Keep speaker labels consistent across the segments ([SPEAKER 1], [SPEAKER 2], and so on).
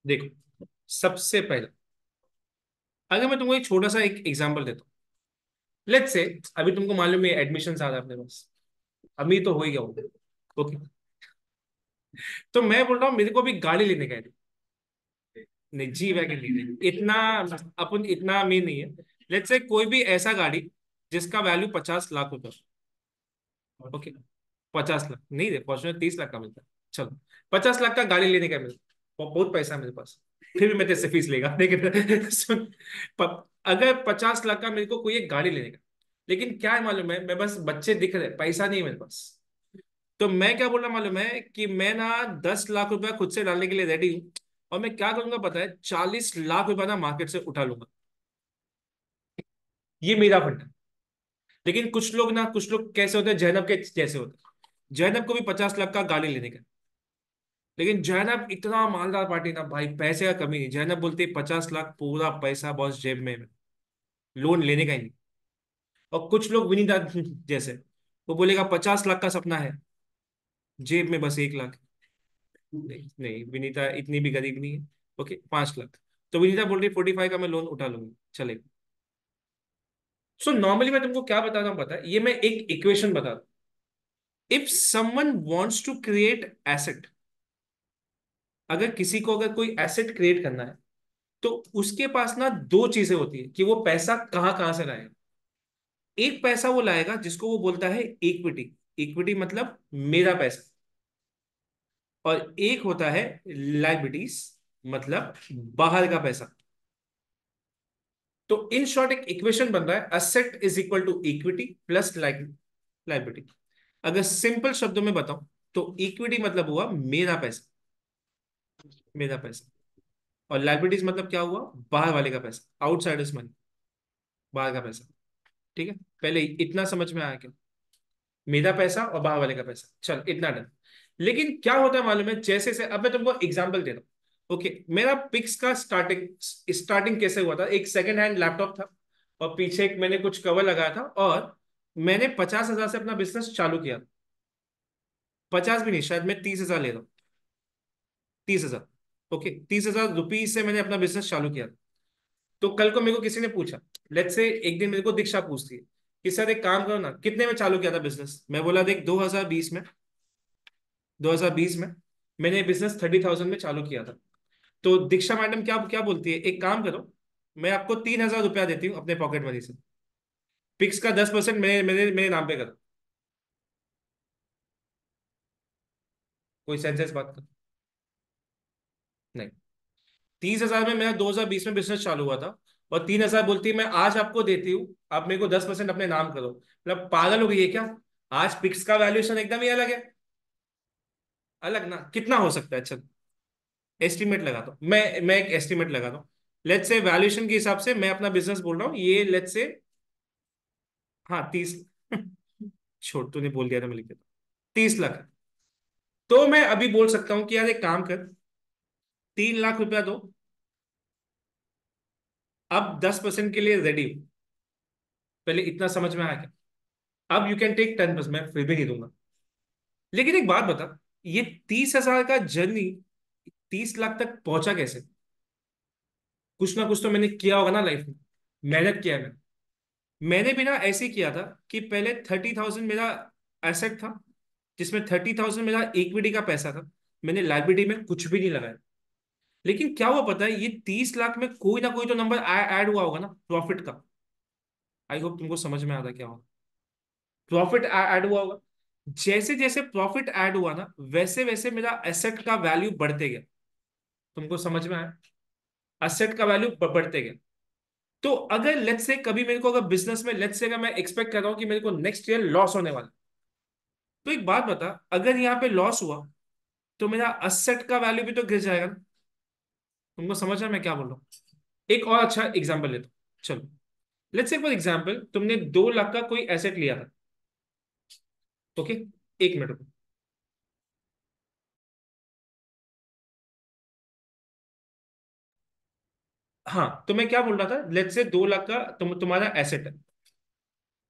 [SPEAKER 1] देखो, सबसे पहले अगर मैं तुमको एक छोटा सा एक एग्जांपल देता हूँ। लेट्स से अभी तुमको मालूम है एडमिशन आ रहा है अपने पास, अभी तो हो ही गया होगा। ओके, तो मैं बोल रहा हूँ मेरे को अभी गाड़ी लेने का है। नहीं, जी वैगन नहीं, इतना अपन इतना अमीर नहीं है। लेट्स से कोई भी ऐसा गाड़ी जिसका वैल्यू 50 लाख रुपए। ओके, 50 लाख नहीं, दे फॉर्चुनर 30 लाख का मिलता है। चलो, 50 लाख का गाड़ी लेने का मिलता है, बहुत पैसा है मेरे पास। फिर भी मैं तेरे से फीस लेगा, लेकिन सुन, अगर 50 लाख का मेरे को कोई एक गाड़ी लेने का, लेकिन क्या है मालूम है, मैं बस बच्चे दिख रहे, पैसा नहीं है मेरे पास। तो मैं क्या बोल रहा मालूम है कि मैं ना 10 लाख रुपया खुद से डालने के लिए रेडी हूँ। और मैं क्या करूंगा पता है, 40 लाख रुपया ना मार्केट से उठा लूंगा। ये मेरा फंड है। लेकिन कुछ लोग कैसे होते हैं, जैनब के जैसे होते हैं। जैनब को भी 50 लाख का गाड़ी लेने का, लेकिन जैनब इतना मालदार पार्टी ना भाई, पैसे का कमी नहीं। जैनब बोलती है 50 लाख पूरा पैसा बॉस जेब में है, लोन लेने का ही नहीं। और कुछ लोग विनीता जैसे, वो बोलेगा 50 लाख का सपना है, जेब में बस 1 लाख। नहीं नहीं, विनीता इतनी भी गरीब नहीं है। ओके, 5 लाख। तो विनीता बोल रही 45 का मैं लोन उठा लूंगी, चलेगा। सो नॉर्मली मैं तुमको क्या बताता हूँ पता है, ये मैं एक इक्वेशन बताता हूँ। If someone wants to create asset, अगर किसी को अगर कोई एसेट क्रिएट करना है, तो उसके पास ना दो चीजें होती है कि वो पैसा कहां कहां से लाएगा। एक पैसा वो लाएगा जिसको वो बोलता है इक्विटी। इक्विटी मतलब मेरा पैसा। और एक होता है लाइबिलिटीज, मतलब बाहर का पैसा। तो इन शॉर्ट एक इक्वेशन बन रहा है, asset is equal to equity plus liability. अगर सिंपल शब्दों में बताऊं, तो इक्विटी मतलब हुआ मेरा पैसा, मेरा पैसा। और लाइबिलिटीज मतलब क्या हुआ, बाहर वाले का पैसा, आउटसाइडर्स मनी, बाहर का पैसा। ठीक है, पहले इतना समझ में आया क्या, मेरा पैसा और बाहर वाले का पैसा, चल इतना डन। लेकिन क्या होता है मालूम है, जैसे से अब मैं तुमको एग्जांपल दे रहा हूँ। ओके, मेरा पिक्स का स्टार्टिंग स्टार्टिंग कैसे हुआ था, एक सेकंड हैंड लैपटॉप था, और पीछे एक मैंने कुछ कवर लगाया था, और मैंने 50,000 से अपना बिजनेस चालू किया। 50 भी नहीं, शायद मैं 30,000 ले रहा हूँ, 30,000। ओके, 30,000 रुपीज से मैंने अपना बिजनेस चालू किया। तो कल को मेरे को किसी ने पूछा, लेट्स से एक दिन मेरे को दीक्षा पूछती है कि सर एक काम करो ना, कितने में चालू किया था बिजनेस। मैं बोला देख 2020 में, 2020 में मैंने बिजनेस 30,000 में चालू किया था। तो दीक्षा मैडम क्या क्या बोलती है, एक काम करो, मैं आपको 3,000 रुपया देती हूँ अपने पॉकेट मनी से, फिक्स का 10% मेरे मेरे मेरे नाम पे करो। कोई सेंसेस बात कर, नहीं। 30,000 में मेरा 2020 में बिजनेस चालू हुआ था, और 3,000 बोलती है मैं आज आपको देती हूँ, आप मेरे को 10% अपने नाम करो। मतलब पागल हो गई है क्या। आज पिक्स का वैल्यूएशन एकदम ही अलग है। अलग ना, कितना हो सकता है, चल एस्टिमेट लगाता हूँ, मैं एक एस्टिमेट लगाता हूँ। लेट्स से वैल्यूएशन के हिसाब से मैं अपना बिजनेस बोल रहा हूँ, ये लेट्स से, हाँ 30। छोड़, तूने बोल दिया था, मैं लिख देता हूँ, 30 लाख। तो मैं अभी बोल सकता हूँ कि यार एक काम कर, 3 लाख रुपया दो, अब 10% के लिए रेडी हूँ। पहले इतना समझ में आया क्या। अब यू कैन टेक 10%, मैं फिर भी नहीं दूंगा। लेकिन एक बात बता, ये 30,000 का जर्नी 30 लाख तक पहुंचा कैसे। कुछ ना कुछ तो मैंने किया होगा ना लाइफ में, मेहनत किया है मैंने भी ना ऐसे ही किया था कि पहले 30,000 मेरा एसेट था, जिसमें 30,000 मेरा इक्विटी का पैसा था। मैंने लाइबिलिटी में कुछ भी नहीं लगाया। लेकिन क्या हुआ पता है, ये 30 लाख में कोई ना कोई तो नंबर ऐड हुआ होगा ना प्रॉफिट का। आई होप तुमको समझ में आ रहा है क्या होगा, प्रॉफिट ऐड हुआ होगा। जैसे जैसे प्रॉफिट ऐड हुआ ना, वैसे वैसे मेरा एसेट का वैल्यू बढ़ते गया। तुमको समझ में आया, एसेट का वैल्यू बढ़ते गया। तो अगर लेट्स से कभी मेरे को अगर बिजनेस में लेट्स से अगर मैं एक्सपेक्ट कर रहा हूं कि मेरे को नेक्स्ट ईयर लॉस होने वाला, तो एक बात बता, अगर यहाँ पे लॉस हुआ तो मेरा असेट का वैल्यू भी तो गिर जाएगा ना। तुमको समझ रहा है मैं क्या बोल रहा हूँ। एक और अच्छा एग्जांपल लेता हूँ, चलो। लेट्स से फॉर एग्जांपल तुमने 2 लाख का कोई एसेट लिया था। ओके, एक मिनट रुको। हाँ, तो मैं क्या बोल रहा था, लेट्स से 2 लाख का तुम्हारा एसेट है।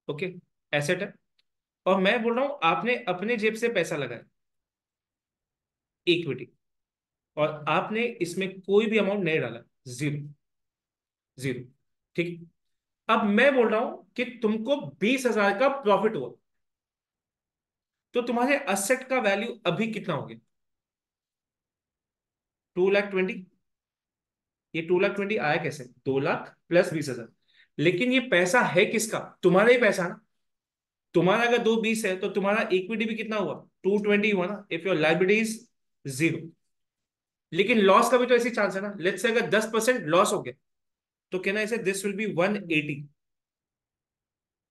[SPEAKER 1] ओके, एसेट है। और मैं बोल रहा हूँ आपने अपने जेब से पैसा लगाया, इक्विटी। और आपने इसमें कोई भी अमाउंट नहीं डाला, जीरो, जीरो। ठीक। अब मैं बोल रहा हूं कि तुमको 20,000 का प्रॉफिट हुआ, तो तुम्हारे असेट का वैल्यू अभी कितना हो गया? 2,20,000। ये 2,20,000 आया कैसे? 2 लाख प्लस 20,000। लेकिन ये पैसा है किसका? तुम्हारा ही पैसा ना। तुम्हारा अगर 220 है तो तुम्हारा इक्विटी भी कितना हुआ? 220 हुआ ना, if your liability is zero. लेकिन लॉस का भी तो ऐसी चांस है ना, लेट्स से अगर 10% लॉस हो गया, तो कहना ऐसे दिस विल बी 180,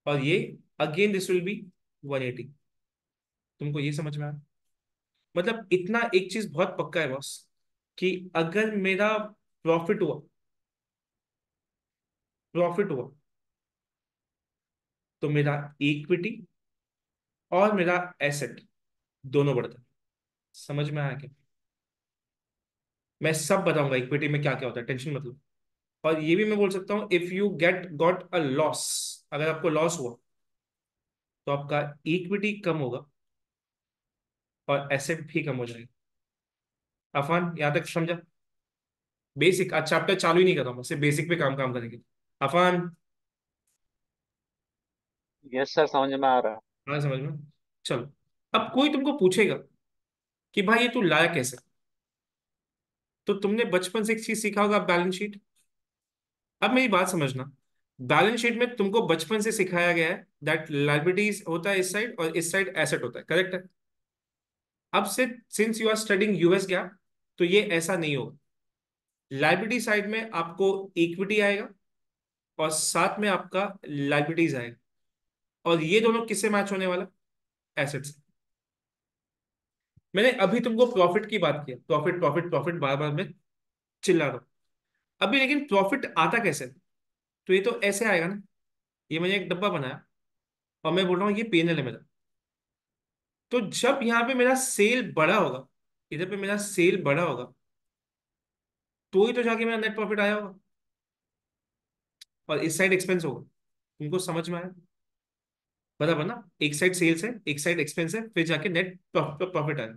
[SPEAKER 1] और ये अगेन दिस विल बी 180। तुमको ये समझ में आया? मतलब इतना एक चीज बहुत पक्का है बॉस, कि अगर मेरा प्रॉफिट हुआ, प्रॉफिट हुआ, तो मेरा इक्विटी और मेरा एसेट दोनों बढ़ता है। समझ में आया क्या? मैं सब बताऊंगा इक्विटी में क्या क्या होता है, टेंशन मत लो। और ये भी मैं बोल सकता हूं, if you get got a loss, अगर आपको लॉस हुआ, तो आपका इक्विटी कम होगा और एसेट भी कम हो जाएगा। अफान यहां तक समझा? बेसिक, आज चैप्टर चालू ही नहीं कर रहा हूं, सिर्फ बेसिक पे काम काम करेंगे। अफान?
[SPEAKER 2] यस सर, समझ में आ रहा है।
[SPEAKER 1] हाँ समझ में। चलो, अब कोई तुमको पूछेगा कि भाई ये तू लाया कैसे, तो तुमने बचपन से एक चीज सीखा होगा, बैलेंस शीट। अब मेरी बात समझना, बैलेंस शीट में तुमको बचपन से सिखाया गया है दैट लाइबिलिटीज होता है इस साइड और इस साइड एसेट होता है, करेक्ट है? अब से since you are studying US GAAP, तो ये ऐसा नहीं होगा। लाइबिलिटी साइड में आपको इक्विटी आएगा और साथ में आपका लाइबिलिटीज आएगा, और ये दोनों किससे मैच होने वाला? एसेट से। मैंने अभी तुमको प्रॉफिट की बात किया, प्रॉफिट प्रॉफिट प्रॉफिट बार बार मैं चिल्ला रहा हूं अभी, लेकिन प्रॉफिट आता कैसे? तो ये तो ऐसे आएगा ना, ये मैंने एक डब्बा बनाया और मैं बोल रहा हूँ ये पेनल है मेरा। तो जब यहाँ पे मेरा सेल बड़ा होगा, इधर पे मेरा सेल बड़ा होगा, तो ही तो जाके मेरा नेट प्रॉफिट आया होगा, और इस साइड एक्सपेंस होगा। तुमको समझ में आया? बराबर ना, एक साइड सेल्स है, एक साइड एक्सपेंस है, फिर जाके नेट प्रॉफिट आया।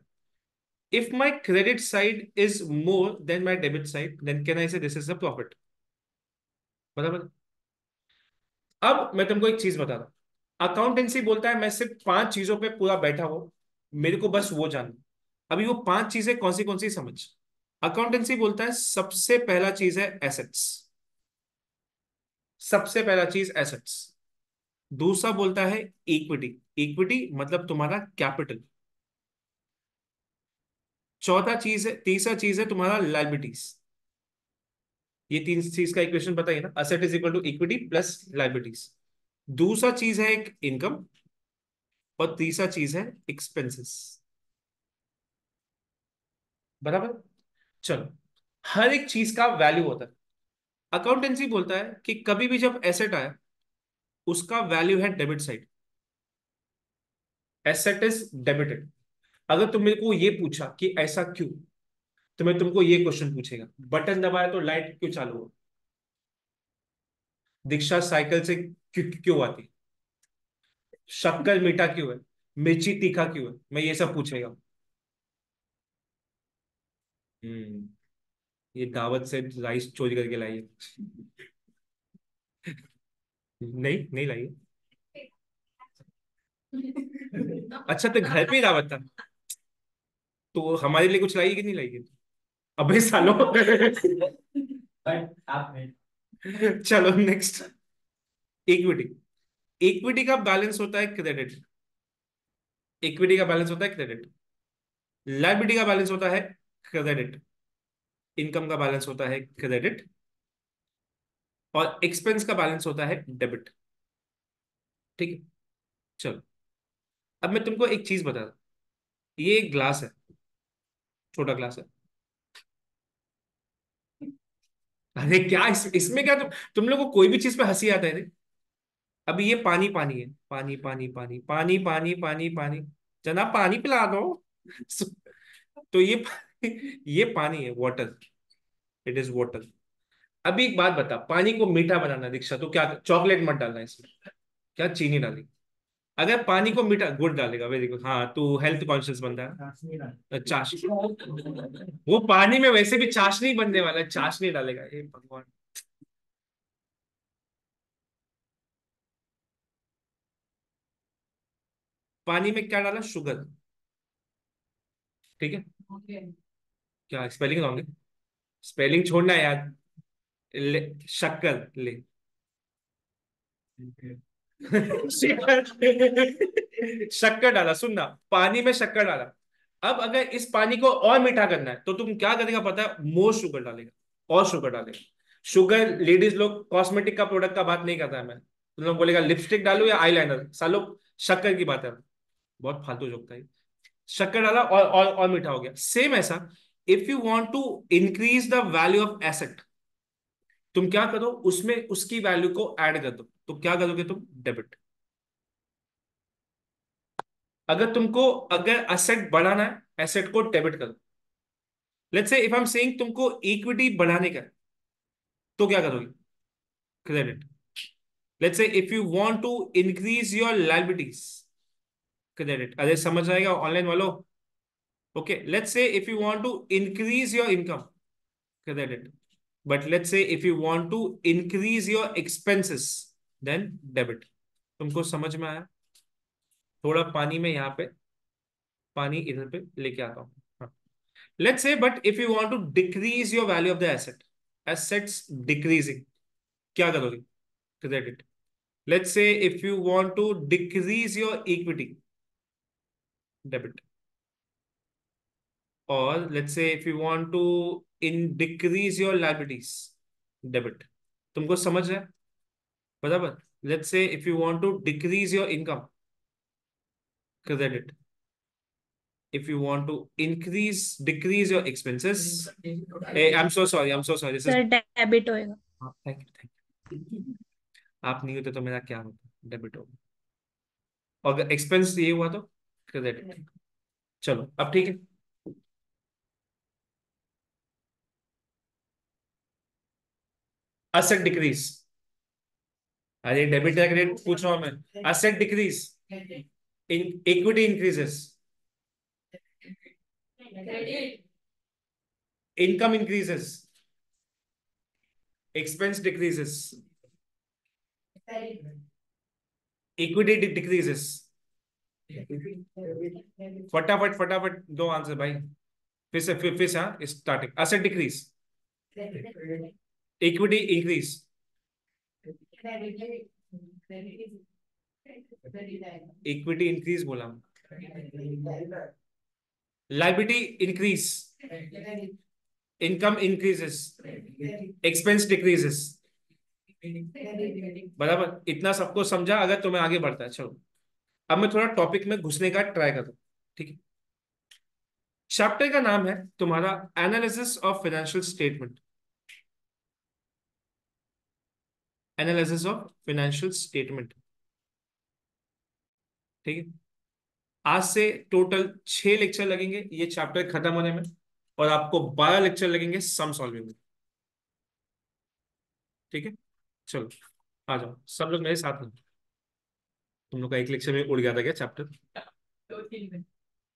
[SPEAKER 1] If my credit side is more than my debit side, then can I say this is the profit. बराबर। अब मैं तुमको एक चीज बता रहा हूं, अकाउंटेंसी बोलता है मैं सिर्फ 5 चीजों पे पूरा बैठा हूं, मेरे को बस वो जानना। अभी वो 5 चीजें कौन सी समझ। अकाउंटेंसी बोलता है सबसे पहला चीज है एसेट्स, सबसे पहला चीज एसेट्स। दूसरा बोलता है इक्विटी, इक्विटी मतलब तुम्हारा कैपिटल। चौथा चीज है, तीसरा चीज है तुम्हारा लाइबिलिटीज। ये तीन चीज का इक्वेशन बताइए ना, asset is equal to equity plus liabilities. दूसरा चीज है एक इनकम, और तीसरा चीज है एक्सपेंसेस। बराबर। चलो, हर एक चीज का वैल्यू होता है। अकाउंटेंसी बोलता है कि कभी भी जब एसेट आया, उसका वैल्यू है debit side, asset is debited. अगर तुम मेरे को ये पूछा कि ऐसा क्यों, तो मैं तुमको ये क्वेश्चन पूछेगा, बटन दबाया तो लाइट क्यों चालू हो? दीक्षा साइकिल से क्यों क्यों आती? शक्कर मीठा क्यों है? मिर्ची तीखा क्यों है? मैं ये सब पूछेगा। हम्म। ये दावत से राइस चोरी करके लाई है। नहीं नहीं लाई है। अच्छा, तो घर पे ही दावत था, तो हमारे लिए कुछ लाई है कि नहीं लाई है? अबे सालो। चलो नेक्स्ट, इक्विटी। इक्विटी का बैलेंस होता है क्रेडिट, इक्विटी का बैलेंस होता है क्रेडिट। लाइबिलिटी का बैलेंस होता है क्रेडिट। इनकम का बैलेंस होता है क्रेडिट। और एक्सपेंस का बैलेंस होता है डेबिट। ठीक है। चलो, अब मैं तुमको एक चीज बता रहा हूं। ये एक ग्लास है, छोटा ग्लास है। अरे क्या इसमें क्या, तुम लोग को कोई भी चीज पे हंसी आता है रे? अभी ये पानी पानी है, पानी पानी पानी पानी पानी पानी पानी, जनाब पानी पिला दो। तो ये पानी है, वाटर, इट इज वाटर। अभी एक बात बता, पानी को मीठा बनाना दीक्षा, तो क्या चॉकलेट मत डालना इसमें, क्या चीनी डाली? अगर पानी को मीठा, गुड़ डालेगा, वेरी गुड, हाँ तू हेल्थ कॉन्शियस बंदा है। चाश, वो पानी में वैसे भी चाशनी बनने वाला है, चाशनी डालेगा, ये भगवान। पानी में क्या डाला? शुगर। ठीक है, क्या स्पेलिंग रॉन्ग है? स्पेलिंग छोड़ना है यार। ले, शक्कर ले। शक्कर, शक्कर डाला, सुनना, पानी में शक्कर डाला। अब अगर इस पानी को और मीठा करना है तो तुम क्या करेगा पता है? मोर शुगर डालेगा, और शुगर डालेगा। शुगर, लेडीज लोग कॉस्मेटिक का प्रोडक्ट का बात नहीं करता है मैं, तुम लोग बोलेगा लिपस्टिक डालो या आईलाइनर, सालो शक्कर की बात है। बहुत फालतू जोकता है। शक्कर डाला और मीठा हो गया। सेम ऐसा, if you want to increase the value of asset, तुम क्या करो, उसमें उसकी वैल्यू को ऐड कर दो, तो क्या करोगे तुम? डेबिट। अगर तुमको, अगर एसेट बढ़ाना है, एसेट को डेबिट करो। Let's say if I am saying तुमको इक्विटी बढ़ाने का है, तो क्या करोगे? Credit. Let's say if you want to increase your liabilities, credit. अरे समझ आएगा ऑनलाइन वालों? Okay, let's say if you want to increase your income, credit. But let's say if you want to increase your expenses, then debit. तुमको समझ में आया? थोड़ा पानी में यहाँ पे, पानी इधर पे लेके आता हूँ, हाँ। Let's say but if you want to decrease your value of the asset, assets decreasing, क्या करोगे? Credit. Let's say if you want to decrease your equity, debit. और let's say if you want to in decrease your liabilities, debit. तुमको समझ है? बराबर। Let's say if you want to decrease your income, credit. If you want to increase decrease your expenses, hey, I'm so sorry, this is,
[SPEAKER 3] sir debit होएगा।
[SPEAKER 1] हाँ, thank you. आप नहीं होते तो मेरा क्या होता? डेबिट होगा। और अगर एक्सपेंस ये हुआ तो क्रेडिट। चलो अब ठीक है। असेट डिक्रीज, अरे डेबिट या क्रेडिट पूछ रहा हूं मैं। Asset decrease, in equity increases, income increases, expense decreases, equity decreases. फटाफट फटाफट दो आंसर भाई। फिर से हाँ, starting. Asset decrease, equity increase, equity increase बोला, liability increase, income increases, expense decreases. बराबर, इतना सबको समझा? अगर तुम्हें आगे बढ़ता है, चलो अब मैं थोड़ा टॉपिक में घुसने का ट्राई करूँ, ठीक है? चैप्टर का नाम है तुम्हारा analysis of financial statement, analysis of financial statement. ठीक है, आज से टोटल 6 लेक्चर लगेंगे ये चैप्टर खत्म होने में, और आपको 12 लेक्चर लगेंगे सम सॉल्विंग में। ठीक है, चलो आ जाओ सब लोग मेरे साथ में। तुम लोग का एक लेक्चर में उड़ गया था क्या चैप्टर?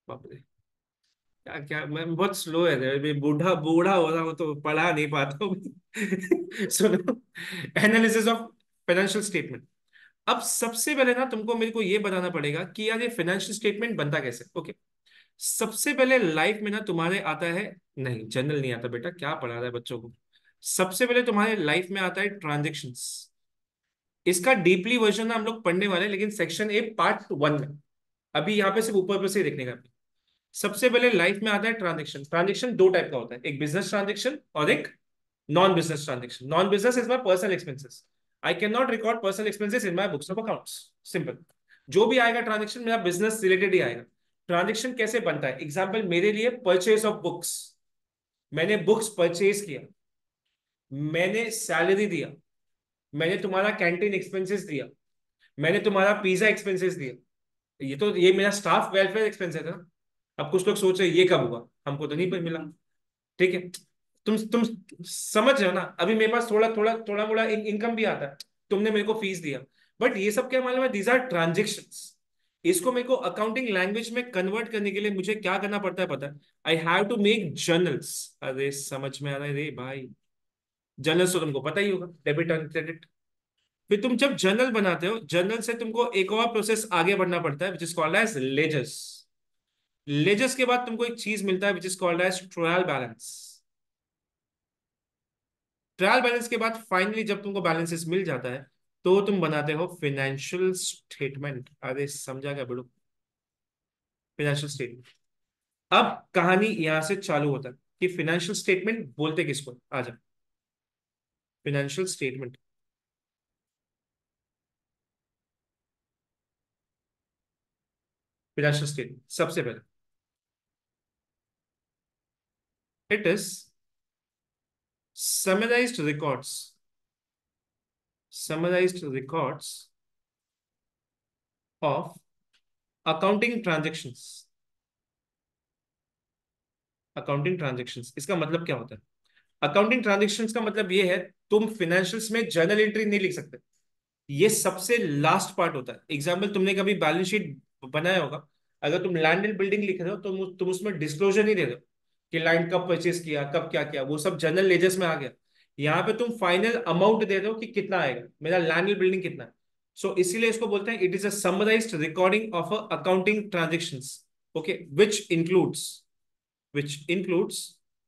[SPEAKER 1] बाप रे, क्या क्या, मैं बहुत स्लो है रे, मैं बूढ़ा बूढ़ा हो रहा हूँ तो पढ़ा नहीं पाता हूँ। सुनो, एनालिसिस ऑफ फाइनेंशियल स्टेटमेंट। अब सबसे पहले ना तुमको मेरे को ये बताना पड़ेगा कि यार ये फाइनेंशियल स्टेटमेंट बनता कैसे। ओके, सबसे पहले लाइफ में ना तुम्हारे आता है, नहीं जनरल नहीं आता बेटा, क्या पढ़ा रहा है बच्चों को। सबसे पहले तुम्हारे लाइफ में आता है ट्रांजेक्शन्स। इसका डीपली वर्जन ना हम लोग पढ़ने वाले हैं, लेकिन सेक्शन ए पार्ट 1 में। अभी यहाँ पे सिर्फ ऊपर ऊपर से ही देखने का। सबसे पहले लाइफ में आता है ट्रांजेक्शन। ट्रांजेक्शन दो टाइप का होता है, एक बिजनेस ट्रांजेक्शन और एक non business transaction. Non business is my personal expenses, I can not record personal expenses in my books of accounts. Simple, जो भी आएगा ट्रांजेक्शन मेरा बिजनेस रिलेटेड ही आएगा। ट्रांजेक्शन कैसे बनता है? एग्जाम्पल मेरे लिए परचेज ऑफ बुक्स, मैंने बुक्स परचेज किया, मैंने सैलरी दिया, मैंने तुम्हारा कैंटीन एक्सपेंसेस दिया, मैंने तुम्हारा पिज्जा एक्सपेंसेस दिया, ये तो ये मेरा स्टाफ वेलफेयर एक्सपेंस है ना। अब कुछ लोग सोच रहे हैं ये कब हुआ, हमको तो नहीं पर मिला। ठीक है, तुम समझ रहे हो ना? अभी मेरे पास थोड़ा थोड़ा थोड़ा मोड़ा इनकम भी आता है, तुमने मेरे को फीस दिया, बट ये सब क्या मालूम है, दीज आर ट्रांजेक्शन्स। इसको मेरे को अकाउंटिंग लैंग्वेज में कन्वर्ट करने के लिए मुझे क्या करना पड़ता है पता है? I have to make journals. अरे समझ में आ रहा है रे भाई। जर्नल्स तो तुमको पता ही होगा, डेबिट एंड क्रेडिट। फिर तुम जब जर्नल बनाते हो, जर्नल से तुमको एक और प्रोसेस आगे बढ़ना पड़ता है which is called as ledgers. Ledgers के बाद तुमको एक चीज मिलता है which is called as trial balance. Trial balance के बाद फाइनली जब तुमको बैलेंसेस मिल जाता है, तो तुम बनाते हो फाइनेंशियल स्टेटमेंट। अरे समझा क्या बड़ू? Financial statement. अब कहानी यहां से चालू होता है कि फाइनेंशियल स्टेटमेंट बोलते किसको, आ जाओ। फाइनेंशियल स्टेटमेंट, फाइनेंशियल स्टेटमेंट सबसे पहले it is summarised records, summarised records of accounting transactions. Accounting transactions इसका मतलब क्या होता है? अकाउंटिंग ट्रांजेक्शंस का मतलब ये है, तुम फाइनेंशियल्स में जर्नल एंट्री नहीं लिख सकते। ये सबसे लास्ट पार्ट होता है। एग्जाम्पल, तुमने कभी बैलेंस शीट बनाया होगा। अगर तुम लैंड एंड बिल्डिंग लिख रहे हो तो तुम उसमें डिस्क्लोजर नहीं दे रहे हो कि लैंड कब परचेज किया, कब क्या किया, वो सब जनरल लेजर्स में आ गया। यहाँ पे तुम फाइनल अमाउंट दे रहे हो कि कितना आएगा, मेरा लैंड एंड बिल्डिंग कितना है। सो इसीलिए इसको बोलते हैं it is a summarised recording of a accounting transactions. Okay, which includes,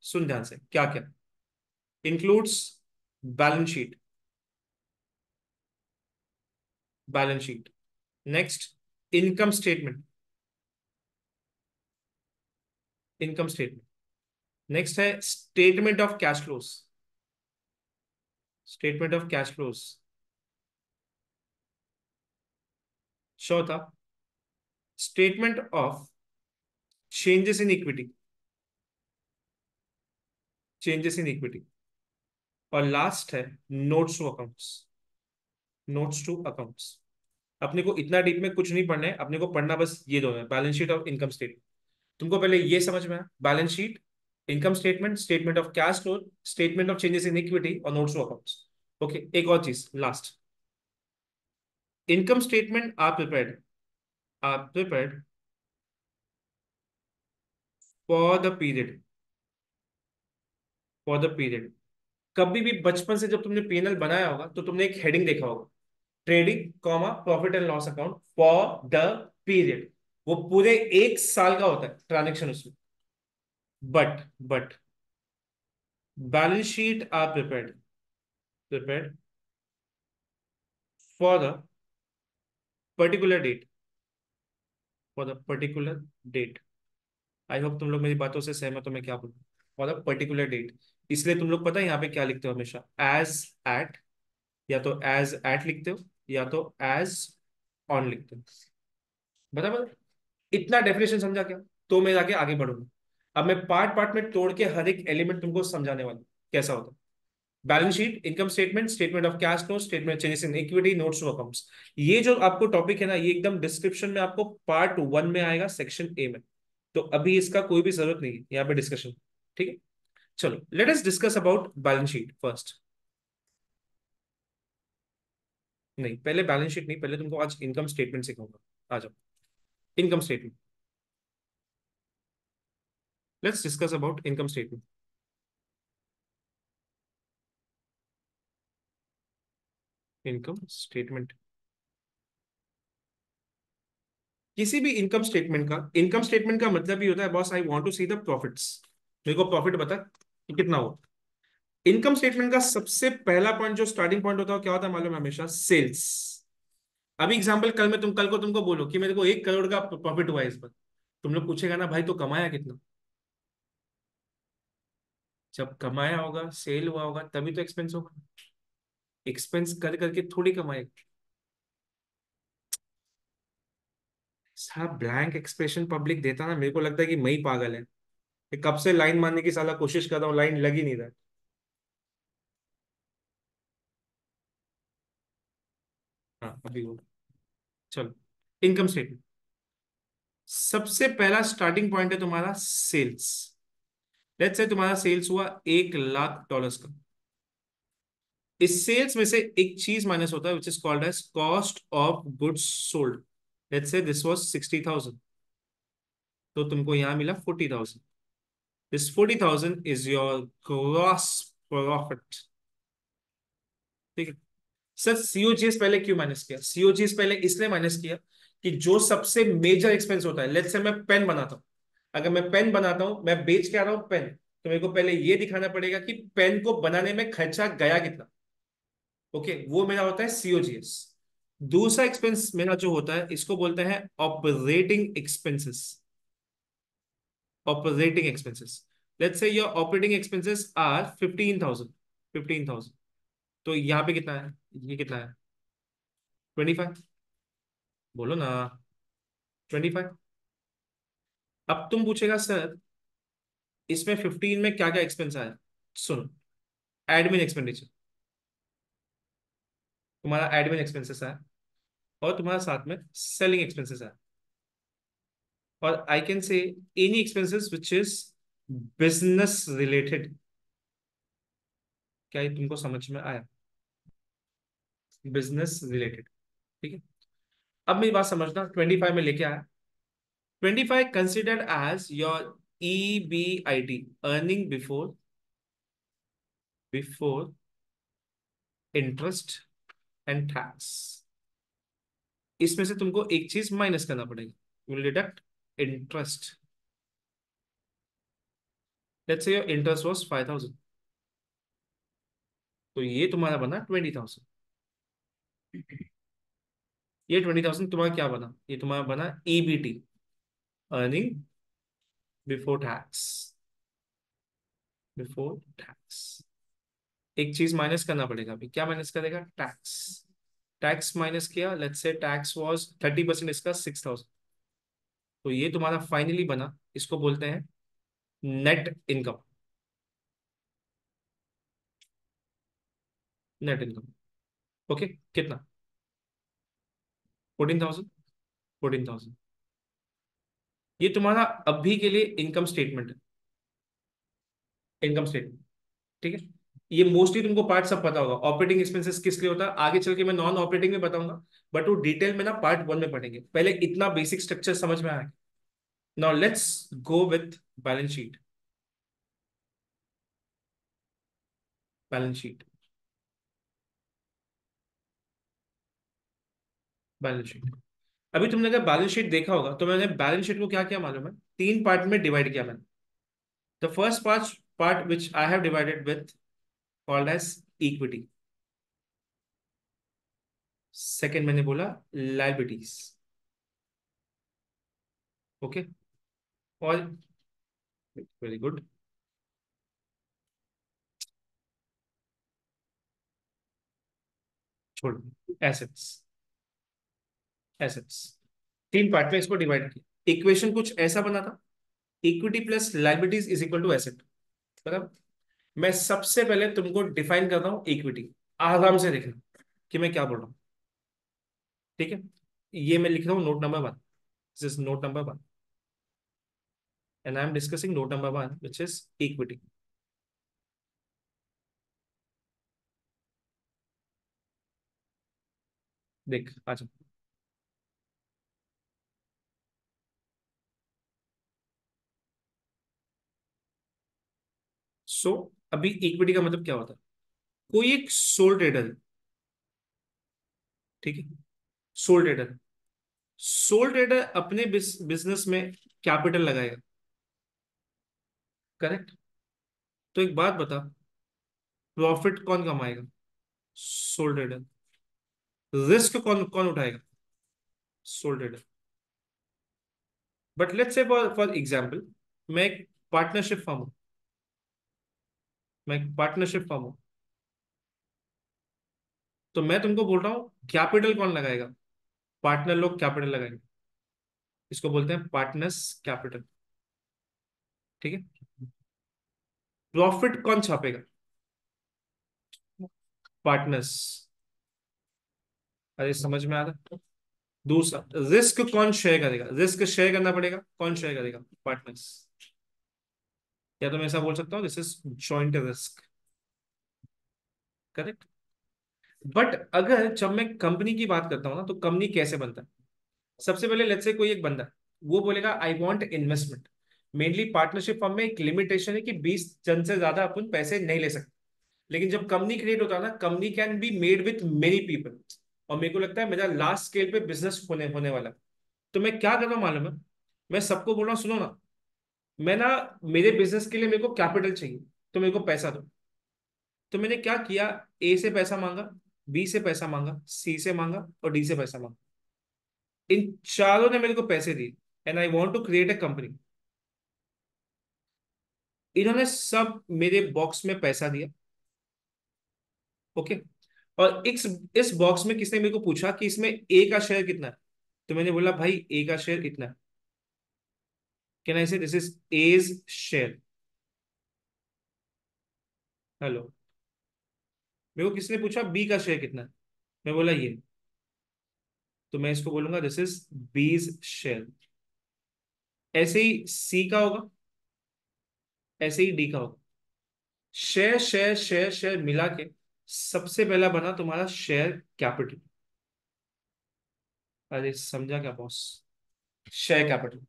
[SPEAKER 1] सुन ध्यान से, क्या क्या includes? Balance sheet, balance sheet. Next, income statement, income statement. Next है statement of cash flows, statement of cash flows. चौथा, statement of changes in equity, changes in equity. और last है notes to accounts, notes to accounts. अपने को इतना deep में कुछ नहीं पढ़ना है, अपने को पढ़ना बस ये दोनों है, बैलेंस शीट और इनकम स्टेटमेंट। तुमको पहले ये समझ में आया, balance sheet, income statement, statement of cash flow, statement of changes in equity और नोट्स टू अकाउंट्स। ओके, एक और चीज last, income statement are prepared for the period, for the period. कभी भी बचपन से जब तुमने पीएनएल बनाया होगा तो तुमने एक हेडिंग देखा होगा, trading comma profit and loss account for the period. वो पूरे एक साल का होता है ट्रांजेक्शन उसमें। But balance sheet are prepared for the particular date, for the particular date. I hope तुम लोग मेरी बातों से सहमत हो मैं क्या बोलूं। For the particular date. इसलिए तुम लोग पता है यहाँ पे क्या लिखते हो हमेशा, एज एट, या तो एज एट लिखते हो या तो एज ऑन लिखते हो। बराबर। इतना डेफिनेशन समझा क्या? तो मैं जाके आगे बढ़ूंगा। अब मैं पार्ट पार्ट में तोड़ के हर एक एलिमेंट तुमको समझाने वाला हूं, कैसा होता है। Balance sheet, income statement, statement of cash flow, statement changes in equity, notes to accounts. ये जो आपको टॉपिक है ना, ये एकदम डिस्क्रिप्शन में आपको पार्ट वन में आएगा, सेक्शन ए में। तो अभी इसका कोई भी जरूरत नहीं है यहाँ पे डिस्कशन। ठीक है, चलो let us discuss about balance sheet first. नहीं, पहले बैलेंस शीट नहीं, पहले तुमको आज इनकम स्टेटमेंट सिखाऊंगा। आ जाओ, income statement. Let's discuss about income statement. Income statement, किसी भी इनकम स्टेटमेंट का मतलब ही होता है boss, I want to see the profits. मेरे को प्रॉफिट बता कि कितना हुआ। इनकम स्टेटमेंट का सबसे पहला पॉइंट जो स्टार्टिंग पॉइंट होता है क्या होता है मालूम है? हमेशा सेल्स। अभी एग्जांपल, कल को तुमको बोलो कि मेरे को 1 करोड़ का प्रॉफिट हुआ है इस बार। तुम लोग पूछेगा ना भाई तो कमाया कितना? जब कमाया होगा, सेल हुआ होगा, तभी तो एक्सपेंस होगा। एक्सपेंस कर करके थोड़ी कमाए। साला ब्लैंक एक्सप्रेशन पब्लिक देता ना, मेरे को लगता है कि मैं ही पागल है। ये कब से लाइन मारने की साला कोशिश कर रहा हूँ, लाइन लग ही नहीं रहा है। हाँ अभी हो। चलो, इनकम स्टेटमेंट। सबसे पहला स्टार्टिंग पॉइंट है तुम्हारा सेल्स। लेट्स से तुम्हारा सेल्स हुआ $1 लाख का। इस सेल्स में से एक चीज माइनस होता है which is called as cost of goods sold. Let's say this was 60,000, तो तुमको यहाँ मिला 40,000। This 40,000 is your gross profit. ठीक है सर, सीओजीएस पहले क्यों माइनस किया? सीओजीएस पहले इसलिए माइनस किया कि जो सबसे मेजर एक्सपेंस होता है, लेट्स से मैं पेन बनाता हूँ, अगर मैं पेन बनाता हूँ, मैं बेच के आ रहा हूँ पेन, तो मेरे को पहले ये दिखाना पड़ेगा कि पेन को बनाने में खर्चा गया कितना। ओके, वो मेरा होता है सीओजीएस। दूसरा एक्सपेंस मेरा जो होता है, इसको बोलते हैं operating expenses. Operating expenses, let's say your operating expenses are 15,000। 15,000, तो यहाँ पे कितना है? ये कितना है? 25। बोलो ना, 25। अब तुम पूछेगा सर इसमें 15 में क्या क्या एक्सपेंस आया? सुनो, एडमिन एक्सपेंडिचर, तुम्हारा एडमिन एक्सपेंसेस है, और तुम्हारा साथ में सेलिंग एक्सपेंसेस है, और I can say any expenses which is business related. क्या ये तुमको समझ में आया? Business related. ठीक है, अब मेरी बात समझना, 25 में लेके आया। 25 considered as your EBIT, earning before before interest and tax. इसमें से तुमको एक चीज माइनस करना पड़ेगा, will deduct interest. Let's say your interest was 5,000, तो ये तुम्हारा बना 20,000। ये 20,000 तुम्हारा क्या बना? ये तुम्हारा बना EBT, earning before tax. Before tax एक चीज माइनस करना पड़ेगा, अभी क्या माइनस करेगा? टैक्स। टैक्स माइनस किया, लेट्स से टैक्स वाज 30%, इसका 6,000, तो ये तुम्हारा फाइनली बना, इसको बोलते हैं net income. Net income, okay, कितना? 14,000। 14,000, ये तुम्हारा अभी के लिए इनकम स्टेटमेंट है। इनकम स्टेटमेंट, ठीक है। ये मोस्टली तुमको पार्ट सब पता होगा, ऑपरेटिंग एक्सपेंसेस किस लिए होता है, आगे चल के मैं नॉन ऑपरेटिंग में बताऊंगा, बट वो डिटेल में ना पार्ट 1 में पढ़ेंगे, पहले इतना बेसिक स्ट्रक्चर समझ में आया। Now let's go with balance sheet. Balance sheet, balance sheet. अभी तुमने अगर बैलेंस शीट देखा होगा, तो मैंने बैलेंस शीट को क्या किया मालूम है? 3 पार्ट में डिवाइड किया मैंने। The first part which I have divided with called as equity. Second मैंने बोला लाइबिलिटीज। ओके, और वेरी गुड, छोड़, एसेट्स। एसेट्स, 3 पार्ट में इसको डिवाइड किया। इक्वेशन कुछ ऐसा बना था, equity plus liabilities is equal to asset. बराबर। मैं सबसे पहले तुमको डिफाइन कर रहा हूं इक्विटी, आराम से देखना कि मैं क्या बोल रहा हूं। ठीक है, ये मैं लिख रहा हूं note number 1, this is note number 1, and I am discussing note number 1 which is equity. देख अच्छा, सो अभी इक्विटी का मतलब क्या होता है? कोई एक सोल ट्रेडर, ठीक है, सोल ट्रेडर, सोल ट्रेडर अपने बिजनेस में कैपिटल लगाएगा। करेक्ट, तो एक बात बता, प्रॉफिट कौन कमाएगा? Soul trader. रिस्क कौन कौन उठाएगा? Soul trader. बट लेट्स से फॉर फॉर एग्जांपल, मैं एक पार्टनरशिप फर्म हूं, मैं एक पार्टनरशिप फर्म हूं, तो मैं तुमको बोल रहा हूं कैपिटल कौन लगाएगा? पार्टनर लोग कैपिटल लगाएंगे, इसको बोलते हैं पार्टनर्स कैपिटल। ठीक है, प्रॉफिट कौन छापेगा? पार्टनर्स। अरे समझ में आ रहा? दूसरा, रिस्क कौन शेयर करेगा? रिस्क शेयर करना पड़ेगा, कौन शेयर करेगा? पार्टनर्स। या तो मैं ऐसा बोल सकता हूँ, this is joint risk. Correct. But अगर जब मैं कंपनी की बात करता हूँ ना, तो कंपनी कैसे बनता है? सबसे पहले लेट्स से कोई एक बंदा, वो बोलेगा I want investment. Mainly partnership firm में एक लिमिटेशन है कि 20 जन से ज्यादा अपन पैसे नहीं ले सकते। लेकिन जब कंपनी क्रिएट होता है ना, company can be made with many people. और मेरे को लगता है मेरा लास्ट स्केल पे बिजनेस होने होने वाला है। तो मैं क्या कर रहा हूँ मालूम है? मैं सबको बोल रहा हूँ सुनो ना, मैं ना, मेरे बिजनेस के लिए मेरे को कैपिटल चाहिए, तो मेरे को पैसा दो। तो मैंने क्या किया, ए से पैसा मांगा, बी से पैसा मांगा, सी से मांगा और डी से पैसा मांगा। इन चारों ने मेरे को पैसे दिए, and I want to create a company. इन्होंने सब मेरे बॉक्स में पैसा दिया। ओके। और इस बॉक्स में किसने मेरे को पूछा कि इसमें ए का शेयर कितना है? तो मैंने बोला भाई ए का शेयर इतना है। Can I say this is as share? Hello. मेरे को किसने पूछा बी का शेयर कितना है? मैं बोला ये। तो मैं इसको बोलूंगा दिस इज बीज शेयर। ऐसे ही सी का होगा, ऐसे ही डी का होगा। शेयर शेयर शेयर शेयर मिला के सबसे पहला बना तुम्हारा शेयर कैपिटल। अरे समझा क्या बॉस? Share capital.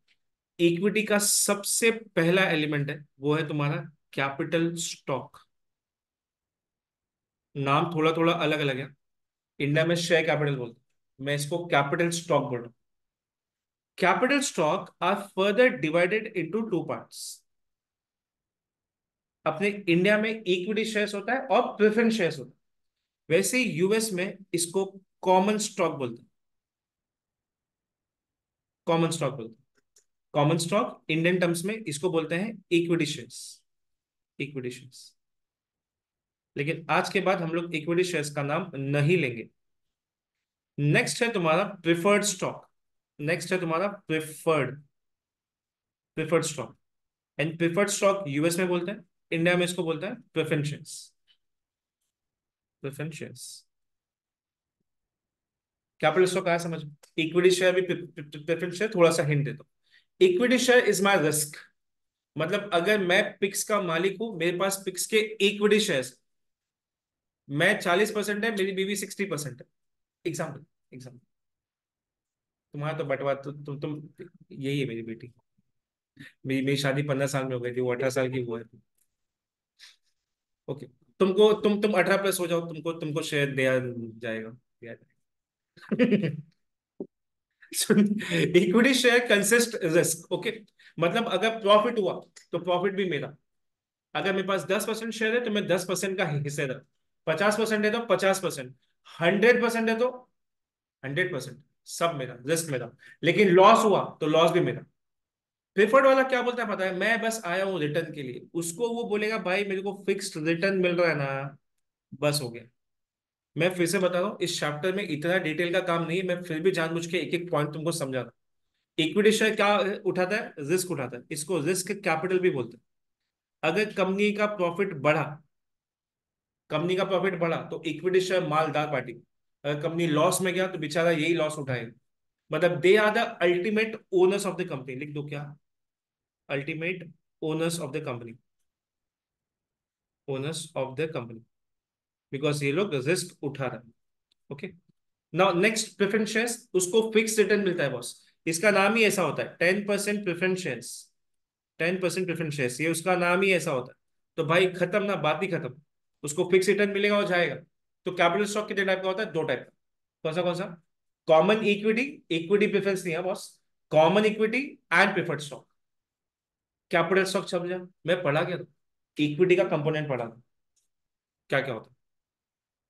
[SPEAKER 1] इक्विटी का सबसे पहला एलिमेंट है, वो है तुम्हारा कैपिटल स्टॉक। नाम थोड़ा थोड़ा अलग अलग है। इंडिया में शेयर कैपिटल बोलते हैं, मैं इसको कैपिटल स्टॉक बोल रहा हूँ। Capital stock are further divided into two parts. अपने इंडिया में इक्विटी शेयर्स होता है और प्रेफरेंस शेयर्स होता है। वैसे ही यूएस में इसको कॉमन स्टॉक बोलते हैं। कॉमन स्टॉक बोलते हैं। कॉमन स्टॉक इंडियन टर्म्स में इसको बोलते हैं इक्विटी शेयर्स। Equity shares. लेकिन आज के बाद हम लोग इक्विटी शेयर्स का नाम नहीं लेंगे। नेक्स्ट है तुम्हारा प्रिफर्ड स्टॉक। नेक्स्ट है तुम्हारा preferred preferred stock. And preferred stock US में बोलते हैं, इंडिया में इसको बोलते हैं preference shares. Preference shares. Capital stock आया समझ? इक्विटी शेयर भी प्रेफरेंस शेयर। थोड़ा सा हिंट दे दो। Equity share is my risk. मतलब अगर मैं पिक्स का मालिक हूं, मेरे पास पिक्स के इक्विटी शेयर्स, मैं 40% है, मेरी बीवी 60% है। एग्जाम्पल। एग्जाम्पल। तुम्हारा तो बंटवारा तो तुम यही है मेरी बेटी। मेरी शादी 15 साल में हो गई थी, वो 18 साल की हुआ है। ओके। तुम 18+ हो जाओ, तुमको तुमको शेयर दिया जाएगा, दिया जाएगा। Equity share consist risk. Okay. मतलब अगर प्रॉफिट हुआ तो प्रॉफिट भी मेरा। अगर मेरे पास 10% शेयर है तो मैं 10% का हिस्सेदार। 50% है तो 50%। 100% है तो 100%। सब मेरा, रिस्क मेरा। लेकिन लॉस हुआ तो लॉस भी मेरा। प्रेफर्ड वाला क्या बोलता है पता है? मैं बस आया हूं रिटर्न के लिए। उसको वो बोलेगा भाई मेरे को फिक्स्ड रिटर्न मिल रहा है ना, बस हो गया। मैं फिर से बता रहा हूँ, इस चैप्टर में इतना डिटेल का काम नहीं है, मैं फिर भी जानबूझ के एक एक पॉइंट तुमको समझा रहा हूँ। इक्विटी शेयर क्या उठाता है? रिस्क उठाता है। इसको रिस्क कैपिटल भी बोलते हैं। अगर कंपनी का प्रॉफिट बढ़ा तो इक्विटी शेयर मालदार पार्टी। अगर कंपनी लॉस में गया तो बेचारा यही लॉस उठाएगा। मतलब they are the ultimate owners of the company. लिख दो क्या? Ultimate owners of the company. Owners of the company. Because ये लोग रिस्क उठा रहे हैं। Okay. Now next preference shares, उसको फिक्स रिटर्न मिलता है बॉस। इसका नाम ही ऐसा होता है 10% प्रेफरेंस शेयर्स। 10% प्रेफरेंस शेयर्स, ये उसका नाम ही ऐसा होता है। तो भाई खत्म ना, बात ही खत्म। उसको फिक्स रिटर्न मिलेगा और जाएगा। तो कैपिटल स्टॉक कितने टाइप का होता है? दो टाइप का। कौन सा? Common equity. इक्विटी प्रेफरेंस नहीं है boss. Common equity and preferred stock. Capital stock समझा? मैं पढ़ा क्या था? इक्विटी का कंपोनेंट पढ़ा था, क्या क्या होता है।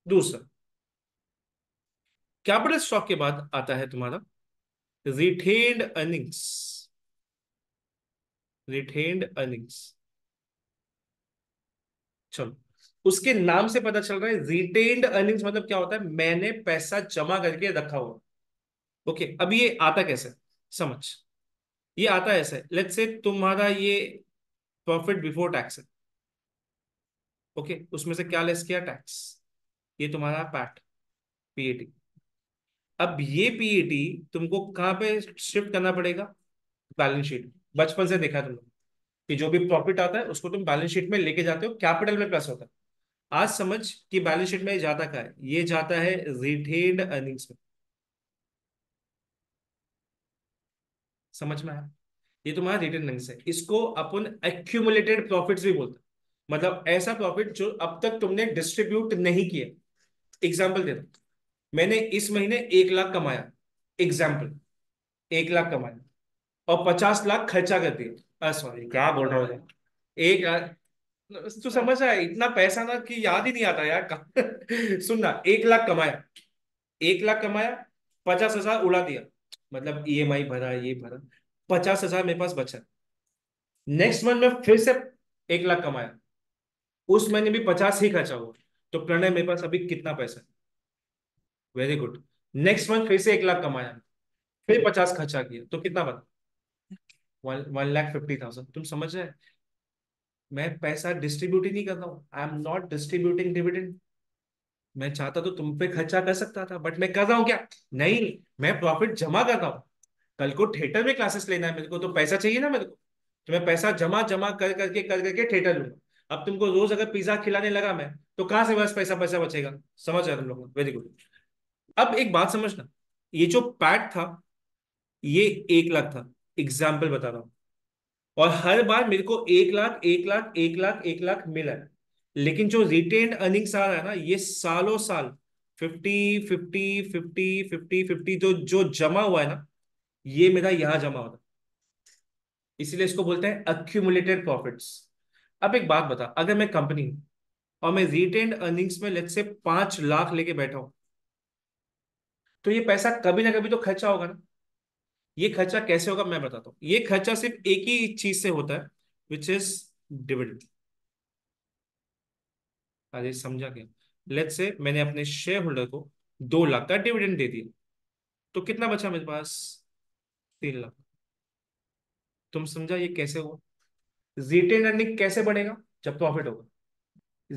[SPEAKER 1] दूसरा, कैपिटल स्टॉक के बाद आता है तुम्हारा रिटेन्ड अर्निंग्स। Retained earnings. चलो, उसके नाम से पता चल रहा है रिटेन्ड अर्निंग्स मतलब क्या होता है? मैंने पैसा जमा करके रखा हुआ। ओके। अब ये आता कैसे? समझ। ये आता ऐसे, लेट्स से तुम्हारा ये प्रॉफिट बिफोर टैक्स है। ओके। उसमें से क्या लेस किया? टैक्स। ये तुम्हारा पैट, पीएटी। अब ये पीएटी तुमको कहाँ पे शिफ्ट करना पड़ेगा? Balance sheet. बचपन से देखा है तुमने कि जो भी प्रॉफिट आता है उसको तुम बैलेंस शीट में लेके जाते हो, कैपिटल में प्लस होता है। आज समझ कि बैलेंस शीट में ये जाता क्या है? ये जाता है रिटेन्ड अर्निंग्स में। समझ में आया? ये तुम्हारा रिटेन अर्निंग्स है, इसको अपन एक्यूमुलेटेड प्रॉफिट्स भी बोलते हैं। मतलब ऐसा प्रॉफिट जो अब तक तुमने डिस्ट्रीब्यूट नहीं किया। एग्जाम्पल दे रहा हूं। मैंने इस महीने 1 लाख कमाया, एग्जाम्पल, 1 लाख कमाया और 50 लाख खर्चा कर दिया, सॉरी क्या बोल रहा हूँ, एक तू समझ रहा है, इतना पैसा ना कि याद ही नहीं आता यार सुनना, 1 लाख कमाया, 1 लाख कमाया, 50,000 उड़ा दिया, मतलब ईएमआई भरा, ये भरा, 50,000 मेरे पास बचा। नेक्स्ट मंथ में फिर से 1 लाख कमाया, उस महीने भी 50 ही खर्चा हुआ, तो प्रणय मेरे पास अभी कितना पैसा है? Very good. नेक्स्ट मंथ फिर से 1 लाख कमाया, फिर 50 खर्चा किया, तो कितना बना? 1,50,000। तुम समझ रहे हैं? मैं पैसा डिस्ट्रीब्यूट ही नहीं कर रहा हूँ, I am not distributing dividend. मैं चाहता तो तुम पे खर्चा कर सकता था, बट मैं कर रहा हूँ क्या? नहीं, मैं प्रॉफिट जमा कर रहा हूँ। कल को थिएटर में क्लासेस लेना है मेरे को, तो पैसा चाहिए ना मेरे को, तो मैं पैसा जमा जमा कर करके थिएटर लूंगा। अब तुमको रोज अगर पिज्जा खिलाने लगा मैं, तो कहाँ से बस पैसा पैसा बचेगा? समझ रहे तुम लोग? Very good. अब एक बात समझना, ये जो पैट था, ये 1 लाख था, एग्जाम्पल बता रहा हूँ, और हर बार मेरे को 1 लाख 1 लाख 1 लाख 1 लाख मिला है। लेकिन जो रिटेन्ड अर्निंग्स आ रहा है ना, ये सालों साल 50 50 50 50 50 जो जो जमा हुआ है ना, ये मेरा यहां जमा होता है। इसीलिए इसको बोलते हैं अक्यूमुलेटेड प्रॉफिट्स। अब एक बात बता, अगर मैं कंपनी हूं और मैं रिटेन्ड अर्निंग्स में लेट्स से 5 लाख लेके बैठा हूं, तो ये पैसा कभी ना कभी तो खर्चा होगा ना। ये खर्चा कैसे होगा मैं बताता हूँ। ये खर्चा सिर्फ एक ही चीज से होता है, विच इज डिविडेंड। अरे समझा क्या? लेट्स से मैंने अपने शेयर होल्डर को 2 लाख का डिविडेंड दे दिया, तो कितना बचा मेरे पास? 3 लाख। तुम समझा ये कैसे हुआ? रिटेन अर्निंग कैसे बढ़ेगा? जब प्रॉफिट होगा।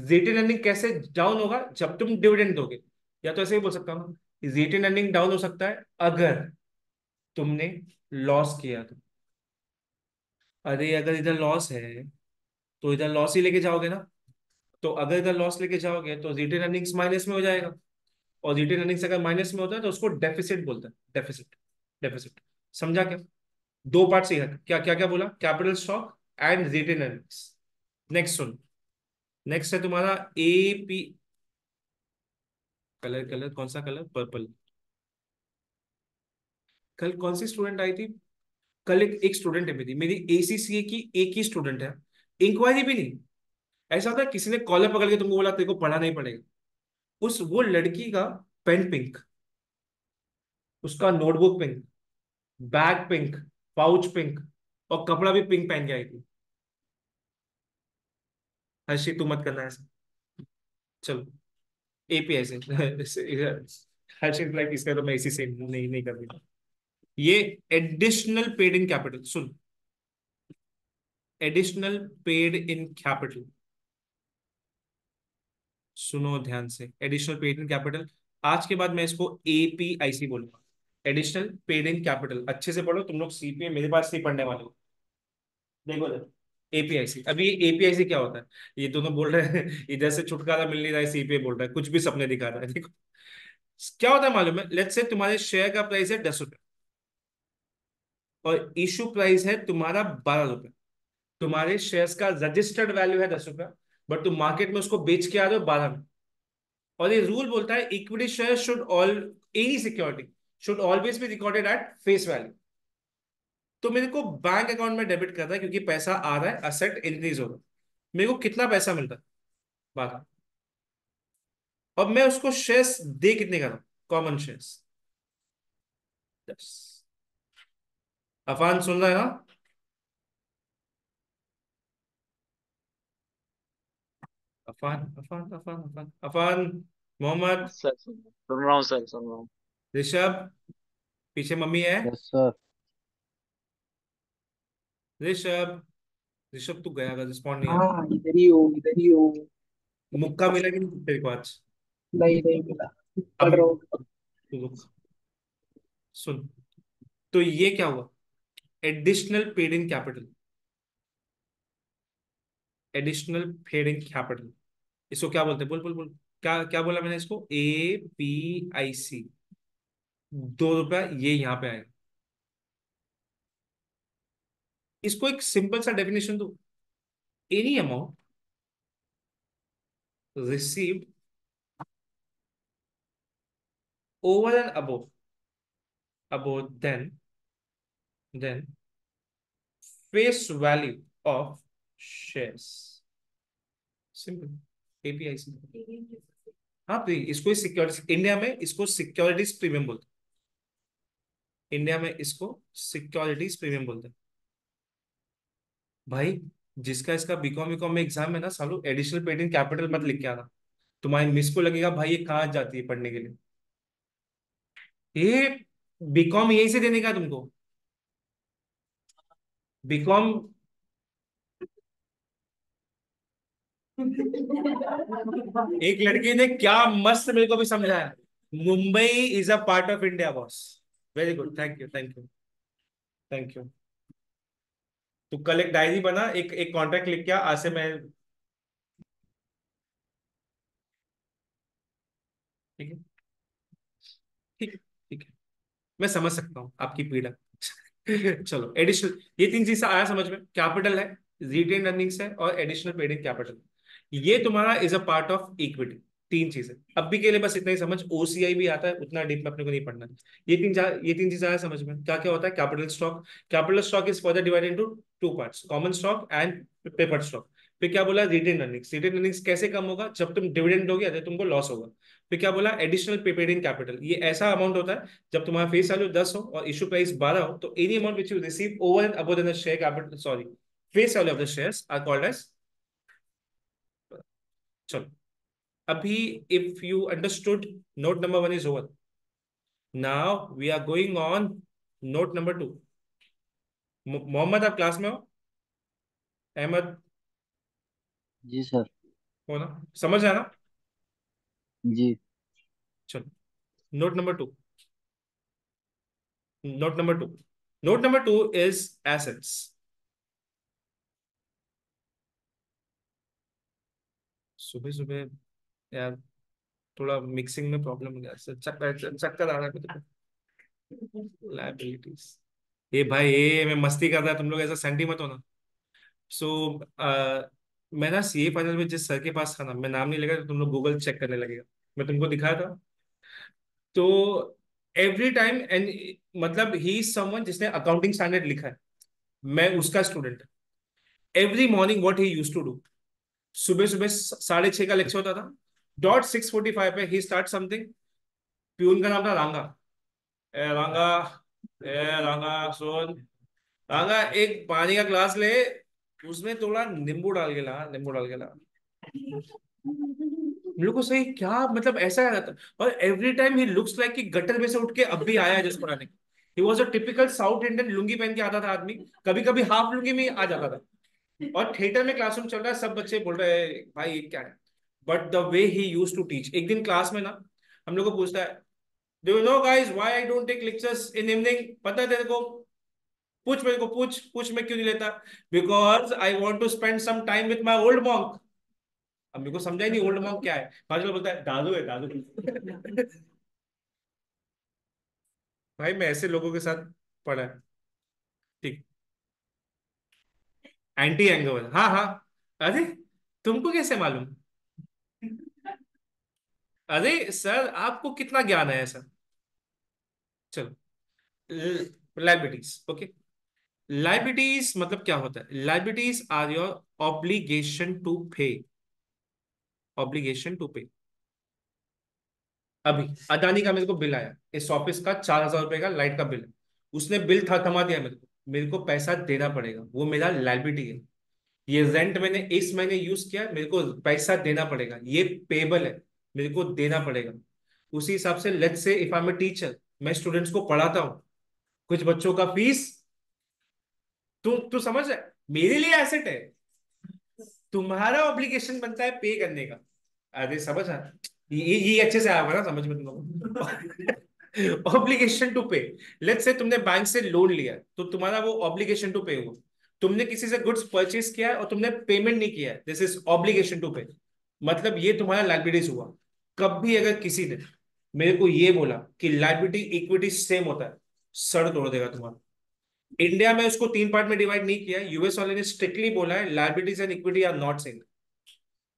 [SPEAKER 1] रिटेन अर्निंग कैसे डाउन होगा? जब तुम डिविडेंड दोगे। या तो ऐसे ही बोल सकता हूँ, रिटेन अर्निंग डाउन हो सकता है अगर तुमने लॉस किया तो। अरे अगर इधर लॉस है, तो इधर लॉस ही लेके जाओगे ना। तो अगर इधर लॉस लेके जाओगे तो रिटेन अर्निंग्स माइनस में हो जाएगा, और रिटेन अर्निंग्स अगर माइनस में होता है तो उसको डेफिसिट बोलते हैं, डेफिसिट। डेफिसिट। समझा क्या? दो पार्ट से है, क्या क्या क्या बोला, capital stock and retained earnings. Next सुन, नेक्स्ट है तुम्हारा एपी। कलर, कलर कौन सा कलर? पर्पल। कल कौन सी स्टूडेंट आई थी? कल एक स्टूडेंट है मेरी एसीसीए की, एक ही स्टूडेंट है, इंक्वायरी भी नहीं। ऐसा होता है किसी ने कॉलर पकड़ के तुमको बोला तेरे को पढ़ा नहीं पड़ेगा, उस वो लड़की का पेन पिंक, उसका notebook pink, bag pink, pouch pink, और कपड़ा भी पिंक पहन के आई थी। हर्षित तू मत करना ऐसा। चलो, एपीआई से हर्षित लाइक इसका तो मैं इसी से नहीं नहीं कर रही। ये additional paid in capital, soon, additional paid in capital, सुनो ध्यान से, एडिशनल पेड इन कैपिटल। आज के बाद मैं इसको एपीआईसी बोलूंगा, एडिशनल पेड इन कैपिटल। अच्छे से पढ़ो तुम लोग, सीपीए मेरे पास से ही पढ़ने वाले हो। देखो देखो, एपीआईसी। अभी एपीआईसी क्या होता है? ये दोनों बोल रहे हैं इधर से छुटकारा मिल नहीं रहा है, सीपीए बोल रहा है कुछ भी सपने दिखा रहा है। देखो क्या होता है मालूम है? लेट्स से तुम्हारे शेयर का प्राइस है 10 रुपए, और इशू प्राइस है तुम्हारा 12 रुपए। तुम्हारे शेयर्स का रजिस्टर्ड वैल्यू है 10 रुपए, बट तुम मार्केट में उसको बेच के आ रहे हो 12 में। और ये रूल बोलता है equity share should all, any security should always be recorded at face value. तो मेरे को बैंक अकाउंट में डेबिट कर रहा है क्योंकि पैसा आ रहा है, असेट इंक्रीज हो रहा है। मेरे को कितना पैसा मिलता है? 12। और मैं उसको शेयर्स दे कितने का रहा हूं? Common shares 10। अफान सुन रहा है ना? अफान अफान अफान अफान अफान, मोहम्मद,
[SPEAKER 2] सर सुन रहा हूँ सर, सुन रहा हूँ।
[SPEAKER 1] ऋषभ, पीछे मम्मी है।
[SPEAKER 3] Yes sir.
[SPEAKER 1] ऋषभ, ऋषभ तू गया, रिस्पॉन्ड नहीं आ रहा।
[SPEAKER 3] हाँ इधर ही हूँ, इधर ही हूँ।
[SPEAKER 1] मुक्का मिला कि नहीं तेरे को आज?
[SPEAKER 3] नहीं नहीं मिला, पढ़
[SPEAKER 1] अभी
[SPEAKER 3] रहा हूँ।
[SPEAKER 1] तू रुक, सुन। तो ये क्या हुआ? Additional paid in capital, additional paid in capital, इसको क्या बोलते हैं? बोल बोल बोल, क्या क्या बोला मैंने इसको? एपीआईसी। 2 रुपया ये यहाँ पे आएगा। इसको एक सिंपल सा डेफिनेशन दो, any amount received over and above than face value of shares. Simple, API simple. हाँ प्रिय, इसको सिक्योरिटी, इंडिया में इसको सिक्योरिटीज प्रीमियम बोलते हैं। इंडिया में इसको सिक्योरिटीज प्रीमियम बोलते हैं भाई। जिसका इसका बीकॉम बीकॉम में एग्जाम है ना, सालो एडिशनल पेड इन कैपिटल मत लिख के आना। तुम्हारी मिस को लगेगा भाई ये कहाँ जाती है पढ़ने के लिए। ये बीकॉम यहीं से देने का तुमको। बीकॉम एक लड़की ने क्या मस्त मेरे को भी समझाया, Mumbai is a part of India boss. Very good, thank you thank you thank you. तू कल एक डायरी बना, एक एक कॉन्ट्रैक्ट लिख के आ, आज से मैं। ठीक है, ठीक है, ठीक है। मैं समझ सकता हूँ आपकी पीड़ा। चलो एडिशनल, ये तीन चीज आया समझ में, कैपिटल है, रिटेन अर्निंग्स है, और एडिशनल पेड इन कैपिटल। ये तुम्हारा is a part of equity. तीन चीजें अब भी के लिए बस इतना ही समझ, ओसीआई भी आता है, उतना डीप में अपने को नहीं पढ़ना है। ये तीन चीजें आया समझ में, क्या क्या होता है capital stock. Capital stock is further divided into two parts, common stock and paper stock. फिर क्या बोला, रिटेन अर्निंग्स। रिटेन अर्निंग्स कैसे कम होगा, जब तुम डिविडेंड दोगे तो तुमको लॉस होगा। फिर क्या बोला, एडिशनल पेड इन कैपिटल। ये ऐसा अमाउंट होता है जब तुम्हारा फेस वैल्यू 10 हो और इशू प्राइस 12 हो, तो any amount which you receive over and above the share capital, sorry, face value of the shares are called as. चलो अभी, if you understood, note number 1 is over. Now we are going on note number 2। Mohammad, आप class में हो? Ahmad
[SPEAKER 2] ji sir.
[SPEAKER 1] हो ना, समझ आया ना?
[SPEAKER 2] जी।
[SPEAKER 1] चलो, note number 2। Note number 2, note number 2 is assets. सुबह सुबह यार, थोड़ा मिक्सिंग में प्रॉब्लम हो गया, चक्कर चक्कर आ रहा है। लाइबिलिटीज, ये भाई ये मैं मस्ती कर रहा है, तुम लोग ऐसा सेंटी मत हो ना। सो मैं ना सीए फाइनल में जिस सर के पास था ना, मैं नाम नहीं लेगा तो तुम लोग गूगल चेक करने लगेगा, मैं तुमको दिखाया था। तो एवरी टाइम एंड, मतलब ही इज समवन जिसने अकाउंटिंग स्टैंडर्ड लिखा है, मैं उसका student. Every morning what he use to do, सुबह सुबह 6:30 का लेक्चर होता था, डॉट 6:45 पे ही स्टार्ट समथिंग। प्यून का नाम था रांगा। ए रांगा, ए रांगा सुन, रांगा एक पानी का ग्लास ले, उसमें थोड़ा नींबू डाल के ला, नींबू डाल के ला। मेरे को सही क्या मतलब ऐसा आ जाता। और every time he looks like कि गटर में से उठ के अब भी आया है जिस पढ़ाने। He was a typical south Indian, lungi पहन के आता था आदमी, कभी कभी हाफ लुंगी में आ जाता था। और थिएटर में क्लासरूम चल रहा है, सब बच्चे बोल रहे हैं भाई ये क्या है। But the way he use to teach, एक दिन क्लास में ना हम लोग को पूछता है, do you know guys why I don't take lectures in evening, पता है तेरे को? पूछ मेरे को, पूछ पूछ, मैं क्यों नहीं लेता? Because I want to spend some time with my Old Monk. अब मेरे को समझा ही नहीं ओल्ड मॉन्क क्या है, भाजपा बोलता है दादू है दादू। भाई मैं ऐसे लोगों के साथ पढ़ा है। ठीक, एंटी एंगोवर, हाँ हाँ। अरे तुमको कैसे मालूम? अरे सर आपको कितना ज्ञान है सर। चलो, लाइबिलिटीज, ओके। लाइबिलिटीज मतलब क्या होता है, liabilities are your obligation to pay, obligation to pay. अभी अदानी का मेरे को बिल आया, इस ऑफिस का 4,000 रुपए का लाइट का बिल है। उसने बिल था थमा दिया मेरे को पैसा देना पड़ेगा, वो मेरा लाइबिलिटी है। ये रेंट मैंने इस महीने यूज किया, मेरे को पैसा देना पड़ेगा, ये पेबल है, मेरे को देना पड़ेगा। उसी हिसाब से let's say if I am a teacher, मैं स्टूडेंट्स को पढ़ाता हूँ, कुछ बच्चों का फीस, तू समझ रहा है, मेरे लिए एसेट है, तुम्हारा ऑब्लिगेशन बनता है पे करने का। अरे समझ आ, ये अच्छे से आया होगा ना समझ में तुम लोग। ऑब्लिगेशन टू पे, लेट्स से तुमने बैंक से लोन लिया है, तो तुम्हारा वो ऑब्लिगेशन टू पे होगा। तुमने किसी से गुड्स परचेज किया है और तुमने पेमेंट नहीं किया है, दिस इज ऑब्लिगेशन टू पे। मतलब ये तुम्हारा लाइबिलिटीज हुआ। कभी अगर किसी ने मेरे को ये बोला कि लाइबिलिटी इक्विटी सेम होता है, सर तोड़ देगा तुम्हारा। इंडिया में उसको तीन पार्ट में डिवाइड नहीं किया, यूएस वाले ने स्ट्रिक्टली बोला है liabilities and equity are not same.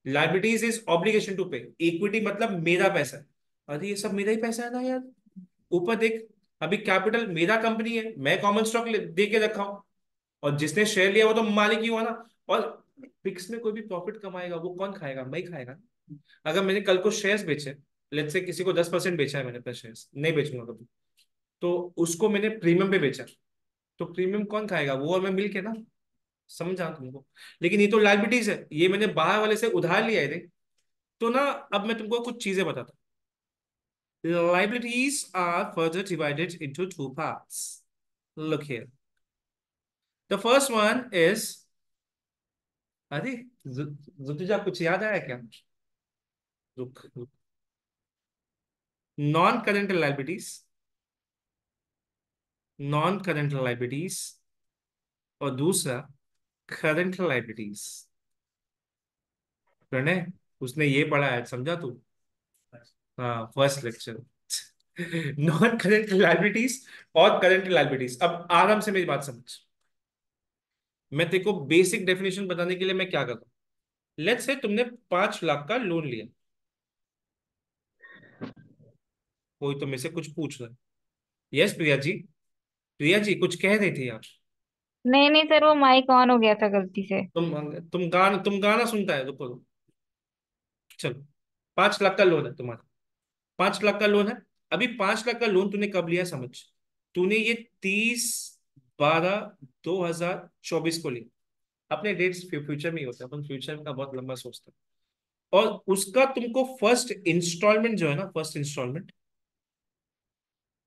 [SPEAKER 1] Liabilities is obligation to pay, equity मतलब मेरा पैसा है। अरे ये सब मेरा ही पैसा है ना यार। ऊपर देख, अभी कैपिटल मेरा कंपनी है, मैं कॉमन स्टॉक दे के रखा हूं, और जिसने शेयर लिया वो तो मालिक ही हुआ ना। और फिक्स में कोई भी प्रॉफिट कमाएगा वो कौन खाएगा? मैं ही खाएगा। अगर मैंने कल को शेयर्स बेचे, लेट्स से किसी को 10% बेचा है मैंने अपना शेयर्स, नहीं बेचूंगा कभी, तो उसको मैंने प्रीमियम पे बेचा, तो प्रीमियम कौन खाएगा? वो और मैं मिल के ना। समझा तुमको? लेकिन ये तो लाइबिलिटीज है, ये मैंने बाहर वाले से उधार लिया है रे। तो ना, अब मैं तुमको कुछ चीजें बताता हूँ। Liabilities are further divided into two parts. Look here. The first one is, अरे तुझे कुछ याद आया क्या? रुक रुक। Non current liabilities, non current liabilities, और दूसरा करंट लाइबिलिटीज। प्रणय, उसने ये पढ़ा है, समझा तू? हाँ, first lecture. Non current liabilities और करंट लाइबिलिटीज। अब आराम से मेरी बात समझ। मैं तेरे को बेसिक डेफिनेशन बताने के लिए मैं क्या करता हूँ। लेट्स से तुमने 5 लाख का लोन लिया। कोई तो मेरे से कुछ पूछ रहा है। यस प्रिया जी, प्रिया जी कुछ कह रही थी आप।
[SPEAKER 4] नहीं नहीं सर, वो माइक ऑन हो गया था गलती से।
[SPEAKER 1] तुम गाना सुनता है, रुको रुको। चलो, 5 लाख का लोन है तुम्हारा। 5 लाख का लोन है। अभी 5 लाख का लोन तूने कब लिया समझ? तूने ये 30/12/2024 को लिया। अपने डेट्स फ्यूचर में ही होता है, अपन फ्यूचर का बहुत लंबा सोचते हैं। और उसका तुमको फर्स्ट इंस्टॉलमेंट जो है ना, फर्स्ट इंस्टॉलमेंट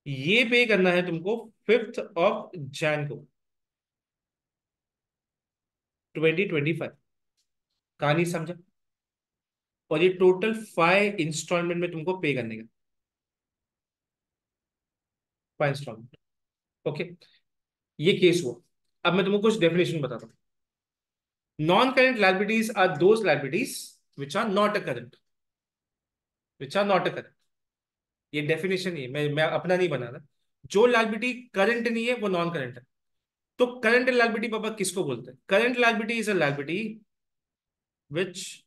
[SPEAKER 1] ये पे करना है तुमको 5 को 2025। कहानी समझा? और ये टोटल 5 इंस्टॉलमेंट में तुमको पे करने का, 5 इंस्टॉलमेंट। ओके, ये केस हुआ। अब मैं तुमको कुछ डेफिनेशन बताता हूँ। Non current liabilities are those liabilities which are not a current, which are not a current. ये डेफिनेशन ही है, मैं अपना नहीं बना रहा। जो लाइबिलिटी करंट नहीं है वो नॉन करंट है। तो करंट लाइबिलिटी पापा किसको बोलते हैं? Current liability is a liability which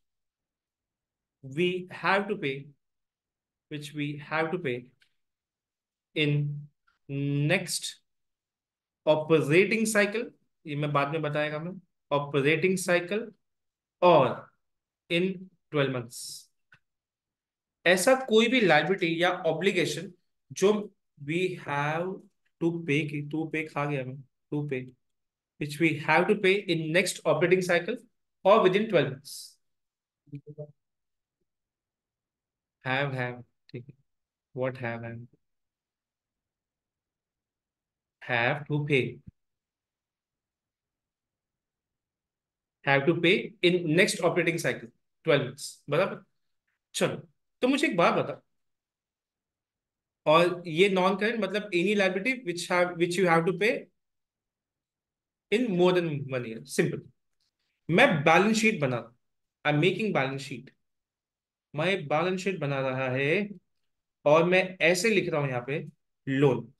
[SPEAKER 1] we have to pay, which we have to pay in next operating cycle. ये मैं बाद में बताएगा मैं। ऑपरेटिंग साइकिल और इन 12 मंथ्स। ऐसा कोई भी लाइबिलिटी या ऑब्लिगेशन जो वी हैव टू पे, की टू पे खा गया मैं, टू पे, which we have to pay in next operating cycle और विद इन 12 मंथ्स। हैव, ठीक है। What have to pay, have to pay in next operating cycle 12 months, बराबर। चलो, तो मुझे एक बात बता। और ये नॉन करेंट मतलब any liability which you have to pay in more than 1 year, simple. मैं बैलेंस शीट बना रहा, I am making balance sheet. मैं बैलेंस शीट बना रहा है, और मैं ऐसे लिख रहा हूं यहाँ पे, loan.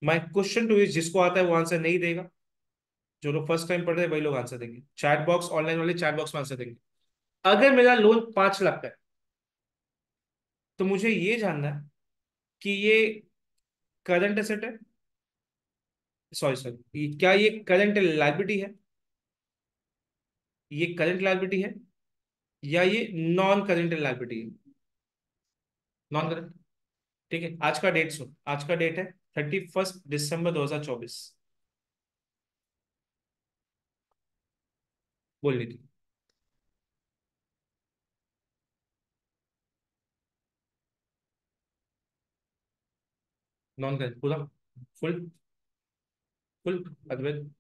[SPEAKER 1] My question two is, जिसको आता है वो आंसर नहीं देगा। जो लोग फर्स्ट टाइम पढ़ रहे हैं वही लोग आंसर देंगे, चैट बॉक्स ऑनलाइन वाले चैट बॉक्स में आंसर देंगे। अगर मेरा लोन 5 लाख का है, तो मुझे ये जानना है कि ये करंट एसेट है, सॉरी सॉरी, क्या ये करंट लाइबिलिटी है? ये करंट लाइबिलिटी है या ये नॉन करंट लाइबिलिटी है? Non current. ठीक है, आज का डेट सुन, आज का डेट है 31 दिसंबर 2024। बोल ली थी। नॉन करंट पूरा, फुल, फुल अद्वैत,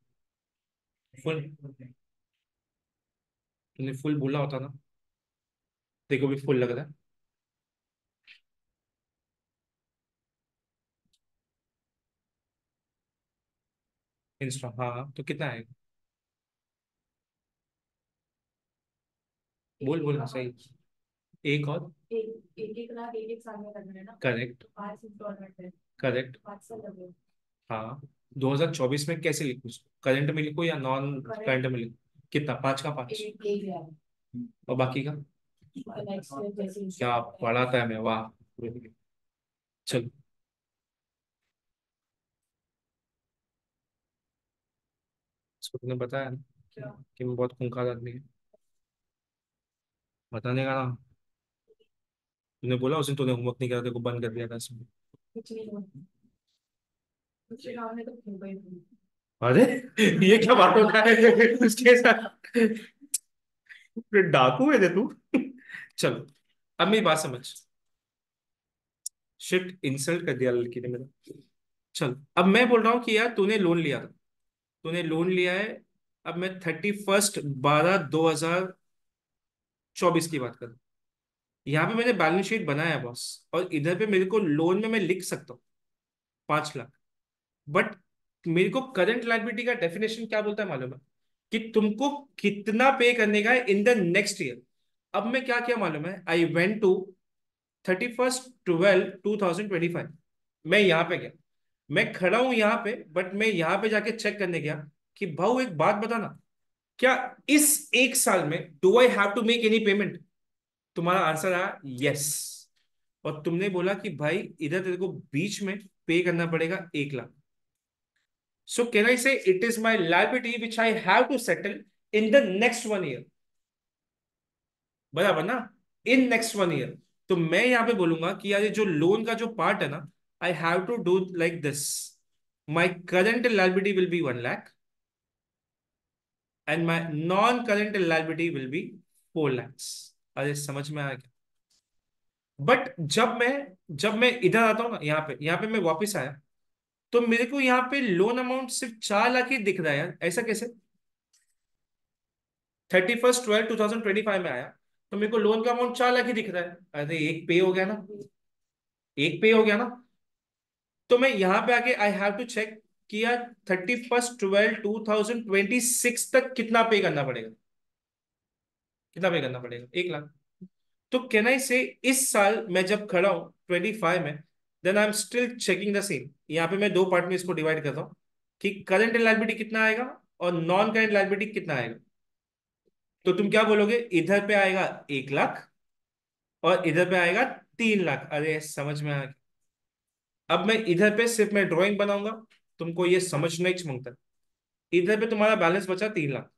[SPEAKER 1] फुल। तूने फुल बोला होता ना, देखो भी फुल लग रहा है। इंस्टा, हाँ हाँ, तो कितना आएगा? बोल बोल, सही। एक और,
[SPEAKER 4] एक एक एक लाख 1 1 साल में करना है ना,
[SPEAKER 1] करेक्ट,
[SPEAKER 4] तो 5 इंस्टॉलमेंट है,
[SPEAKER 1] करेक्ट,
[SPEAKER 4] 5 साल लगे।
[SPEAKER 1] हाँ। 2024 में कैसे लिखूं इसको, करंट में लिखूं या नॉन करंट में लिखूं? कितना, 5 का 5? और बाकी का क्या पढ़ाता है मैं, वाह। चलो, इसको तुमने बताया ना कि मैं बहुत खूंखार आदमी है, बताने का ना। तूने बोला उस दिन तूने होमवर्क नहीं करा, तेरे को बंद कर दिया था इसमें। अरे ये क्या बात होता है उसके साथ, फिर डाकू है रे तू। चलो, अब मेरी बात समझ। शिट, इंसल्ट कर दिया लड़की ने मेरा। चल, अब मैं बोल रहा हूँ कि यार तूने लोन लिया था, तूने लोन लिया है। अब मैं 31/12/2024 की बात कर, यहाँ पे मैंने बैलेंस शीट बनाया बॉस, और इधर पे मेरे को लोन में मैं लिख सकता हूँ 5 लाख। बट मेरे को करंट लायबिलिटी का डेफिनेशन क्या बोलता है मालूम है? कि तुमको कितना पे करने का है इन द नेक्स्ट ईयर। अब मैं क्या किया मालूम है? I went to 31/12/2025। मैं यहाँ पे गया, मैं खड़ा हूं यहाँ पे, बट मैं यहाँ पे जाके चेक करने गया कि भाऊ एक बात बताना, क्या इस एक साल में do I have to make any payment? तुम्हारा आंसर आया यस। और तुमने बोला कि भाई इधर तेरे को बीच में पे करना पड़ेगा 1 लाख। सो can I say it is my liability which I have to settle in the next 1 year, बराबर ना? In next 1 year. तो मैं यहां पे बोलूंगा कि यार ये जो लोन का जो पार्ट है ना, I have to do like this, my current liability will be 1 lakh and my non current liability will be 4 lakhs। अरे समझ में आ गया? बट जब मैं इधर आता हूँ ना, यहाँ पे मैं वापस आया, तो मेरे को यहाँ पे लोन अमाउंट सिर्फ 4 लाख ही दिख रहा है यार, ऐसा कैसे? 31/12/2025 में आया, तो मेरे को लोन का अमाउंट 4 लाख ही दिख रहा है। अरे एक पे हो गया ना, एक पे हो गया ना। तो मैं यहाँ पे आके आई हैव टू चेक कि यार 31/12/2026 तक कितना पे करना पड़ेगा, कितना पे करना पड़ेगा? 1 लाख। तो कैन आई से इस साल मैं जब खड़ा हूं 25 में, then I am still checking the same. यहाँ पे मैं दो पार्ट में इसको डिवाइड करता हूँ कि करंट लायबिलिटी कितना आएगा और नॉन करंट लायबिलिटी कितना आएगा। तो तुम क्या बोलोगे? इधर पे आएगा 1 लाख और इधर पे आएगा 3 लाख। अरे समझ में आ गया? अब मैं इधर पे सिर्फ मैं ड्राइंग बनाऊंगा, तुमको ये समझना ही मांगता है। इधर पे तुम्हारा बैलेंस बचा 3 lakh.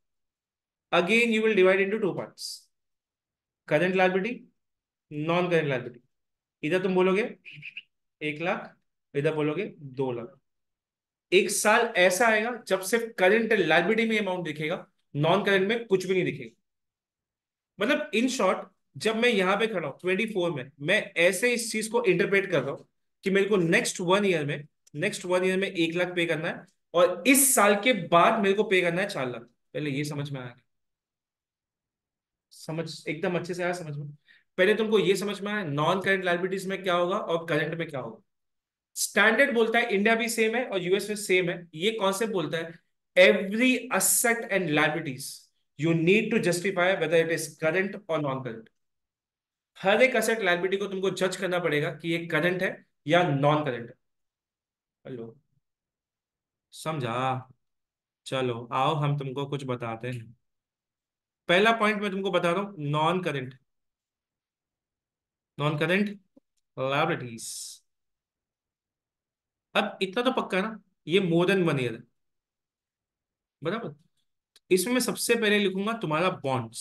[SPEAKER 1] Again you will divide into two parts, current liability, non current liability. इधर तुम बोलोगे 1 लाख, इधर बोलोगे 2 लाख। एक साल ऐसा आएगा जब सिर्फ करंट लायबिलिटी में अमाउंट दिखेगा, नॉन करंट में कुछ भी नहीं दिखेगा। मतलब इन शॉर्ट, जब मैं यहां पे खड़ा हूं 24 में, मैं ऐसे इस चीज को इंटरप्रेट कर रहा हूं कि मेरे को नेक्स्ट वन ईयर में 1 लाख पे करना है, और इस साल के बाद मेरे को पे करना है 4 लाख। पहले ये समझ में आया? समझ एकदम अच्छे से आया समझ में? पहले तुमको ये समझ में आया नॉन करंट लायबिलिटीज में क्या होगा और करंट में क्या होगा। स्टैंडर्ड बोलता है, इंडिया भी सेम है और यूएस में सेम है, ये कॉन्सेप्ट बोलता है every asset and liabilities you need to justify whether it is current और नॉन करंट। हर एक असेट लायबिलिटी को तुमको जज करना पड़ेगा कि ये करंट है या नॉन करंट है। हेलो, समझा? चलो आओ हम तुमको कुछ बताते हैं। पहला पॉइंट मैं तुमको बता रहा हूं, non current, non current liabilities. अब इतना तो पक्का है ना, ये मोर देन 1 ईयर है, बराबर? इसमें मैं सबसे पहले लिखूंगा तुम्हारा बॉन्ड्स।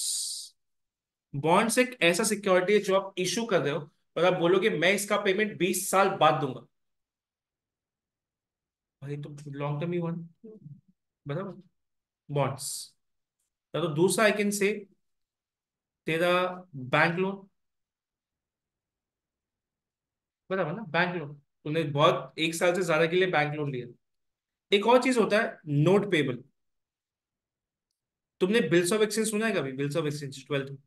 [SPEAKER 1] बॉन्ड्स एक ऐसा सिक्योरिटी है जो आप इशू कर रहे हो और आप बोलोगे मैं इसका पेमेंट 20 साल बाद दूंगा। भाई तो लॉन्ग टर्म ही वन, बराबर? बॉन्ड्स। या तो दूसरा आई कैन से तेरा बैंक लोन, बराबर ना? बैंक लोन, तूने बहुत एक साल से ज्यादा के लिए बैंक लोन लिया। एक और चीज होता है नोट पेबल। तुमने बिल्स ऑफ एक्सचेंज सुना है कभी? बिल्स ऑफ एक्सचेंज 12th में,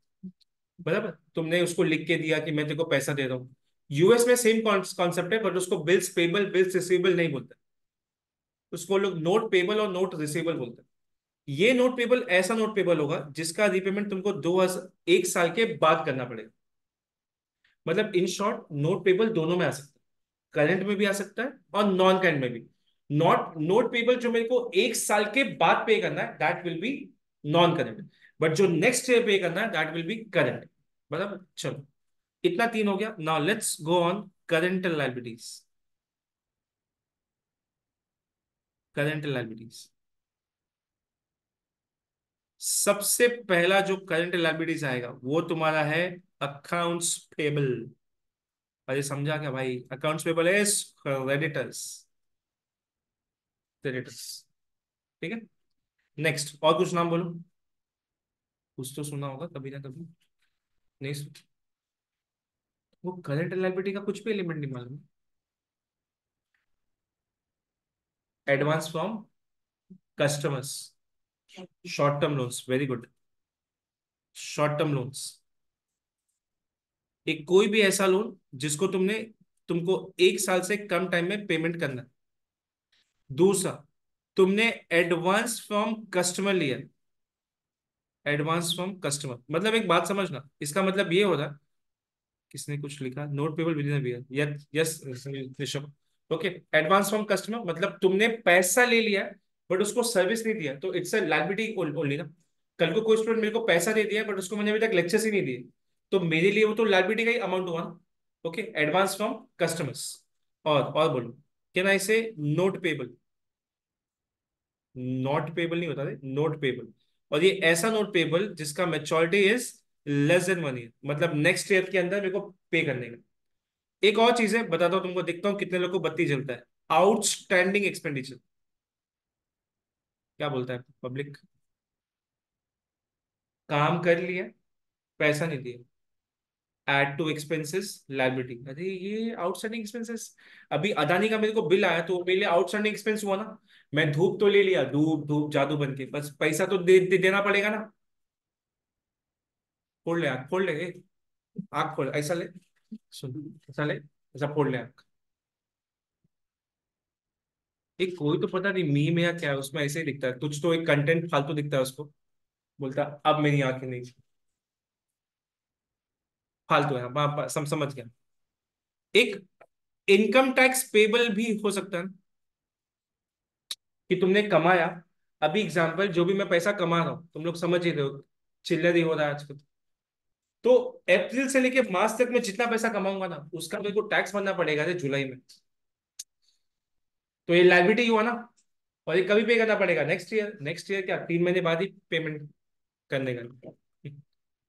[SPEAKER 1] बराबर? तुमने उसको लिख के दिया कि मैं तेरे को पैसा दे रहा हूँ। यूएस में सेम कॉन्सेप्ट है, बट उसको बिल्स पेबल बिल्स रिसीवेबल नहीं बोलते, उसको लोग नोट पेबल और नोट रिसीवेबल बोलते हैं। ये नोट पेबल ऐसा नोट पेबल होगा जिसका रीपेमेंट तुमको 1 साल के बाद करना पड़ेगा। मतलब इन शॉर्ट, नोट पेबल दोनों में आ सकता है, करंट में भी आ सकता है और नॉन करंट में भी। नोट पेबल जो मेरे को 1 साल के बाद पे करना है that will be non current, but जो नेक्स्ट ईयर पे करना है दैट विल बी करेंट। बराबर, चलो इतना तीन हो गया। Now let's go on current liabilities. Current liabilities, सबसे पहला जो करंट लायबिलिटीज आएगा वो तुम्हारा है अकाउंट्स पेबल। अरे समझा क्या भाई? Accounts payable is creditors. Creditors, ठीक है। नेक्स्ट, और कुछ नाम बोलो। कुछ तो सुना होगा कभी ना कभी। नहीं वो करंट लायबिलिटी का कुछ भी एलिमेंट नहीं मालूम। Advance from customers, short term loans, very good. Short term loans, एक कोई भी ऐसा लोन जिसको तुमको 1 साल से कम टाइम में पेमेंट करना है। दूसरा, तुमने एडवांस फ्रॉम कस्टमर लिया। एडवांस फ्रॉम कस्टमर मतलब एक बात समझना, इसका मतलब ये हो रहा, किसने कुछ लिखा, note payable with in year, yes Rishabh. Okay, advance from customer मतलब तुमने पैसा ले लिया बट उसको सर्विस नहीं दिया, तो इट्स अ लायबिलिटी ओनली ना। कल को कोई स्टूडेंट मेरे को पैसा दे दिया बट उसको मैंने अभी तक लेक्चर्स ही नहीं दिए, तो मेरे लिए वो तो लायबिलिटी का ही अमाउंट हुआ ना। Okay, advance from customers. और बोलो, कैन आई से नोट पेबल? नॉट पेबल नहीं होता रे, नोट पेबल। और ये ऐसा नोट पेबल जिसका maturity is less than 1 year, मतलब नेक्स्ट ईयर के अंदर मेरे को पे करने का। एक और चीज है, बताता हूँ तुमको, देखता हूँ कितने लोग को बत्ती जलता है। आउटस्टैंडिंग एक्सपेंडिचर, क्या बोलता है पब्लिक? काम कर लिया, पैसा नहीं दिया, एड टू एक्सपेंसेस लायबिलिटी। अरे ये आउटस्टैंडिंग एक्सपेंसेस, अभी अदानी का मेरे को बिल आया तो मेरे लिए आउटस्टैंडिंग एक्सपेंस हुआ ना। मैं धूप तो ले लिया, धूप धूप जादू बन के, बस पैसा तो देना पड़ेगा ना। खोल ले आँख, खोल ले आँख खोल, ऐसा ले, सुन ऐसा ले, ऐसा फोड़ ले आँख। एक कोई तो पता नहीं मीम है या क्या है, उसमें ऐसे ही दिखता है, कुछ तो एक कंटेंट फालतू दिखता है उसको, बोलता है, अब मेरी आंखें नहीं, फालतू है। समझ गया। एक इनकम टैक्स पेबल भी हो सकता है कि तुमने कमाया, अभी एग्जांपल जो भी मैं पैसा कमा रहा हूं तुम लोग समझ ही रहे हो, चिल्लर ही हो रहा है आजकल। तो अप्रैल से लेके मार्च तक मैं जितना पैसा कमाऊंगा ना उसका मेरे को टैक्स भरना पड़ेगा रे जुलाई में। तो ये लायबिलिटी हुआ ना। और ये कभी पे करना पड़ेगा, नेक्स्ट ईयर। नेक्स्ट ईयर क्या, 3 महीने बाद ही पेमेंट करने का।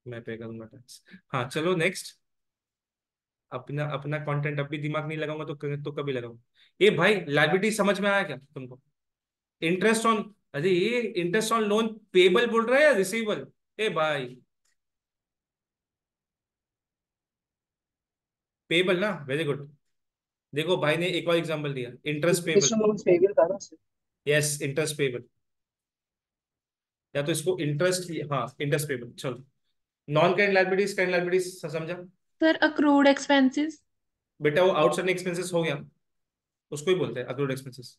[SPEAKER 1] मैं पे करूंगा टैक्स। हाँ चलो नेक्स्ट। अपना अपना कंटेंट अब भी दिमाग नहीं लगाऊंगा तो कभी लगाऊंगा। ये भाई लायबिलिटी समझ में आया क्या तुमको? इंटरेस्ट ऑन, अरे ये इंटरेस्ट ऑन लोन पेबल बोल रहा है या रिसीवेबल? ए भाई, पेबल ना, वेरी गुड। देखो भाई ने एक और एग्जांपल दिया, interest payable.
[SPEAKER 3] Interest loan favourite था ना सर।
[SPEAKER 1] यस, इंटरेस्ट पेबल, या तो इसको इंटरेस्ट, हाँ इंटरेस्ट पेबल। चलो, non current liabilities, current liabilities समझा
[SPEAKER 5] सर अक्रूड एक्सपेंसेस।
[SPEAKER 1] बेटा? वो आउटस्टैंडिंग एक्सपेंसेस हो गया, उसको ही बोलते हैं अक्रूड एक्सपेंसेस।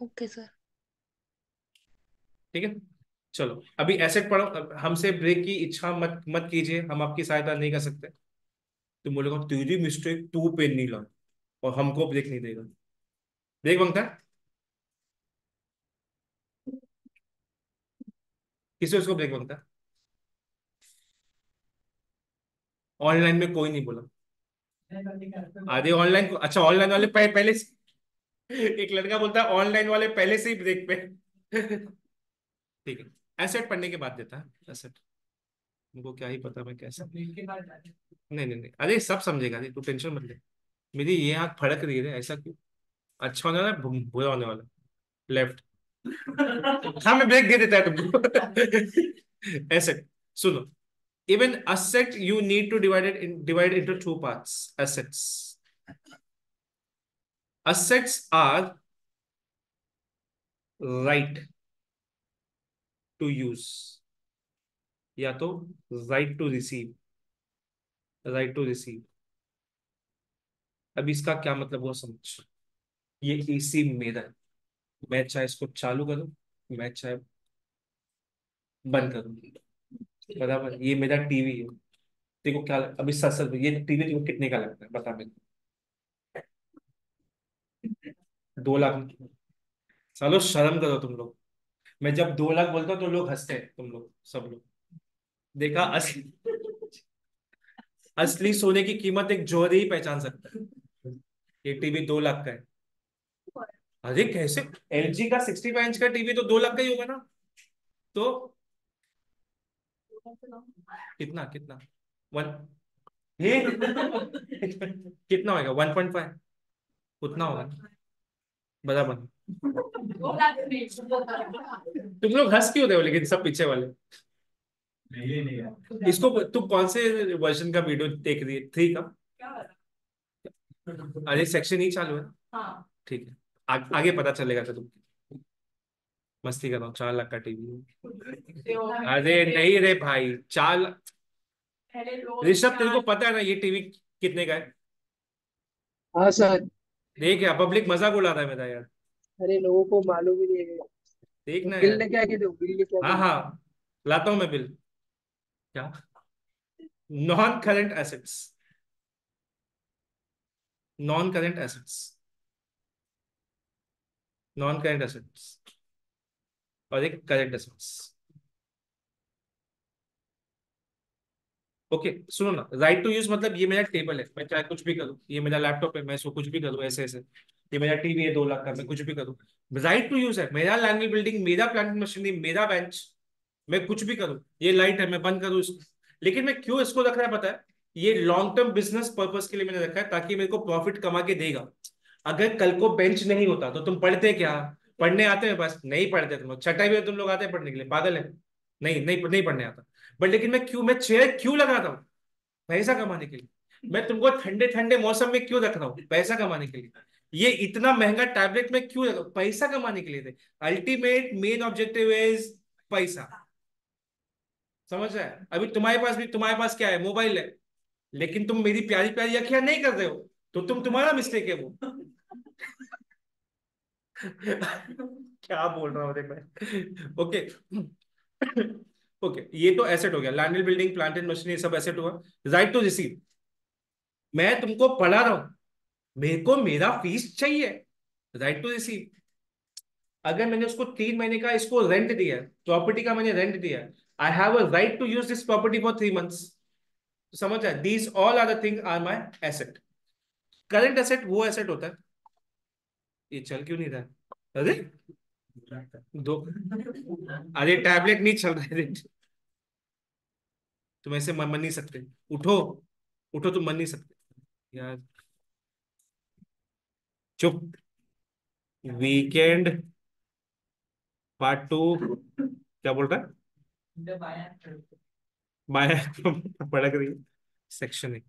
[SPEAKER 5] Okay sir.
[SPEAKER 1] ठीक है, चलो अभी एसेट पढ़ो। अब हमसे ब्रेक की इच्छा मत मत कीजिए, हम आपकी सहायता नहीं कर सकते। तुम बोलेगा तेरी मिस्टेक, तू पेन नहीं ला और हमको ब्रेक नहीं देगा। ब्रेक मांगता है किसे? उसको ब्रेक मांगता है? ऑनलाइन में कोई नहीं बोला। आधे ऑनलाइन को, अच्छा ऑनलाइन वाले पहले से, एक लड़का बोलता है ऑनलाइन वाले पहले से ही ब्रेक पे। ठीक है, एसेट पढ़ने के बाद देता है एसेट। उनको क्या ही पता मैं कैसे, नहीं नहीं नहीं, अरे सब समझेगा, अरे तू टेंशन मत ले। मेरी ये आंख फड़क रही है, ऐसा क्यों? अच्छा होने वाला है, बुरा होने वाला है। लेफ्ट। हाँ मैं ब्रेक दे देता है तुमको। एसेट, सुनो। Even asset you need to divide into two parts. Assets, assets are right to use, या तो right to receive। right to receive, अब इसका क्या मतलब वो समझ। ये एसी मेरा है, मैं चाहे इसको चालू करूं, मैं चाहे बंद करूं, बराबर। ये मेरा टीवी है, देखो क्या अभी सच सच ये टीवी देखो कितने का लगता है बता मेरे को? 2 लाख। चलो शर्म करो तुम लोग। मैं जब 2 लाख बोलता हूँ तो लोग हंसते हैं, तुम लोग सब लोग। देखा, असली सोने की कीमत एक जौहरी ही पहचान सकता है। ये टीवी 2 लाख का है। अरे कैसे? एलजी का 65 इंच का टीवी तो 2 लाख का ही होगा ना? तो कितना कितना? वन, ये कितना होगा? 1.5, उतना होगा बराबर। तुम लोग हंस क्यों रहे हो लेकिन, सब पीछे वाले? इसको तू कौन से वर्जन का वीडियो देख रही है, 3 का? अरे सेक्शन ही चालू है। ठीक है, आगे पता चलेगा तो तुम। मस्ती कर रहा हूँ, 4 लाख का टीवी। अरे नहीं रे भाई, 4 लाख। ऋषभ तेरे को पता है ना ये टीवी कितने का है?
[SPEAKER 3] हाँ सर।
[SPEAKER 1] देख यार, पब्लिक मजाक उड़ा रहा है मेरा यार।
[SPEAKER 3] अरे लोगों को मालूम ही नहीं है।
[SPEAKER 1] देख
[SPEAKER 3] वो
[SPEAKER 1] ना
[SPEAKER 3] बिल
[SPEAKER 1] यार।
[SPEAKER 3] लेके आके दो, बिल लेके
[SPEAKER 1] हाँ
[SPEAKER 3] आके दो।
[SPEAKER 1] हाँ, लाता हूँ मैं बिल। क्या? Non current assets, non current assets, non current assets और एक करंट एसेट्स। ओके सुनो ना, राइट टू यूज मतलब ये मेरा टेबल है, मैं चाहे कुछ भी करूँ। ये मेरा लैपटॉप है, मैं इसको कुछ भी करूँ ऐसे ऐसे। ये मेरा टीवी है 2 लाख का, मैं कुछ भी करूँ। राइट टू यूज है, मेरा लैंड बिल्डिंग, मेरा प्लांट मशीनरी, मेरा बेंच। मैं कुछ भी करूँ, ये लाइट है, मैं बंद करूँ इसको। लेकिन मैं क्यों इसको रख रहा है पता है? ये लॉन्ग टर्म बिजनेस पर्पस के लिए मैंने रखा है, ताकि मेरे को प्रॉफिट कमा के देगा। अगर कल को बेंच नहीं होता तो तुम पढ़ते क्या? पढ़ने आते हैं? बस नहीं पढ़ते तुम लोग, छठाई में तुम लोग आते हैं पढ़ने के लिए, पागल है? नहीं नहीं नहीं पढ़ने आता। बट लेकिन मैं चेयर क्यों लगाता हूँ? पैसा कमाने के लिए। मैं तुमको ठंडे ठंडे मौसम में क्यों रख रहा हूँ? पैसा कमाने के लिए। ये इतना महंगा टैबलेट में क्यों रख रहा हूं? पैसा कमाने के लिए। अल्टीमेट मेन ऑब्जेक्टिव इज पैसा। समझ रहा है? अभी तुम्हारे पास क्या है? मोबाइल है। लेकिन तुम मेरी प्यारी प्यारी अखियां नहीं कर रहे हो, तो तुम्हारा मिस्टेक है वो। क्या बोल रहा हूँ देख मैं। ओके। ओके, ये तो एसेट हो गया, land building, plant and machinery सब एसेट हुआ। राइट टू रिसीव, मैं तुमको पढ़ा रहा हूं, मेरे को मेरा फीस चाहिए। राइट टू रिसीव, अगर मैंने उसको 3 महीने का इसको रेंट दिया है, प्रॉपर्टी का मैंने रेंट दिया है, I have a right to use this property for 3 months. समझ आए? These all are the thing are my asset. Current asset वो एसेट होता है। ये चल क्यों नहीं रहा है? अरे दो, अरे टैबलेट नहीं चल रहा है। तुम ऐसे मन नहीं सकते। उठो, उठो, तुम मन नहीं सकते यार। चुप। वीकेंड पार्ट 2 क्या बोल रहा है? माया भड़क रही है। सेक्शन 1।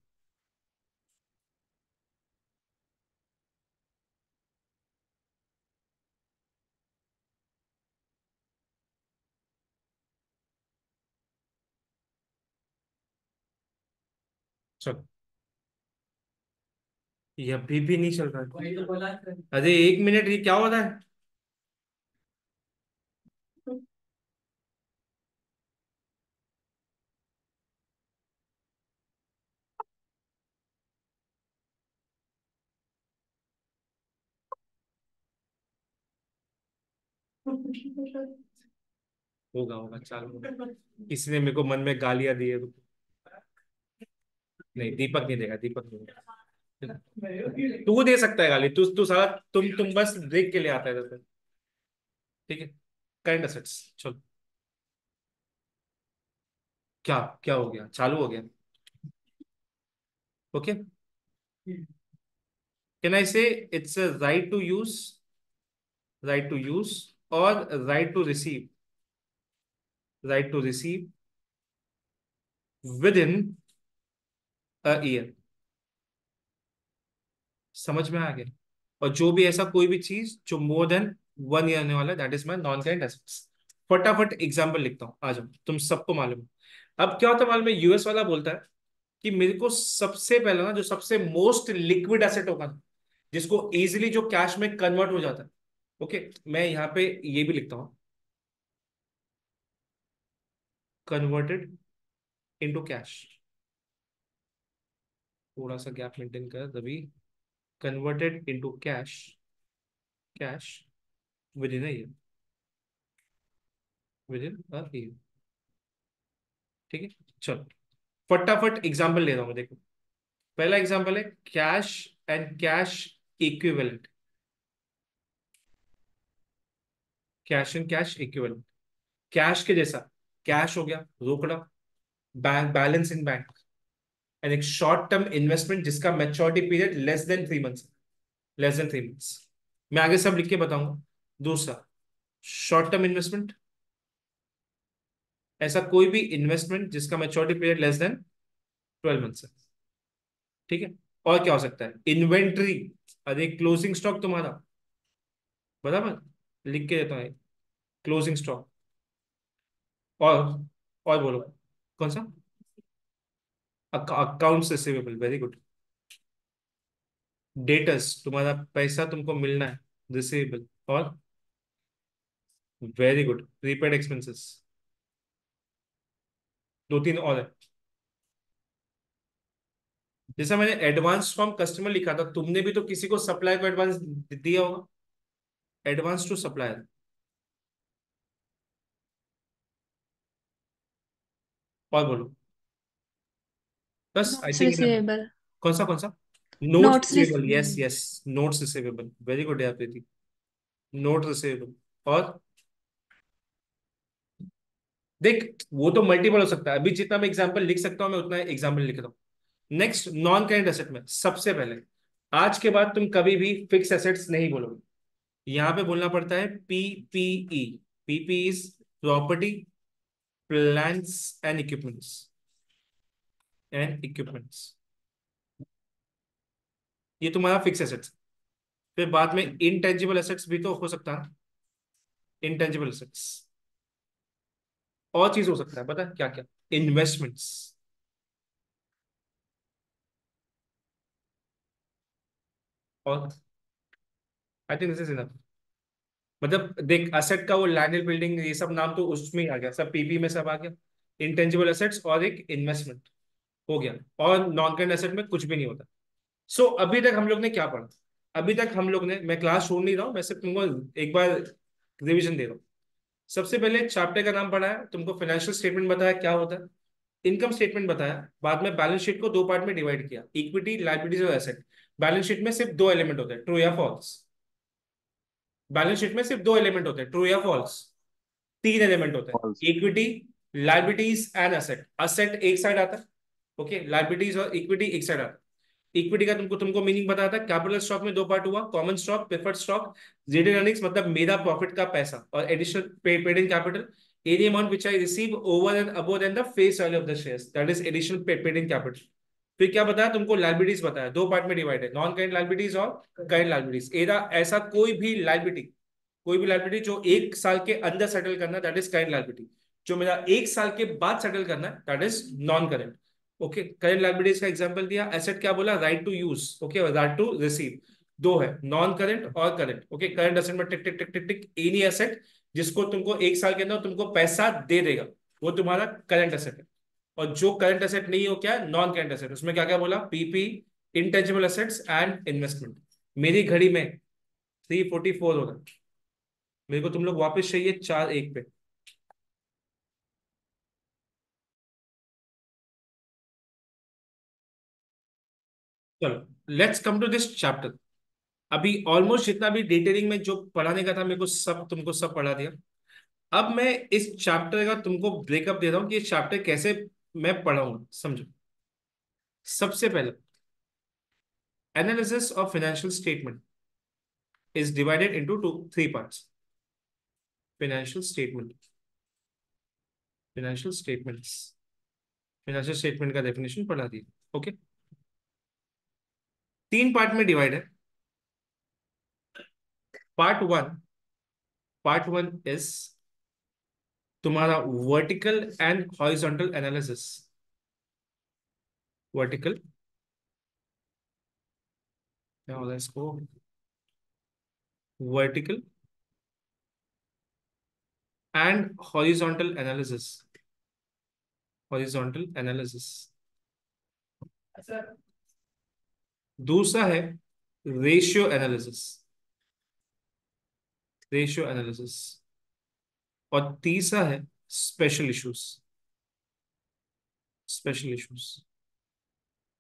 [SPEAKER 1] चलो, ये अभी भी नहीं चल रहा है। अरे 1 मिनट, ये क्या हो रहा है? होगा होगा, चालू होगा। किसी ने मेरे को मन में गालियां दी है। नहीं, दीपक नहीं देगा, दीपक नहीं देगा। तू दे सकता है गाली, तू सारा, तुम बस देख के ले आता है इधर पे। ठीक है, करंट असेट्स चलो। क्या क्या हो गया? चालू हो गया। Okay, can I say it's a right to use, right to use और right to receive, right to receive within a year. समझ में आ गया? और जो भी ऐसा कोई भी चीज जो मोर देन 1 ईयर आने वाला, that is my non current assets. फटाफट एग्जाम्पल लिखता हूँ, आ जाओ, तुम सबको मालूम है। अब क्या होता है मालूम है? यूएस वाला बोलता है कि मेरे को सबसे पहले ना, जो सबसे मोस्ट लिक्विड एसेट होगा ना, जिसको इजीली जो कैश में कन्वर्ट हो जाता है। ओके, मैं यहाँ पे ये भी लिखता हूँ, कन्वर्टेड इनटू कैश। थोड़ा सा गैप मेंटेन कर Ravi. Converted into cash, cash within year, within a year. ठीक है, चलो फटाफट एग्जांपल ले रहा हूँ, देखो। पहला एग्जांपल है cash and cash equivalent. Cash and cash equivalent, cash के जैसा, कैश हो गया रोकड़ा, bank balance in bank, and एक शॉर्ट टर्म इन्वेस्टमेंट जिसका maturity period less than 3 months, less than 3 months. मैं आगे सब लिख के बताऊंगा। दूसरा, शॉर्ट टर्म इन्वेस्टमेंट, ऐसा कोई भी इन्वेस्टमेंट जिसका maturity period less than 12 months है। ठीक है, और क्या हो सकता है, इन्वेंट्री, अरे क्लोजिंग स्टॉक तुम्हारा, बराबर, लिख के देता हूँ, क्लोजिंग स्टॉक। और बोलो, कौन सा, accounts receivable, very good. Debtors, तुम्हारा पैसा तुमको मिलना है, रिसीवेबल। और वेरी गुड, प्रीपेड एक्सपेंसेस। दो तीन और है, जैसा मैंने एडवांस फ्रॉम कस्टमर लिखा था, तुमने भी तो किसी को सप्लाई को एडवांस दिया होगा, एडवांस टू सप्लायर। और बोलो, बस आई
[SPEAKER 5] Notes
[SPEAKER 1] थिंक।
[SPEAKER 5] receivable.
[SPEAKER 1] कौन सा, notes
[SPEAKER 5] Notes
[SPEAKER 1] receivable, yes yes, notes receivable, very good यार प्रीति, नोट रिसीवेबल। और देख, वो तो मल्टीपल हो सकता है, अभी जितना मैं एग्जांपल लिख सकता हूं मैं उतना एग्जांपल लिख रहा हूँ। नेक्स्ट, नॉन करेंट एसेट में सबसे पहले, आज के बाद तुम कभी भी फिक्स एसेट्स नहीं बोलोगे, यहां पे बोलना पड़ता है PPE. PP is property, plants and equipments. ये तुम्हारा फिक्स एसेट्स। फिर बाद में इनटेंजिबल एसेट्स भी तो हो सकता है, इनटेंजिबल एसेट्स। और चीज हो सकता है, पता है क्या क्या, इन्वेस्टमेंट्स। और I think this is enough. मतलब देख, असेट का वो लैंड बिल्डिंग ये सब नाम तो उसमें ही आ गया, सब पीपी में सब आ गया। इंटेंजिबल एसेट्स और एक इन्वेस्टमेंट हो गया, और नॉन करेंट एसेट में कुछ भी नहीं होता। सो अभी तक हम लोग ने क्या पढ़ा, अभी तक हम लोग ने, मैं क्लास छोड़ नहीं रहा हूँ, मैं सिर्फ तुमको एक बार रिवीजन दे रहा हूँ। सबसे पहले चैप्टर का नाम पढ़ा है तुमको, फाइनेंशियल स्टेटमेंट बताया क्या होता है, इनकम स्टेटमेंट बताया, बाद में बैलेंस शीट को दो पार्ट में डिवाइड किया, इक्विटी, लायबिलिटीज और एसेट। बैलेंस शीट में सिर्फ दो एलिमेंट होते हैं, ट्रू या फॉल्स। बैलेंस शीट में सिर्फ दो एलिमेंट होते हैं, ट्रू या फॉल्स। तीन एलिमेंट होते हैं,
[SPEAKER 2] falls.
[SPEAKER 1] Equity, liabilities and asset. Asset एक साइड आता है, ओके, लायबिलिटीज और इक्विटी एक साइड आता है। इक्विटी का तुमको मीनिंग बताया था, कैपिटल स्टॉक में दो पार्ट हुआ, common stock, preferred stock. Retained earnings मतलब मेरा प्रॉफिट का पैसा, और additional paid in capital, any amount which I receive over and above than the face value of the shares, that is additional paid in capital. फिर क्या बताया तुमको, liabilities बताया, दो पार्ट में डिवाइड है, नॉन करेंट लाइबिलिटीज और current liabilities. Era ऐसा कोई भी लाइबिलिटी जो एक साल के अंदर सेटल करना, दैट इज करेंट लाइबिलिटी। जो मेरा एक साल के बाद सेटल करना है, that is non current. Okay, current liabilities का एग्जांपल दिया। एसेट क्या बोला, right to use, okay, right to receive. दो है, नॉन करेंट और करेंट। ओके, करेंट एसेट में टिक टिक टिक टिक टिक, एनी एसेट जिसको तुमको एक साल के अंदर तुमको पैसा दे देगा, वो तुम्हारा करेंट एसेट है। और जो करंट एसेट नहीं हो, क्या, नॉन करंट एसेट, उसमें क्या क्या बोला, PP, intangible assets and investment. मेरी घड़ी में 3:44 हो रहा है, मेरे को तुम लोग वापस चाहिए 4:01 पे। चलो let's come to this chapter. अभी ऑलमोस्ट जितना भी डिटेलिंग में जो पढ़ाने का था मेरे को, सब तुमको सब पढ़ा दिया। अब मैं इस चैप्टर का तुमको ब्रेकअप दे रहा हूँ कि ये चैप्टर कैसे मैं पढ़ाऊंगा, समझो। सबसे पहले, analysis of financial statement is divided into three parts. Financial statement, financial statements, financial statement का डेफिनेशन पढ़ा दिया, ओके। तीन पार्ट में डिवाइड है। Part one, part one is तुम्हारा vertical and horizontal analysis. Vertical, क्या होगा इसको, vertical and horizontal analysis, horizontal analysis. दूसरा है रेशियो एनालिसिस, रेशियो एनालिसिस, और तीसरा है special issues. Special issues,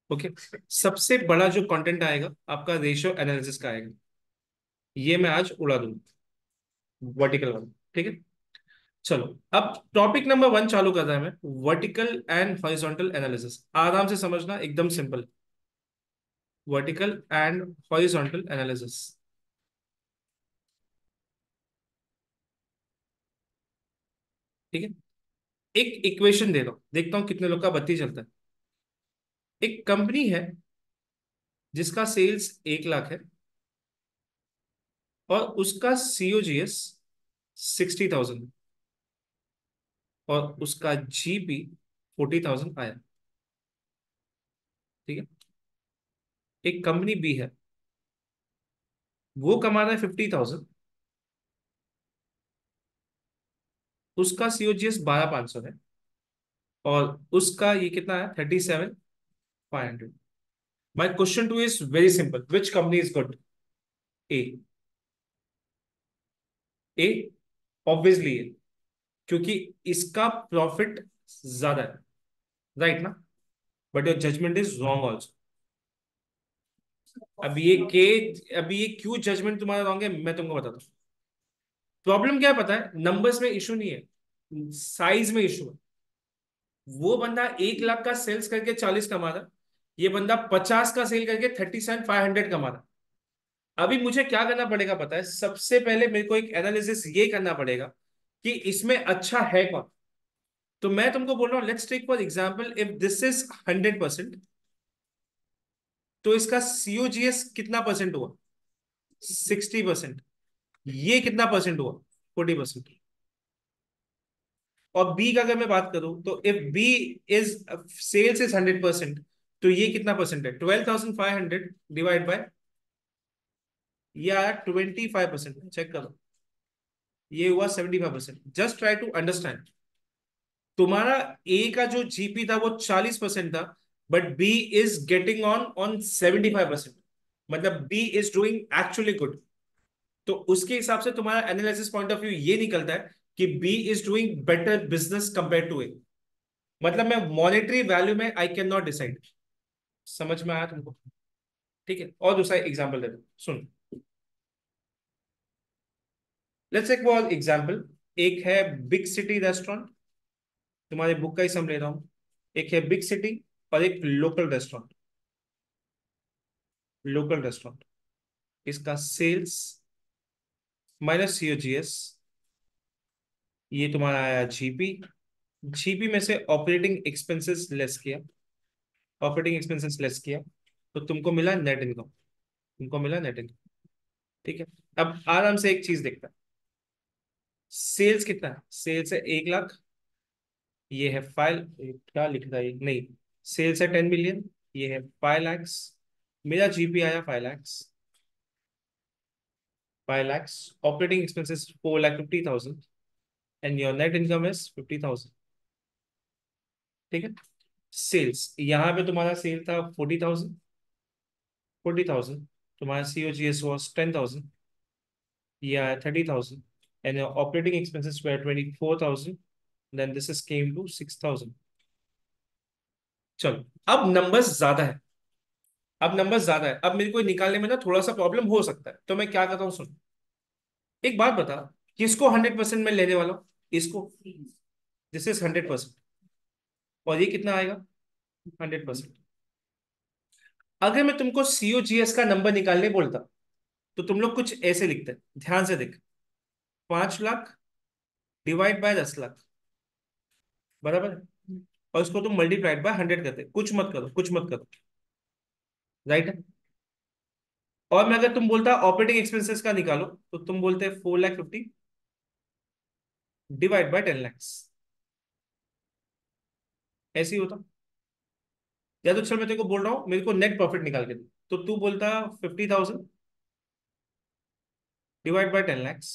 [SPEAKER 1] okay. सबसे बड़ा जो कंटेंट आएगा आपका रेशियो एनालिसिस का आएगा, ये मैं आज उड़ा दूंगा, वर्टिकल वाला, ठीक है। चलो, अब टॉपिक नंबर 1 चालू कर रहा है मैं, वर्टिकल एंड हॉरिजॉन्टल एनालिसिस। आराम से समझना, एकदम simple. Vertical and horizontal analysis, ठीक है। एक इक्वेशन दे रहा हूं, देखता हूं कितने लोग का बत्ती चलता है। एक कंपनी है जिसका सेल्स 1 लाख है और उसका सीओजीएस 60,000 और उसका जीपी 40,000 आया, ठीक है। एक कंपनी बी है, वो कमा रहा है 50,000, उसका सीओजीएस 12,500 है और उसका ये कितना है, 37,500। My question two is very simple, which company is good? A. A, obviously A, क्योंकि इसका प्रॉफिट ज्यादा है, राइट ना? But your judgement is wrong also. अब ये के अभी ये क्यों जजमेंट तुम्हारा रॉन्ग है, मैं तुमको बताता हूँ। प्रॉब्लम क्या है पता है? नंबर्स में इशू नहीं है, साइज में इशू है। वो बंदा 1 लाख का सेल्स करके 40 कमा रहा, ये बंदा 50 का सेल करके 37,500 कमा रहा। अभी मुझे क्या करना पड़ेगा पता है? सबसे पहले मेरे को एक एनालिसिस ये करना पड़ेगा कि इसमें अच्छा है कौन। तो मैं तुमको बोल रहा हूँ, let's take for example, if this is 100%, तो इसका सीओजीएस कितना परसेंट हुआ? 60%। ये कितना परसेंट हुआ? 40%। और बी का अगर मैं बात करूं, तो if B is sales is 100%, तो ये कितना परसेंट है? 12,500 डिवाइड बाय, ये आया 25%। चेक करो, ये हुआ 75%। Just try to understand. तुम्हारा ए का जो जीपी था वो 40% था, but B is getting on on 75%, मतलब B is doing actually good. तो उसके हिसाब से तुम्हारा एनालिसिस पॉइंट ऑफ व्यू ये निकलता है कि B is doing better business compare to A. मतलब मैं मॉनेटरी वैल्यू में आई कैन नॉट डिसाइड। समझ में आया तुमको? ठीक है, और दूसरा एग्जांपल दे दो, सुन। लेट्स टेक फॉर एग्जांपल, एक है बिग सिटी रेस्टोरेंट, तुम्हारे बुक का ही सम ले रहा हूं। एक है बिग सिटी और एक लोकल रेस्टोरेंट। लोकल रेस्टोरेंट, इसका सेल्स माइनस सीओजीएस, ये तुम्हारा आया जीपी। जीपी में से ऑपरेटिंग एक्सपेंसेस लेस किया, ऑपरेटिंग एक्सपेंसेस लेस किया, तो तुमको मिला नेट इनकम। तुमको मिला नेट इनकम, ठीक है। अब आराम से एक चीज देखता है, सेल्स कितना है? सेल्स है 1 लाख, ये है फाइव, क्या लिख रहा है नहीं, सेल्स है 10 मिलियन, ये है 5 लैक्स। मेरा जीपी आया 5 lakhs. 5 lakhs, operating expenses 4,50,000 and your net income is 50,000, ठीक है। सेल्स यहाँ पे तुम्हारा सेल था 40,000, 40,000। तुम्हारा सीओजीएस वॉज 10,000, ये आया 30,000 and your operating expenses were 24,000, then this is came to 6,000। चलो, अब नंबर्स ज्यादा है, अब नंबर्स ज्यादा है, अब मेरे को निकालने में ना थोड़ा सा प्रॉब्लम हो सकता है, तो मैं क्या करता हूँ सुन। एक बात बता, किसको 100% में लेने वाला हूँ? इसको, दिस इज 100%, और ये कितना आएगा? 100%। अगर मैं तुमको सीओजीएस का नंबर निकालने बोलता, तो तुम लोग कुछ ऐसे लिखते, ध्यान से देख। 5 लाख डिवाइड बाय 10 लाख, बराबर है, और इसको तुम मल्टीप्लाइड बाय 100 करते, कुछ मत करो, कुछ मत करो, राइट है। और मैं अगर तुम बोलता ऑपरेटिंग एक्सपेंसेस का निकालो, तो तुम बोलते 4,50,000 डिवाइड बाय 10 लैक्स, ऐसे ही होता। या तो चल मैं तेरे को बोल रहा हूँ, मेरे को नेट प्रॉफिट निकाल के दे, तो तू बोलता 50,000 divide by 10 lakhs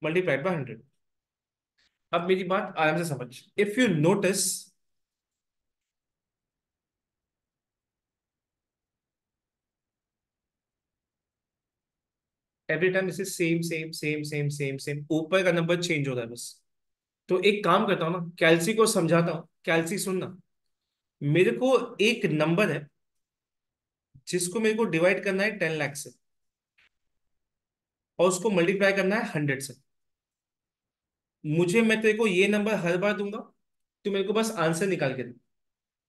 [SPEAKER 1] multiplied by 100। अब मेरी बात आराम से समझ। If you notice, every time इसे same same same same same same, ऊपर का नंबर चेंज हो रहा है बस। तो एक काम करता हूँ ना, कैल्सी को समझाता हूँ। कैल्सी सुनना, मेरे को एक नंबर है जिसको मेरे को डिवाइड करना है 10 लाख से, और उसको मल्टीप्लाई करना है 100 से। मैं तेरे को ये नंबर हर बार दूंगा, तो मेरे को बस आंसर निकाल के दे।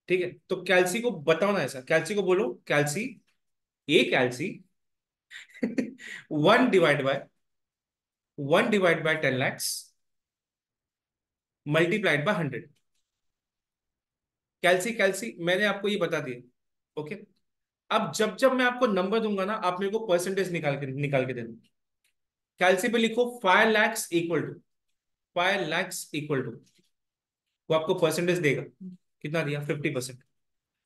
[SPEAKER 1] ठीक है, तो कैल्सी को बताओ ना ऐसा, कैल्सी को बोलो, कैल्सी, ए कैल्सी 1 divide by 10 lakhs multiplied by 100। कैल्सी कैल्सी मैंने आपको ये बता दिया। ओके, अब जब जब मैं आपको नंबर दूंगा ना, आप मेरे को परसेंटेज निकाल के देना। कैल्सी पे लिखो 5 lakhs equal to, 5 lakhs equal to, वो आपको परसेंटेज देगा। कितना दिया? 50%।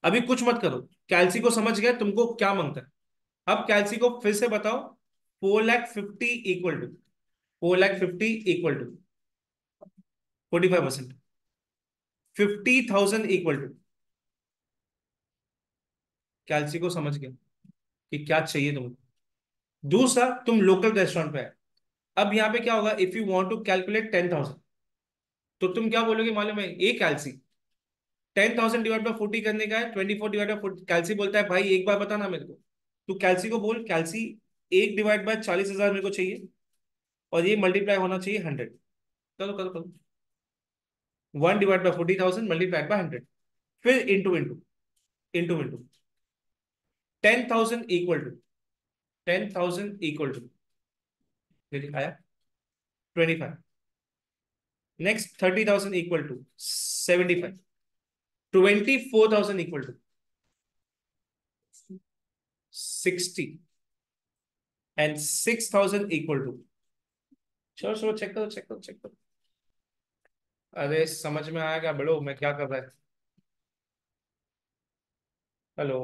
[SPEAKER 1] अभी कुछ मत करो, कैल्सी को समझ गया तुमको क्या मांगता है। अब कैल्सी को फिर से बताओ, 4 lakh 50 equal to, 4 lakh 50 equal to 45%, 50,000 equal to. कैल्सी को समझ गया कि क्या चाहिए तुमको। दूसरा, तुम लोकल रेस्टोरेंट पे है। अब यहाँ पे क्या होगा, if you want to calculate 10,000, तो तुम क्या बोलोगे मालूम है? ए कैल्सी, 10,000 डिवाइड बाय 40 करने का है, 24 डिवाइड बाय 40। कैल्सी बोलता है भाई एक बार बताना मेरे को। तू कैल्सी को बोल, कैल्सी 1 डिवाइड बाय 40,000 मेरे को चाहिए, और ये मल्टीप्लाई होना चाहिए 100। करो करो करो, 1 डिवाइड बाय 40,000 मल्टीप्लाइड बाय 100, फिर into into into into. 10,000 equal to, 10,000 equal to, आया 25। Next 30,000 equal to 75, 24,000 equal to 60, and 6,000 equal to, चलो चलो चेक करो चेक करो चेक करो। अरे समझ में आएगा बड़ो मैं क्या कर रहा है। हेलो,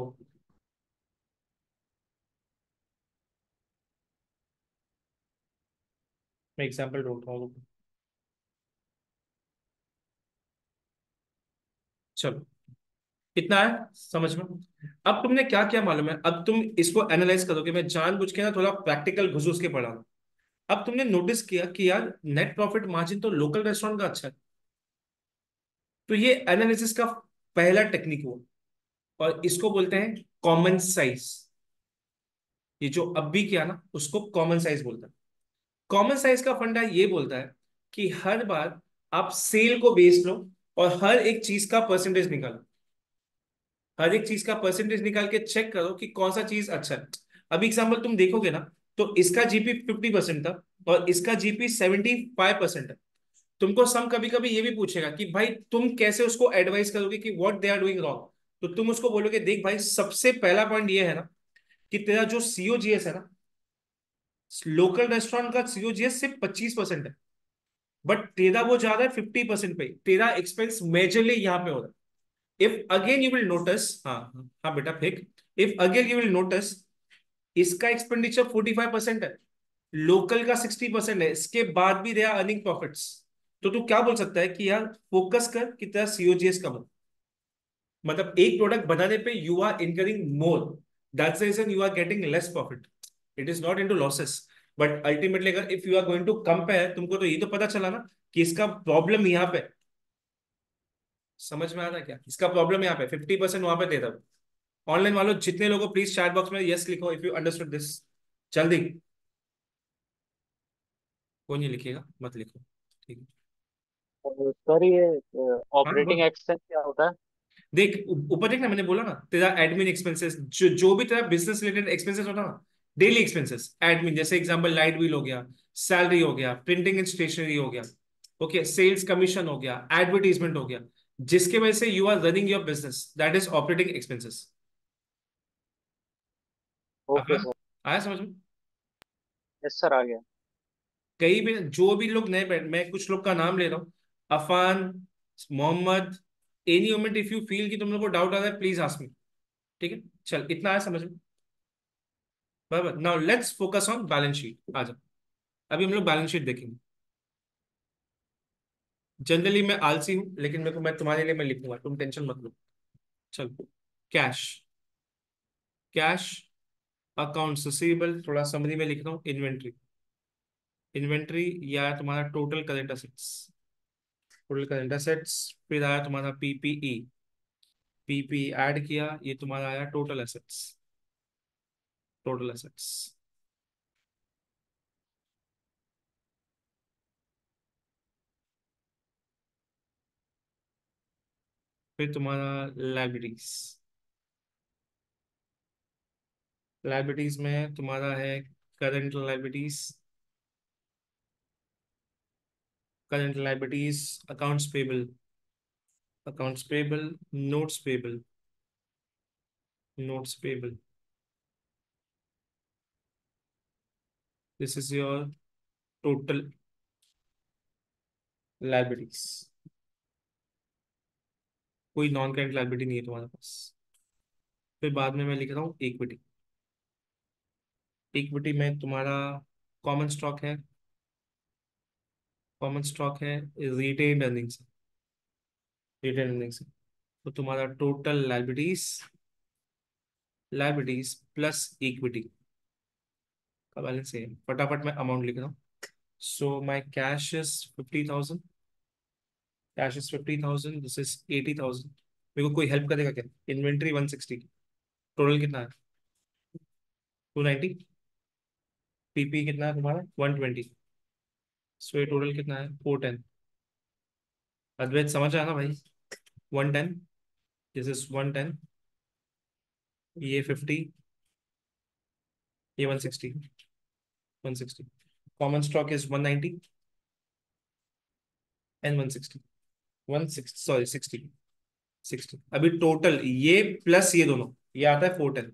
[SPEAKER 1] मैं एग्जांपल ढूंढ रहा हूँ। चलो, इतना है समझ में। अब तुमने क्या क्या मालूम है, अब तुम इसको एनालाइज करोगे। मैं जानबूझ के ना थोड़ा प्रैक्टिकल घुसूस के पढ़ा हूं। अब तुमने नोटिस किया कि यार नेट प्रॉफिट मार्जिन तो लोकल रेस्टोरेंट का अच्छा है। तो ये एनालिसिस का पहला टेक्निक हुआ, और इसको बोलते हैं कॉमन साइज। ये जो अब भी किया ना, उसको कॉमन साइज बोलता है। कॉमन साइज का फंडा ये बोलता है कि हर बार आप सेल को बेच लो, और हर एक चीज का परसेंटेज निकालो। हर एक चीज का परसेंटेज निकाल के चेक करो कि कौन सा चीज अच्छा है। अभी एग्जाम्पल तुम देखोगे ना, तो इसका जीपी 50% था, और इसका जीपी 75% है। तुमको सम कभी कभी ये भी पूछेगा कि भाई तुम कैसे उसको एडवाइस करोगे कि what they are doing wrong. तो तुम उसको बोलोगे देख भाई, सबसे पहला पॉइंट ये है ना कि तेरा जो सीओजीएस है ना, लोकल रेस्टोरेंट का सीओजीएस सिर्फ 25% है, बट तेरा वो जा रहा है 50% पे। तेरा एक्सपेंस मेजरली यहाँ पे हो रहा है। If again you will notice, हाँ हाँ हाँ बेटा fake, if again you will notice, इसका एक्सपेंडिचर 45% है, लोकल का 60% है, इसके बाद भी दे आर अर्निंग प्रॉफिट्स। तो तू क्या बोल सकता है कि यार फोकस कर कि तेरा सीओजीएस कम हो। मतलब एक प्रोडक्ट बनाने पे you are incurring more, that's the reason you are getting less profit. It is not into losses, but ultimately अगर if you are going to compare, तुमको तो ये तो पता चला ना कि इसका प्रॉब्लम यहाँ पे। समझ में आ रहा है क्या? इसका प्रॉब्लम यहाँ पे 50% वहां पे दे रहा। ऑनलाइन वालों जितने लोगों, प्लीज चैट बॉक्स में यस लिखो इफ यू अंडरस्टूड दिस, जल्दी। कोई नहीं लिखेगा, मत लिखो, ठीक है।
[SPEAKER 2] सर ये
[SPEAKER 1] हाँ
[SPEAKER 2] ऑपरेटिंग
[SPEAKER 1] बोल।
[SPEAKER 2] एक्सपेंस क्या होता है?
[SPEAKER 1] देख ऊपर देख ना, मैंने बोला ना, तेरा एडमिन एक्सपेंसेस, जो भी तेरा बिजनेस रिलेटेड एक्सपेंसेस होता है ना, डेली एक्सपेंसेस एडमिन, जैसे एग्जांपल लाइट बिल हो गया, सैलरी हो गया, प्रिंटिंग एंड स्टेशनरी हो गया, ओके, सेल्स कमीशन हो गया, एडवर्टीजमेंट हो गया, जिसके वजह से you are running your business, that is operating expenses.
[SPEAKER 2] Okay sir.
[SPEAKER 1] आया समझ में?
[SPEAKER 2] यस सर, आ गया।
[SPEAKER 1] कई भी जो भी लोग नए बैठ, मैं कुछ लोग का नाम ले रहा हूँ, Afan, Mohammad, any moment if you feel कि तुम लोग को डाउट आ रहा है, प्लीज आस्क मी। ठीक है, चल इतना आया समझ में? बराबर। Now let's focus on balance sheet. आ जाओ, अभी हम लोग बैलेंस शीट देखेंगे। जनरली मैं आलसी हूं, लेकिन मेरे को, मैं तुम्हारे लिए मैं लिखूंगा, तुम टेंशन मत लो। चलो, कैश, कैश अकाउंट्स रिसीवेबल, थोड़ा समरी में लिख रहा हूँ, इन्वेंट्री। इन्वेंट्री या तुम्हारा total current assets, total current assets. फिर आया तुम्हारा पीपीई, पीपी ऐड किया, ये तुम्हारा आया टोटल एसेट्स, टोटल एसेट्स। फिर तुम्हारा लाइबिलिटीज, लाइबिलिटीज में तुम्हारा है current liabilities, current liabilities, accounts payable, accounts payable, notes payable, notes payable. This is your total liabilities. कोई नॉन करंट लाइबिलिटी नहीं है तुम्हारे पास। फिर बाद में मैं लिख रहा हूँ इक्विटी। इक्विटी में तुम्हारा कॉमन स्टॉक है, कॉमन स्टॉक है, रिटेन अर्निंग्स, रिटेन अर्निंग्स। तो तुम्हारा total liabilities, liabilities plus equity का बैलेंस है। फटाफट मैं अमाउंट लिख रहा हूँ। So my cash is 50,000, cash is 50,000, this is 80,000। मेरे को कोई हेल्प करेगा क्या? इन्वेंट्री 160, टोटल कितना है? 290। पीपी कितना है तुम्हारा? 120। सो ये टोटल कितना है? 410। अद्वैत समझ आया ना भाई? 110, दिस इज 110, ये 50, ये 160, 160। Common stock is 190 and 160, 160 sorry 60, 60। अभी टोटल ये प्लस ये दोनों, ये आता है 410।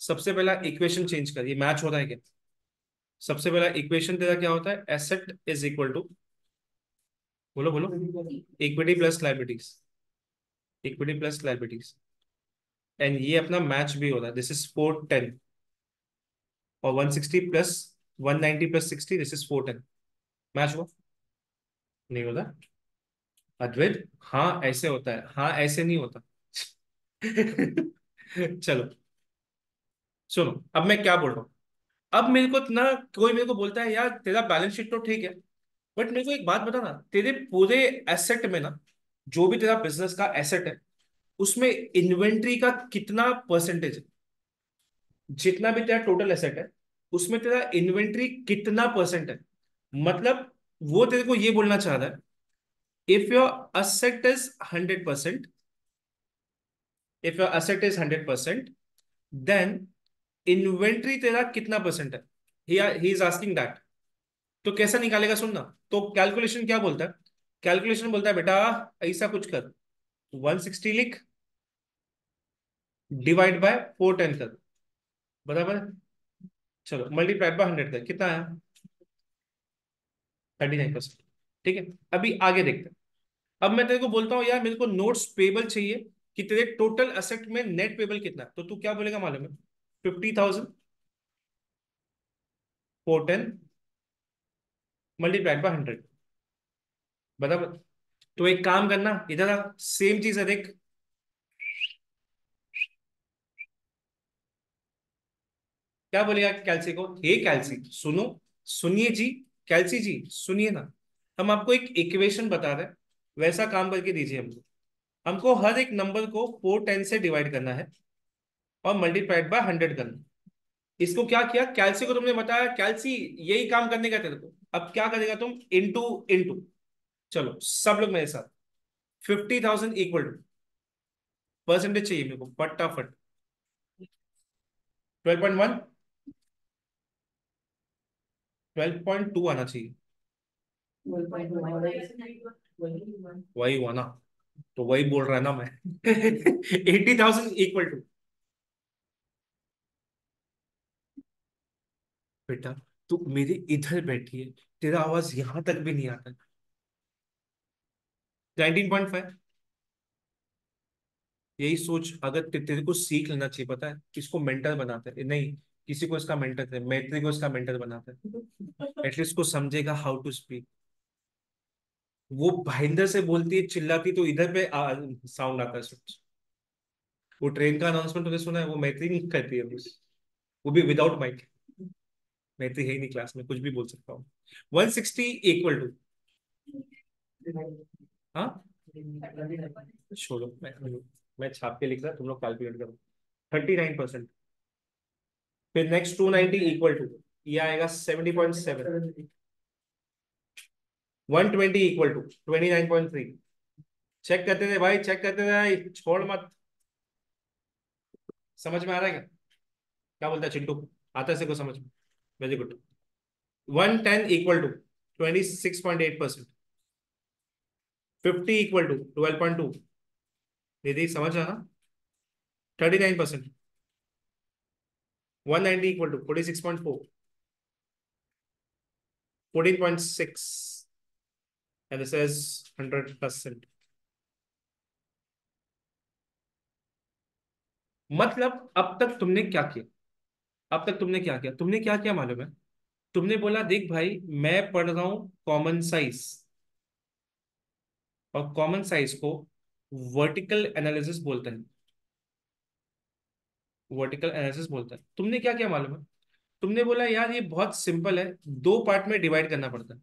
[SPEAKER 1] सबसे पहला इक्वेशन चेंज कर, ये मैच हो रहा है क्या? सबसे पहला इक्वेशन तेरा क्या होता है? एसेट इज इक्वल टू, बोलो बोलो, equity plus liabilities, equity plus liabilities. And ये अपना मैच भी हो रहा है, दिस इज 410, और 160 plus 190 plus 60, this is 410। Match हुआ? नहीं होता अद्वैत? हाँ ऐसे होता है, हाँ ऐसे नहीं होता। चलो सुनो, अब मैं क्या बोल रहा हूँ। अब मेरे को ना, कोई मेरे को बोलता है यार तेरा बैलेंस शीट तो ठीक है, बट मेरे को एक बात बता ना, तेरे पूरे एसेट में ना, जो भी तेरा बिजनेस का एसेट है, उसमें इन्वेंट्री का कितना परसेंटेज है? जितना भी तेरा टोटल एसेट है, उसमें तेरा इन्वेंट्री कितना परसेंट है? मतलब वो तेरे को ये बोलना चाह रहा है, if your asset is 100%, if your asset is 100%, then inventory तेरा कितना परसेंट है? He is asking that. तो कैसा निकालेगा सुनना। तो कैलकुलेशन क्या बोलता है? कैलकुलेशन बोलता है बेटा ऐसा कुछ कर, 160 लिख, डिवाइड बाय 410 कर, बराबर है? चलो मल्टीप्लाइड बाय 100 कर, कितना आया? 39%। ठीक है, अभी आगे देखते हैं। अब मैं तेरे को बोलता हूँ यार मेरे को नोट्स पेबल चाहिए, कि तेरे टोटल असेट में नेट पेबल कितना है, तो तू क्या बोलेगा मालूम है? 50,000 410 मल्टीप्लाइड बाय 100, बराबर? तो एक काम करना, इधर सेम चीज है देख। क्या बोलेगा कैल्सी को? हे कैल्सी सुनो, सुनिए जी, कैल्सी जी सुनिए ना, हम आपको एक इक्वेशन बता रहे हैं, वैसा काम करके दीजिए हमको। हमको हर एक नंबर को 410 से डिवाइड करना है और मल्टीप्लाइड बाय 100 करना है। इसको क्या किया, कैल्सी को तुमने बताया, कैल्सी यही काम करने का तेरे को। अब क्या करेगा तुम? Into into. चलो सब लोग मेरे साथ, 50,000 इक्वल टू, परसेंटेज चाहिए मेरे को फटाफट, 12.1, 12.2 आना चाहिए। वही हुआ ना, तो वही बोल रहा है ना मैं। 80,000 इक्वल टू, बेटा तू मेरे इधर बैठी है, तेरा आवाज यहां तक भी नहीं आता। 19.5। यही सोच, अगर तेरे को सीख लेना चाहिए, पता है किसको मेंटर बनाता है? नहीं, किसी को इसका मेंटर है, मैत्री को इसका मेंटर बनाता है। एटलीस्ट को समझेगा हाउ टू स्पीक। वो भाईंदर से बोलती है चिल्लाती, तो इधर पे साउंड आता है सोच। वो ट्रेन का अनाउंसमेंट तुमने सुना है? वो मैत्री नहीं करती है बस, वो भी विदाउट माइक। मैत्री है ही नहीं क्लास में, कुछ भी बोल सकता हूँ। 160 इक्वल टू, हाँ छोड़ो, मैं छाप के लिख रहा, तुम लोग कैलकुलेट करो। 39%। फिर नेक्स्ट 290 इक्वल टू, ये आएगा 70.7। 120 इक्वल टू 29.3। चेक करते थे भाई, चेक करते थे भाई, छोड़ मत। समझ में आ रहा है क्या? क्या बोलता है चिंटू? आता है से को समझ में? Very good. 110 equal to 26.8%। 50 equal to 12.2। दीदी समझ रहा ना? 39%। 190 equal to 46.4। 14.6। and this is 100%। मतलब अब तक तुमने क्या किया? अब तक तुमने क्या किया? तुमने क्या किया मालूम है? तुमने बोला देख भाई, मैं पढ़ रहा हूं कॉमन साइज, और कॉमन साइज को वर्टिकल एनालिसिस बोलते हैं। वर्टिकल एनालिसिस बोलता है। तुमने क्या किया मालूम है? तुमने बोला यार ये बहुत सिंपल है, दो पार्ट में डिवाइड करना पड़ता है।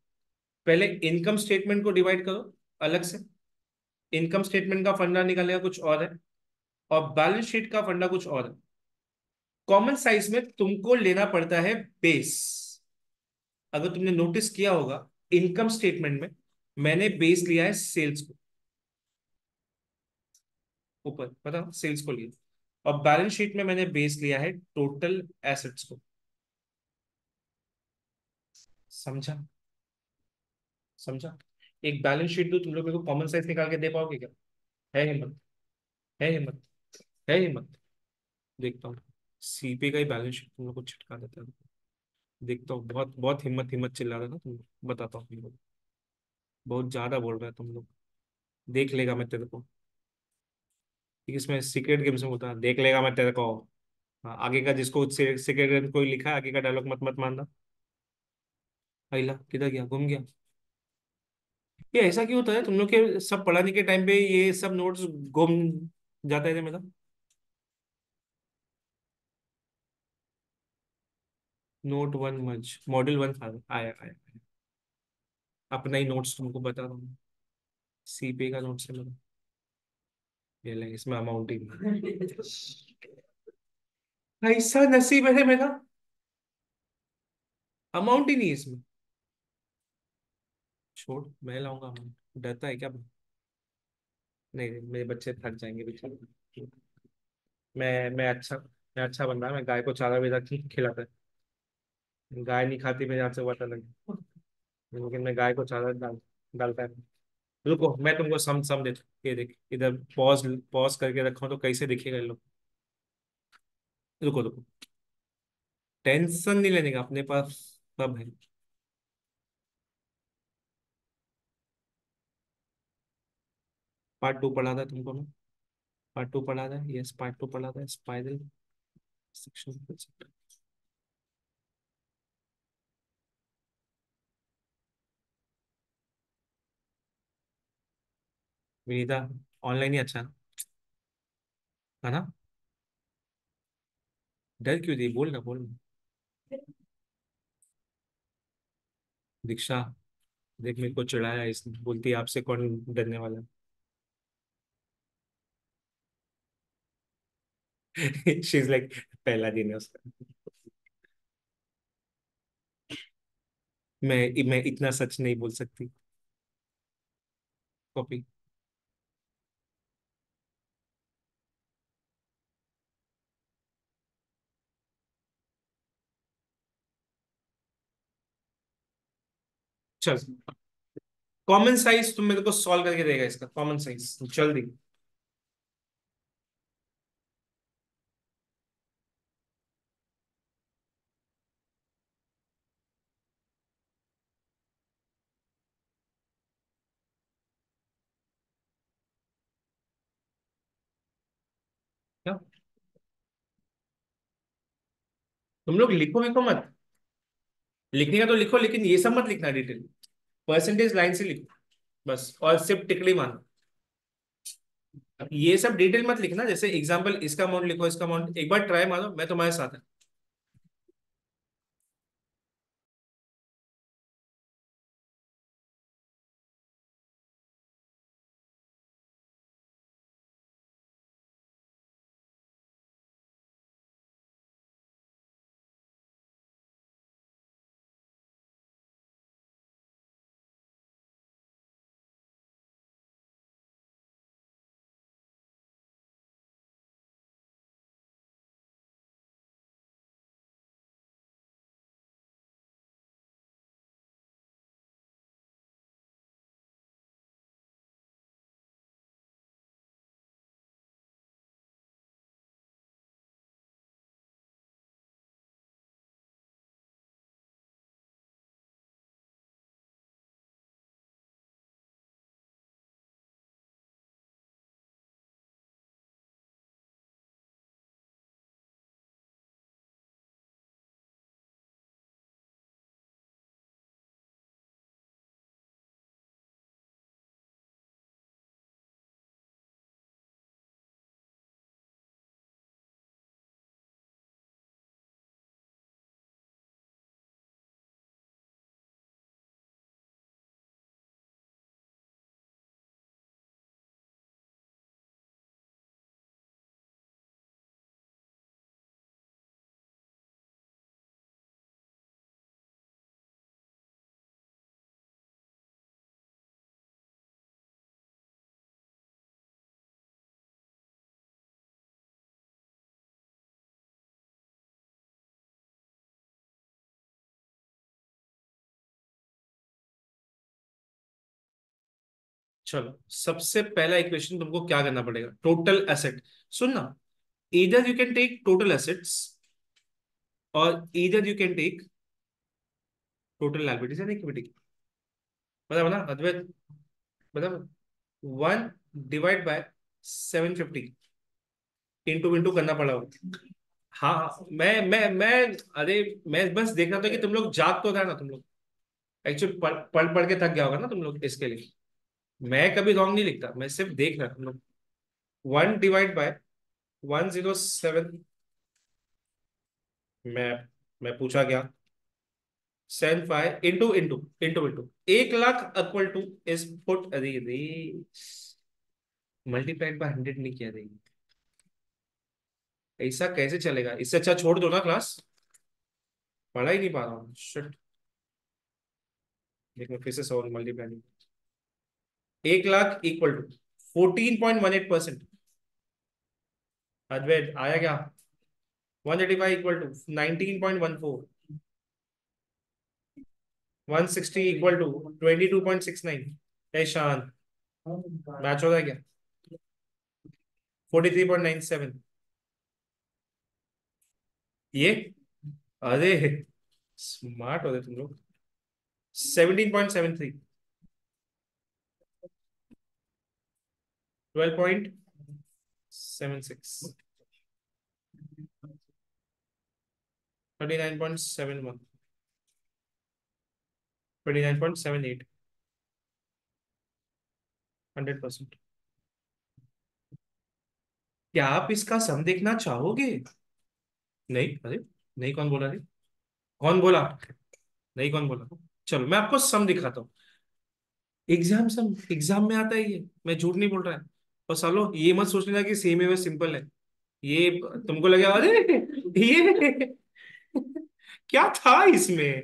[SPEAKER 1] पहले इनकम स्टेटमेंट को डिवाइड करो अलग से, इनकम स्टेटमेंट का फंडा निकालेगा कुछ और है, और बैलेंस शीट का फंडा कुछ और है। कॉमन साइज में तुमको लेना पड़ता है बेस। अगर तुमने नोटिस किया होगा, इनकम स्टेटमेंट में मैंने बेस लिया है सेल्स को, ऊपर पता, सेल्स को लिया। और बैलेंस शीट में मैंने बेस लिया है टोटल एसेट्स को। समझा? समझा? एक बैलेंस शीट दो तुम लोग मेरे को, कॉमन साइज निकाल के दे पाओगे क्या? है हिम्मत? है हिम्मत? है हिम्मत? देखता हूँ। सीपी का ही बैलेंस शीट तुम लोग को छिटका देता है। देखता हूँ, बहुत बहुत हिम्मत हिम्मत चिल्ला रहा था तुम लोग। बताता हूँ तुम लोग, बहुत ज्यादा बोल रहे हैं तुम लोग। देख लेगा मैं तेरे को, ठीक, इसमें सीक्रेट गेम्स में होता है, देख लेगा मैं तेरे को। हाँ, आगे का जिसको सीक्रेट गेम कोई लिखा है, आगे का डायलॉग मत मत मानना। अला किधर गया, घूम गया? ये ऐसा क्यों होता है तुम लोग के सब पढ़ाने के टाइम पे, ये सब नोट्स गुम जाता है मेरा? नोट वन मर्ज, मॉड्यूल वन आया आया आया। अपना ही नोट्स तुमको बता रहा हूँ, सीपी का नोट्स है मेरा। ये ले, इसमें अमाउंटिंग ऐसा नसीब है मेरा, अमाउंट ही नहीं है इसमें। छोड़, मैं लाऊंगा अमाउंट। डरता है क्या? नहीं नहीं, मेरे बच्चे थक जाएंगे बेचारे। मैं अच्छा बंदा, मैं गाय को चारा भेजा खिलाता है। गाय नहीं खाती मेरे हाथ से, हुआ अलग, लेकिन मैं गाय को चारा डालता है। रुको, मैं तुमको सम देता हूँ। ये देख इधर, पॉज पॉज करके रखा हूं तो कैसे दिखेगा ये लोग। रुको रुको, टेंशन नहीं लेने का, अपने पास सब है। पार्ट टू पढ़ा था तुमको ना? पार्ट टू पढ़ा था, यस पार्ट टू पढ़ा था, स्पाइरल सेक्शन। विनीता, ऑनलाइन ही अच्छा है ना? डर क्यों दी, बोल ना बोल ना। दीक्षा, देख मेरे को चिढ़ाया इसने, बोलती है आपसे कौन डरने वाला है। शी इज लाइक, पहला दिन है उसका। मैं इतना सच नहीं बोल सकती। कॉपी। चल, कॉमन साइज तुम मेरे को सॉल्व करके देगा इसका, कॉमन साइज जल्दी। क्या? तुम लोग लिखो लिखो मत, लिखने का तो लिखो, लेकिन ये सब मत लिखना डिटेल। परसेंटेज लाइन से लिखो बस, और सिर्फ टिकली मानो। अब ये सब डिटेल मत लिखना, जैसे एग्जांपल इसका अमाउंट लिखो, इसका अमाउंट, एक बार ट्राई मारो, मैं तुम्हारे साथ है। चलो, सबसे पहला इक्वेशन तुमको क्या करना पड़ेगा, टोटल एसेट। सुनना, इधर you can take total assets और इधर you can take total liabilities and equity. मतलब ना अद्वैत, मतलब 1 डिवाइड बाय 750, इंटू इंटू करना पड़ा वो। हाँ हाँ, मैं अरे, मैं बस देख रहा था कि तुम लोग जाग तो था ना तुम लोग। एक्चुअली पढ़ पढ़ पढ़ के थक गया होगा ना तुम लोग इसके लिए। मैं कभी रॉन्ग नहीं लिखता, मैं सिर्फ देख रहा तुम लोग। 1 डिवाइड बाय 107। मैं पूछा क्या, 75 into into into into 1 lakh equal to इस पुट, अरे रे, मल्टीप्लाइड बाय 100 नहीं किया रे। ऐसा कैसे चलेगा, इससे अच्छा छोड़ दो ना क्लास, पढ़ा ही नहीं पा रहा हूँ, शिट। देख, मैं फिर से सवाल मल्टीप्लाई, 1 लाख इक्वल टू 14.18%। अद्वैत आया क्या, 185 इक्वल टू 19.14, 160 इक्वल टू 22.69। शान, मैच हो रहा है क्या, 43.97। ये, अरे स्मार्ट हो रहे तुम लोग। 17.73, 12.76, 39.71, 29.78, 100%। क्या आप इसका सम देखना चाहोगे? नहीं, अरे नहीं, कौन बोला रे, कौन बोला, नहीं कौन बोला। चलो मैं आपको सम दिखाता हूँ। एग्जाम सम एग्जाम में आता है ये, मैं झूठ नहीं बोल रहा है। और सालो ये मत सोच लेना कि सेम है वो सिंपल है। ये तुमको लगे अरे ये क्या था इसमें।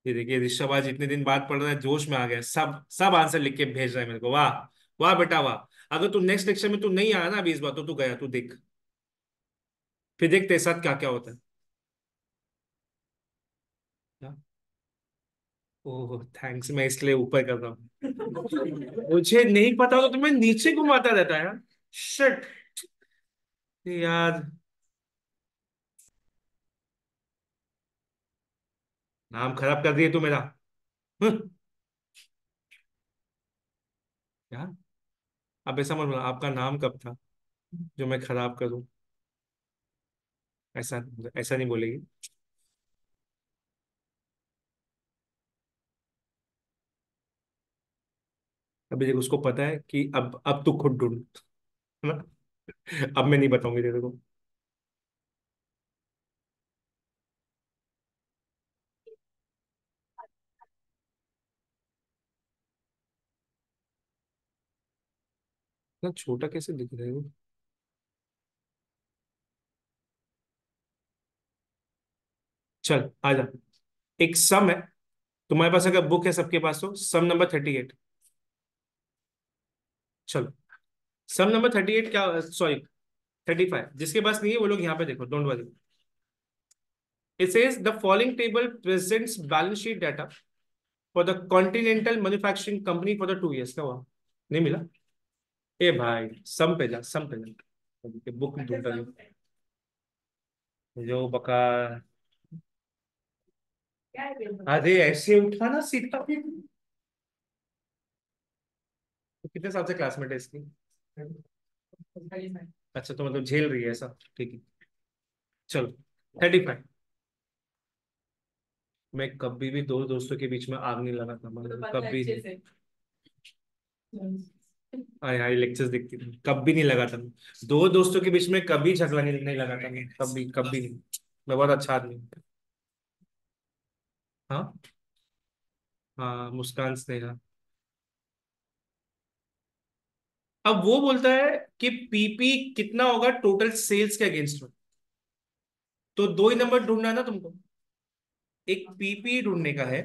[SPEAKER 1] ये देखिए ऋषभ आज इतने दिन बाद पढ़ रहा है, जोश में आ गया, सब सब आंसर लिख के भेज रहा है मेरे को, वाह। वाह बेटा वाह, अगर तू नेक्स्ट लेक्चर में तू नहीं आया ना अभी इस बार, तो तू गया, तू देख, फिर देख तेरे साथ क्या क्या होता है। हाँ? ओह थैंक्स, मैं इसलिए ऊपर कर रहा हूँ। मुझे नहीं पता तो तुम्हें नीचे घुमाता रहता है यार। शिट यार, नाम खराब कर दिए तू मेरा। हम्म, यार अब ऐसा मत बोला, आपका नाम कब था जो मैं खराब करूं। ऐसा ऐसा नहीं बोलेगी। अभी देखो उसको पता है कि अब तू खुद ढूंढ, है ना। अब मैं नहीं बताऊंगी तेरे को। इतना छोटा कैसे दिख रहा है वो? चल आजा। एक सम है, तुम्हारे पास अगर बुक है सबके पास, तो सम नंबर 38। चलो, सम नंबर 38 क्या, सॉरी 35, जिसके पास नहीं है वो लोग यहाँ पे देखो, don't worry. It says the following table presents balance sheet data for the continental manufacturing company for the 2 years। क्या हुआ, नहीं मिला? ए भाई सम पे जा, सम पे जा, बुक ढूंढता नहीं जो बका। अरे ऐसे उठाना सीधा। तो कितने साल से क्लासमेट है इसकी? अच्छा, तो मतलब झेल रही है ऐसा, ठीक है। चलो 35। मैं कभी भी दो दोस्तों के बीच में आग नहीं लगाता, मतलब कभी नहीं। हाय हाय लेक्चर्स देखती थी, कभी नहीं लगाता मैं। दो दोस्तों के बीच में कभी झगड़ा नहीं लगाता मैं, कभी कभी नहीं। मैं बहुत अच्छा आदमी हूँ। हाँ। हाँ मुस्कान स्नेहा। अब वो बोलता है कि पीपी कितना होगा टोटल सेल्स के अगेंस्ट में। तो दो ही नंबर ढूंढना है ना तुमको, एक पीपी ढूंढने का है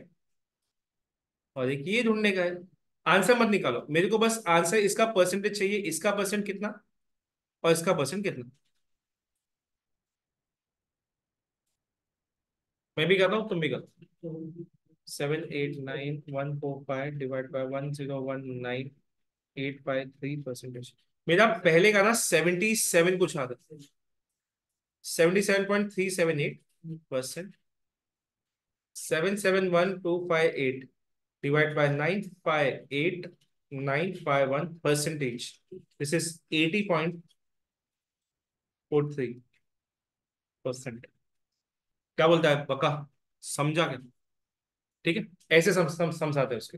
[SPEAKER 1] और एक ये ढूंढने का है। आंसर मत निकालो मेरे को, बस आंसर इसका परसेंटेज चाहिए, इसका परसेंट कितना और इसका परसेंट कितना। मैं भी कर रहा हूँ, तुम भी करो। 789,145 डिवाइड बाय 1019,853 परसेंटेज। मेरा पहले का ना 77 कुछ आता, 77.378%। 771,258 divided by 958,951 percentage. This is 80.43%। क्या बोलता है पक्का, समझा क्या? ठीक है, ऐसे समझाते हैं उसके।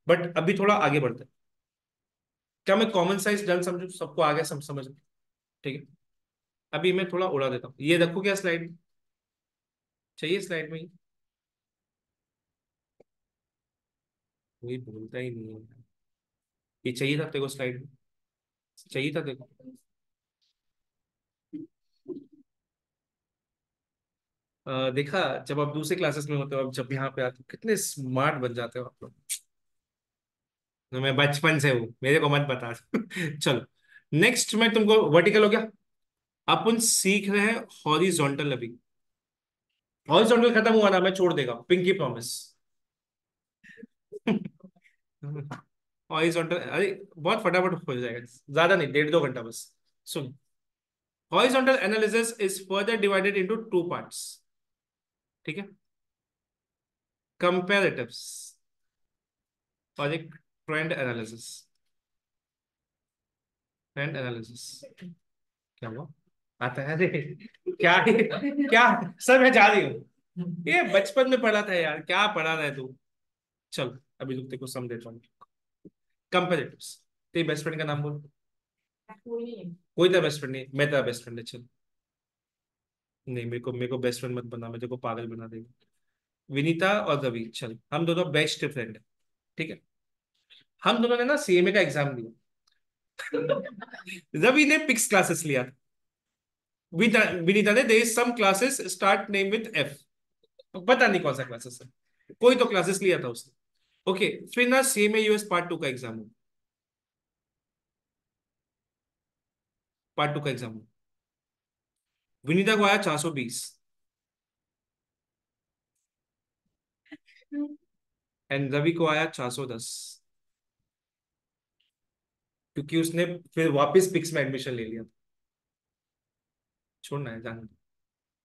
[SPEAKER 1] बट अभी थोड़ा आगे बढ़ते हैं। क्या मैं कॉमन साइज डन समझू, सबको आ गया समझ में? ठीक है, अभी मैं थोड़ा उड़ा देता हूँ, ये रखो क्या स्लाइड चाहिए, स्लाइड में ही कोई बोलता ही नहीं है। ये चाहिए था तेरे को, स्लाइड में चाहिए था तेरे को। देखा, जब आप दूसरे क्लासेस में होते हो, अब जब यहाँ पे आते हो कितने स्मार्ट बन जाते हो आप लोग। तो मैं बचपन से हूँ, मेरे को मत बता। चलो नेक्स्ट, मैं तुमको वर्टिकल हो गया। अपन सीख रहे हैं हॉरिजॉन्टल अभी। हॉरिजॉन्टल खत्म हुआ ना मैं छोड़ देगा, पिंकी प्रॉमिस। हॉरिजॉन्टल अरे बहुत फटाफट हो जाएगा, ज्यादा नहीं, 1.5-2 घंटा बस। सुन, horizontal analysis is further divided into 2 parts. ठीक है, कंपैरेटिव्स और एक ट्रेंड एनालिसिस। ट्रेंड एनालिसिस क्या हुआ, आता है? अरे क्या क्या, सर मैं जा रही हूँ, ये बचपन में पढ़ा था यार, क्या पढ़ा रहा है तू। चल अभी रुक, तेरे को समझ हूँ। कंपेरेटिव्स, तेरे बेस्ट फ्रेंड का नाम बोल। कोई तेरा बेस्ट फ्रेंड नहीं, मैं तेरा बेस्ट फ्रेंड है, चल। नहीं, मेरे को बेस्ट फ्रेंड मत बना, मेरे को पागल बना देगा। विनीता और रवि, चल हम दोनों बेस्ट फ्रेंड है। ठीक है, हम दोनों ने ना सीएमए का एग्जाम दिया। रवि ने पिक्स क्लासेस लिया था, विनीता ने they some classes start name with F. पता नहीं कौन सा क्लासेस है, कोई तो क्लासेस लिया था उसने। ओके, फिर ना सीएमए यूएस पार्ट 2 का एग्जाम हुआ। पार्ट 2 का एग्जाम हुआ, विनीता को आया 420 एंड रवि को आया 410, क्योंकि उसने फिर वापस पिक्स में एडमिशन ले लिया। छोड़ना है, जान,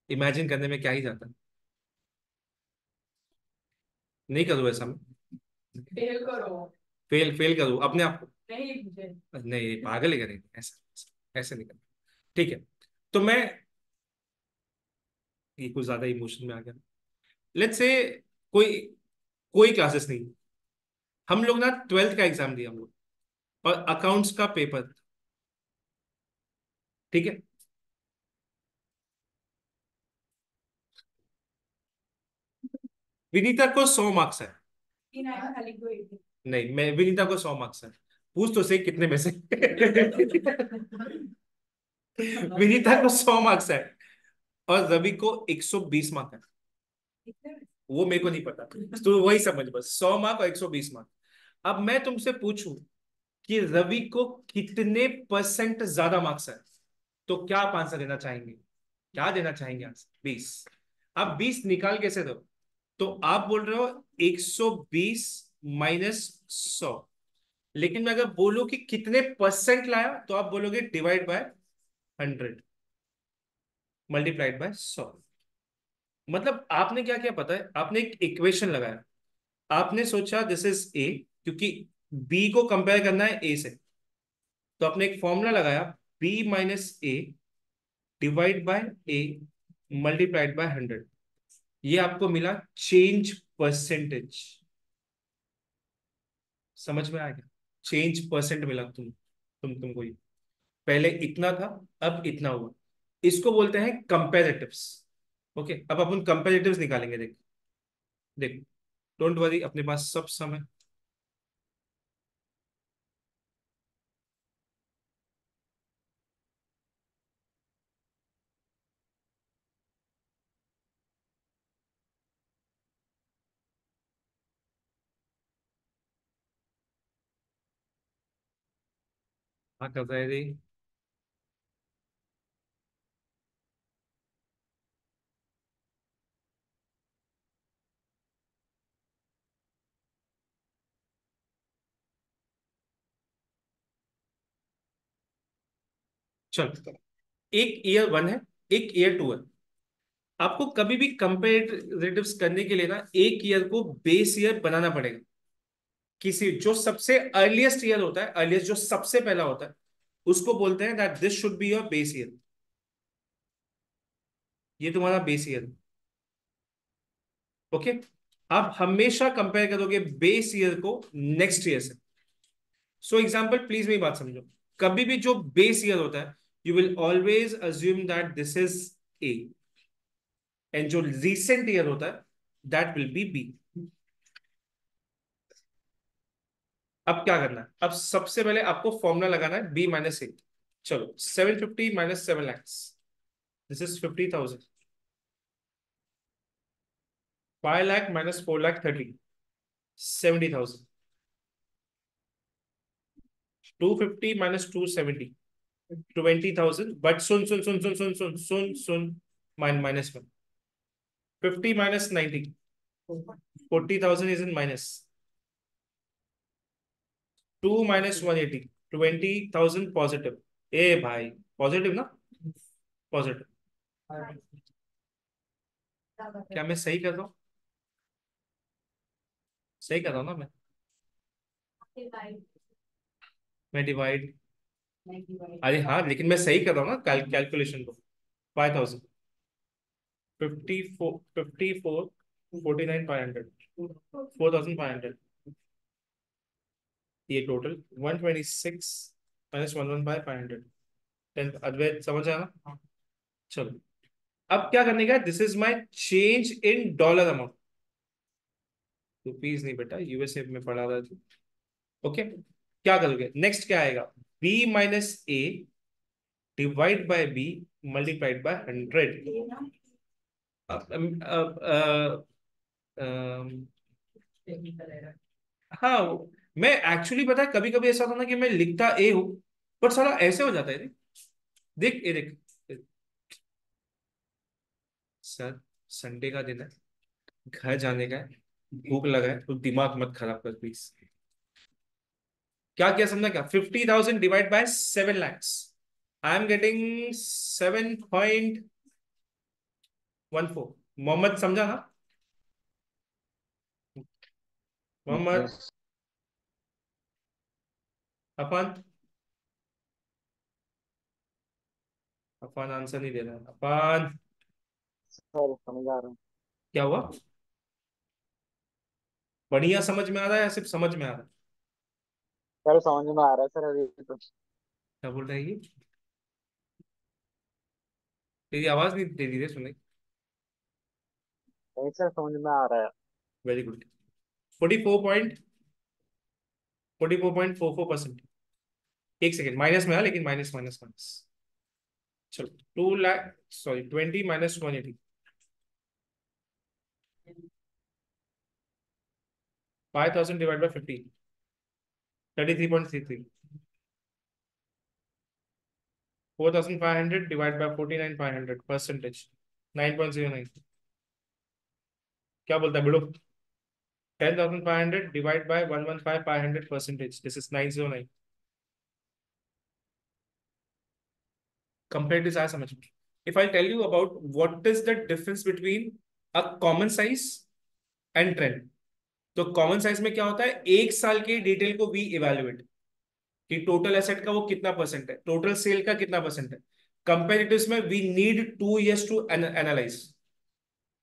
[SPEAKER 1] इमेजिन करने में क्या ही जाता है। नहीं करूँ ऐसा मैं,
[SPEAKER 5] फेल करो।
[SPEAKER 1] फेल फेल करूँ अपने आप को?
[SPEAKER 5] नहीं मुझे।
[SPEAKER 1] नहीं, पागल ही करेंगे ऐसा, ऐसे नहीं करना। ठीक है, तो मैं, ये कुछ ज्यादा इमोशन में आ गया। लेट्स से कोई कोई क्लासेस नहीं, हम लोग ना 12th का एग्जाम दिया हम लोग। और अकाउंट्स का पेपर। ठीक है। विनीता को 100 मार्क्स है।
[SPEAKER 5] तीन आए खाली को एक
[SPEAKER 1] नहीं, मैं विनीता को 100 मार्क्स है। पूछ तो सही कितने में से। विनीता को 100 मार्क्स है और रवि को 120 मार्क है।
[SPEAKER 5] कितने में?
[SPEAKER 1] वो मेरे को नहीं पता, तो वही समझ, बस 100 मार्क और 120 मार्क। अब मैं तुमसे पूछूं कि रवि को कितने परसेंट ज्यादा मार्क्स है, तो क्या आप आंसर देना चाहेंगे? क्या देना चाहेंगे आंसर? 20। अब 20 निकाल कैसे दो? तो आप बोल रहे हो 120 -100। लेकिन मैं अगर बोलूं कि कितने परसेंट लाया, तो आप बोलोगे डिवाइड बाय 100 मल्टीप्लाइड बाय 100। मतलब आपने क्या किया पता है? आपने एक इक्वेशन लगाया। आपने सोचा दिस इज ए, क्योंकि बी को कंपेयर करना है ए से, तो आपने एक फॉर्मूला लगाया, B - A divide bye A multiplied by 100। ये आपको मिला चेंज परसेंटेज। समझ में आ गया? चेंज परसेंट मिला तुमको ये। पहले इतना था, अब इतना हुआ। इसको बोलते हैं कंपेरेटिव्स। ओके, अब अपन कंपेरेटिव्स निकालेंगे। देख देख, डोंट वरी, अपने पास सब समय। हाँ, कर रहे थे। चल, एक ईयर वन है, एक ईयर टू है। आपको कभी भी कंपेरेटिव्स करने के लिए ना, एक ईयर को बेस ईयर बनाना पड़ेगा। किसी जो सबसे अर्लीस्ट ईयर होता है, अर्लीस्ट जो सबसे पहला होता है, उसको बोलते हैं that this should be your base year. ये तुम्हारा बेस ईयर। ओके। आप हमेशा कंपेयर करोगे बेस ईयर को नेक्स्ट ईयर से। सो एग्जांपल, प्लीज मेरी बात समझो। कभी भी जो बेस ईयर होता है, you will always assume that this is A, and जो रिसेंट ईयर होता है, दैट विल बी बी। अब क्या करना है? अब सबसे पहले आपको फॉर्मूला लगाना है B - A। चलो, 750 -7 lakhs, this is 50,000। 5 lakh -4 lakh 30, 70,000। 250 -270, 20,000। But सुन सुन सुन सुन सुन सुन सुन सुन, -1। 50 -90, 40,000 इज इन माइनस। 2 -180, 20,000 पॉजिटिव। ए भाई, पॉजिटिव ना? पॉजिटिव। क्या मैं सही कर रहा हूँ? सही कर रहा हूँ ना मैं? मैं डिवाइड, अरे हाँ, लेकिन मैं सही कर रहा हूँ ना कैलकुलेशन को। 5,000, 54, 54, 49,500, 4,500। ये टोटल 126 -115,500। अद्वैत समझ आया ना? चलो, अब क्या करने का? This is my change in dollar amount. Rupees नहीं बेटा, यूएसए में पढ़ा रहा था। ओके, क्या करोगे नेक्स्ट? क्या आएगा? B - A divide by B multiplied by 100। हाँ, मैं एक्चुअली पता है, कभी कभी ऐसा होता ना कि मैं लिखता ए हूँ, बट साला ऐसे हो जाता है। देख ये देख। सर, संडे का दिन है, घर जाने का है, भूख लगा है, तो दिमाग मत खराब कर प्लीज। क्या क्या समझा? क्या 50,000 divide by 7 lakhs, I am getting 7.14। Mohammad समझा ना? मोहम्मद,
[SPEAKER 2] यस
[SPEAKER 1] अफान। अफान आंसर नहीं दे रहा है। अफान,
[SPEAKER 2] सर, समझा रहा हूँ।
[SPEAKER 1] क्या हुआ? बढ़िया समझ में आ रहा है या सिर्फ समझ में आ रहा है?
[SPEAKER 2] सर समझ में आ रहा है सर अभी तो।
[SPEAKER 1] क्या बोल रहा है ये? तेरी आवाज नहीं दे दी सुनाई।
[SPEAKER 2] नहीं सर समझ में आ रहा है।
[SPEAKER 1] Very good. 44.44%। एक सेकेंड माइनस में है, लेकिन माइनस माइनस माइनस। चलो 2 lakh, sorry 20 minus 180। 5,000 divide by 50, 33.33। 4,500 divide by 49,500 percentage 9.09। क्या बोलता है बिड़ो? 10,500 divide by 115,500 percentage, this is 909। Compare this as समझ में। If I tell you about what is the difference between a common size and trend, तो common size में क्या होता है, एक साल के डिटेल को वी इवेल्युएट कि टोटल एसेट का वो कितना परसेंट है, टोटल सेल का कितना परसेंट है। कंपेरेटिव्स में we need 2 years to analyse.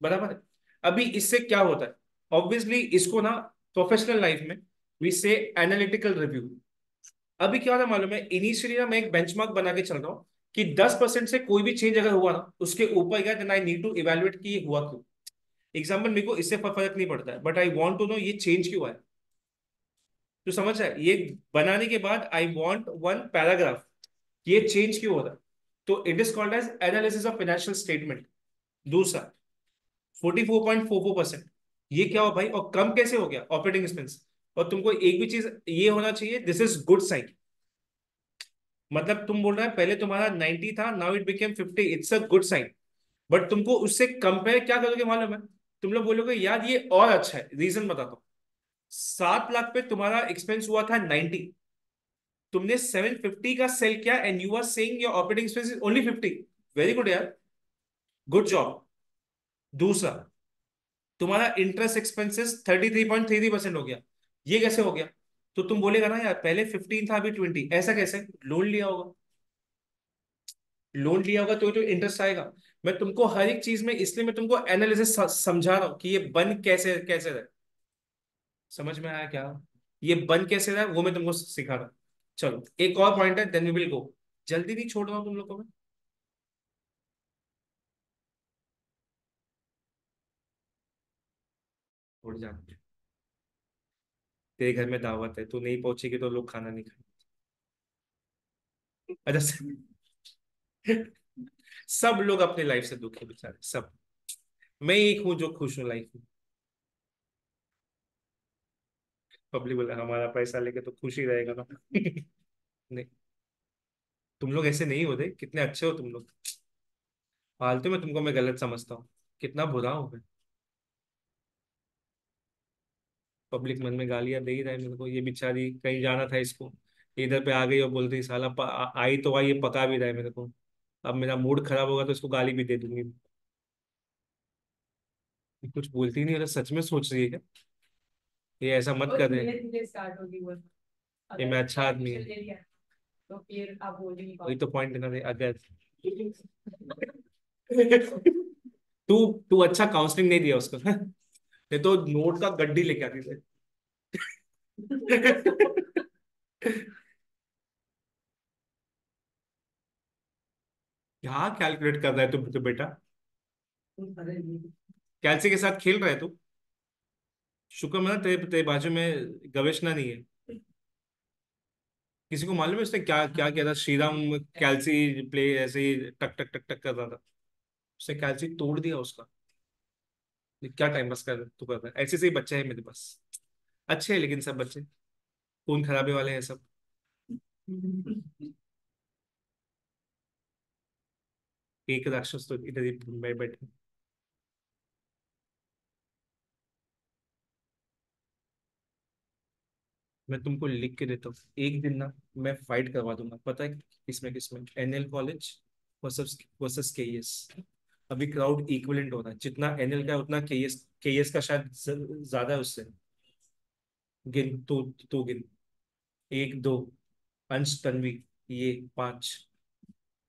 [SPEAKER 1] बराबर है। अभी इससे क्या होता है, ऑब्वियसली इसको ना प्रोफेशनल लाइफ में वी से एनालिटिकल रिव्यू। अभी क्या होता है मालूम है, इनिशियली ना मैं एक बेंचमार्क बना के चल रहा हूँ कि 10% से कोई भी चेंज अगर हुआ ना उसके ऊपर गया, then I need to evaluate कि ये हुआ क्यों। एग्जाम्पल, मेरे को इससे फर्क नहीं पड़ता है, but I want to know ये चेंज क्यों है। तो समझ रहा है, ये बनाने के बाद आई वांट वन पैराग्राफ, ये चेंज क्यों हो रहा है। तो it is called as analysis of financial statement. दूसरा 44.44%, ये क्या हो भाई, और कम कैसे हो गया ऑपरेटिंग एक्सपेंस। और तुमको एक भी चीज ये होना चाहिए, दिस इज गुड साइन। मतलब तुम बोल रहे हैं पहले तुम्हारा 90 था, now it became 50, it's a good sign. But तुमको उससे कंपेयर क्या करोगे मालूम है, तुम लोग बोलोगे यार ये और अच्छा है। रीजन बताता हूँ। 7 लाख पे तुम्हारा एक्सपेंस हुआ था 90, तुमने 750 का सेल किया and you are saying your operating expense is only 50। Very good यार, गुड जॉब। दूसरा, तुम्हारा इंटरेस्ट एक्सपेंसेस 33.33% हो गया। ये कैसे हो गया? तो तुम बोलेगा ना यार पहले 15 था अभी 20, ऐसा कैसे? लोन लिया होगा, लोन लिया होगा तो इंटरेस्ट आएगा। मैं तुमको हर एक चीज में, इसलिए मैं तुमको एनालिसिस समझा रहा हूं कि ये बन कैसे कैसे रहे। समझ में आया क्या? ये बन कैसे रहा है वो मैं तुमको सिखा रहा हूं। चलो एक और पॉइंट है, देन वी विल गो। जल्दी नहीं छोड़ रहा हूं तुम लोग को मैं। उड़ जा, तेरे घर में दावत है, तू नहीं पहुंचेगी तो लोग खाना नहीं खाएंगे। अच्छा सब लोग अपने लाइफ से दुखी बेचारे सब। मैं एक हूं जो खुश हूं लाइफ में। पब्लिक बोला हमारा पैसा लेके तो खुश ही रहेगा ना। नहीं, तुम लोग ऐसे नहीं होते, कितने अच्छे हो तुम लोग। फालतू में तुमको मैं गलत समझता हूँ, कितना बुरा हूँ मैं। पब्लिक मन में गालियां दे ही रहा है मेरे को, ये बेचारी कहीं जाना था इसको, इधर पे आ गई और बोल रही साला आई तो आई, ये पका भी रहा है मेरे को। अब मेरा मूड खराब होगा तो इसको गाली भी दे दूंगी। ये कुछ बोलती नहीं है, सच में सोच रही है क्या? ये ऐसा मत
[SPEAKER 5] और
[SPEAKER 1] कर रहे।
[SPEAKER 5] धीरे धीरे स्टार्ट होगी वो।
[SPEAKER 1] ये
[SPEAKER 5] अगर
[SPEAKER 1] मैं अच्छा आदमी
[SPEAKER 5] permission
[SPEAKER 1] है।
[SPEAKER 5] ले लिया तो फिर आप बोल ही नहीं
[SPEAKER 1] वही तो
[SPEAKER 5] पाओगे।
[SPEAKER 1] पॉइंट है ना, अगर तू तू अच्छा काउंसलिंग नहीं दिया उसको। ये तो नोट का गड्डी लेके आती थे। क्या कैलकुलेट कर रहा है तू बेटा? कैल्सी के साथ खेल रहा है तू? शुक्र मना तेरे तेरे बाजू में गवेषणा नहीं है। किसी को मालूम है उसने क्या क्या किया था? श्रीराम कैल्सी प्ले ऐसे ही टक टक टक टक कर रहा था, उसने कैल्सी तोड़ दिया उसका। ये क्या टाइम पास कर तू कर रहा है? ऐसे से ही बच्चे हैं मेरे पास, अच्छे हैं लेकिन सब बच्चे खून खराबे वाले हैं सब। एक राक्षस तो इधर ही मैं बैठे। मैं तुमको लिख के देता हूँ, एक दिन ना मैं फाइट करवा दूंगा, पता है किसमें किसमें? NL college versus versus KS. अभी क्राउड इक्विवेलेंट हो रहा है, जितना एनएल का है उतना केएस का शायद ज्यादा है उससे। गिन तू गिन। एक दो, अंश तन्वी, ये 5,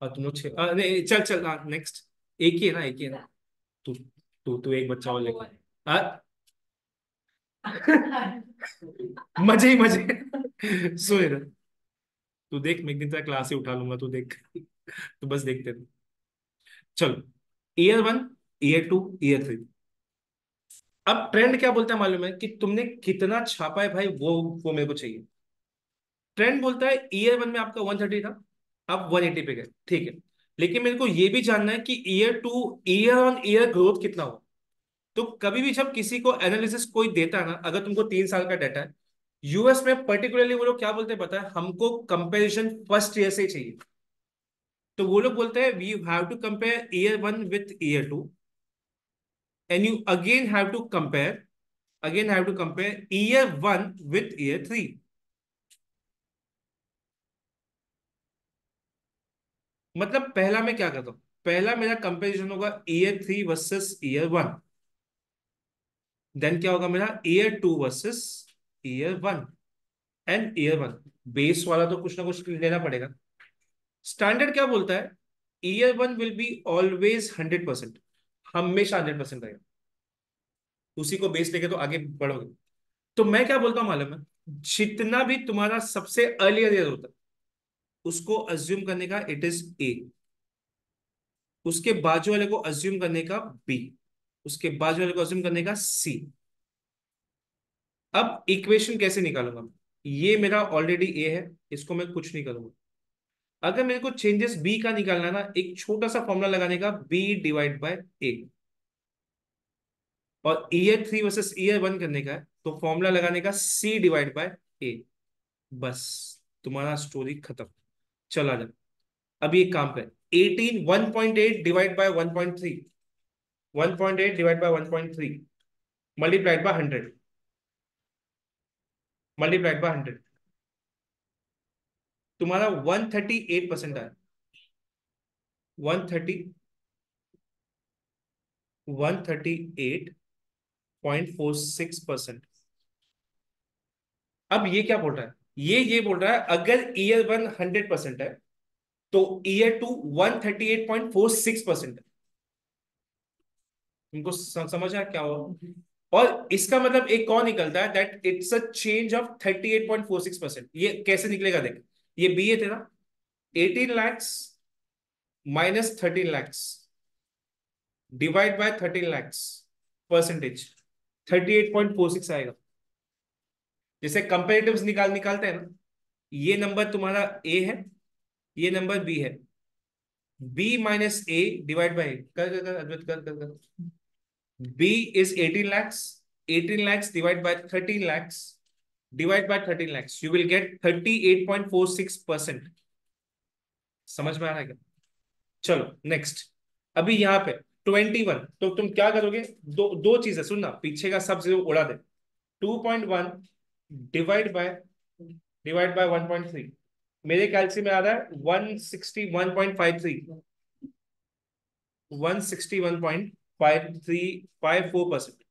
[SPEAKER 1] और तुम लोग 6। नहीं चल चल, हाँ नेक्स्ट। एक ही है ना, एक ही है ना। तू तू तू एक बच्चा और
[SPEAKER 5] अब वो
[SPEAKER 1] लेके
[SPEAKER 5] वाले।
[SPEAKER 1] आ। मजे ही मजे। सो इधर तू देख, मैं एक दिन तेरा क्लास ही उठा लूंगा, तू देख। तो बस देखते थे। चलो, year one, year two, year three. अब ट्रेंड क्या बोलता है मालूम है कि तुमने कितना छापा है भाई, वो मेरे को चाहिए। ट्रेंड बोलता है ईयर वन में आपका 130 था, अब 180 पे गए, ठीक है। लेकिन मेरे को ये भी जानना है कि year two, year on year growth कितना हुआ। तो कभी भी जब किसी को एनालिसिस कोई देता है ना, अगर तुमको 3 साल का डाटा है, यूएस में पर्टिकुलरली वो लोग क्या बोलते हैं पता है, हमको कंपैरिजन फर्स्ट ईयर से ही चाहिए। तो वो लोग बोलते हैं we have to compare year one with year two, and you again have to compare, again have to compare year one with year three. मतलब पहला मैं क्या करता हूं, पहला मेरा कंपैरिजन होगा year three versus year one. Then क्या होगा मेरा, year two versus year one, and year one. Base वाला तो कुछ ना कुछ लेना पड़ेगा। स्टैंडर्ड क्या बोलता है, year one will be always 100%, हमेशा 100% रहेगा। उसी को बेस लेके तो आगे बढ़ोगे। तो मैं क्या बोलता हूँ मालूम है, जितना भी तुम्हारा सबसे अर्लियर ईयर होता है उसको अज्यूम करने का इट इज ए, उसके बाजू वाले को अज्यूम करने का बी, उसके बाजू वाले को अज्यूम करने का सी। अब इक्वेशन कैसे निकालूंगा मैं? ये मेरा ऑलरेडी ए है, इसको मैं कुछ नहीं करूंगा। अगर मेरे को चेंजेस बी का निकालना है ना, एक छोटा सा फॉर्मूला लगाने का, बी डिवाइड बाय ए। और year three versus year one करने का है तो फॉर्मूला लगाने का सी डिवाइड बाय ए। बस, तुम्हारा स्टोरी खत्म। चला जा। अभी एक काम कर, 18 1.8 divide by 1.3, 1.8 divide by 1.3 multiplied by 100, multiplied by 100, तुम्हारा 138% आया। 130, 138.46%। अब ये क्या बोल रहा है, ये बोल रहा है अगर ईयर वन 100% है तो ईयर टू 138.46% है। तुमको समझ आया क्या हुआ? और इसका मतलब एक कौन निकलता है, that it's a change of 38.46%। ये कैसे निकलेगा देख, ये बी है तेरा, 18 lakhs minus 13 lakhs divide by 13 lakhs, percentage 38.46 आएगा। जैसे कंपेरेटिव्स निकालते हैं ना, ये नंबर तुम्हारा ए है, ये नंबर बी है, B minus A divide by, कर कर कर अद्वैत, कर कर कर, B is 18 lakhs, 18 lakhs divide by 13 lakhs, divide by 13 lakhs, you will get 38.46%। समझ में आ रहा है क्या? चलो नेक्स्ट। अभी यहाँ पे 21, तो तुम क्या करोगे, दो दो चीजें सुनना, पीछे का सब जीरो उड़ा दे। 2.1 डिवाइड बाय, डिवाइड बाय 1.3, मेरे कैलसी में आ रहा है 161.53, 161.5354%।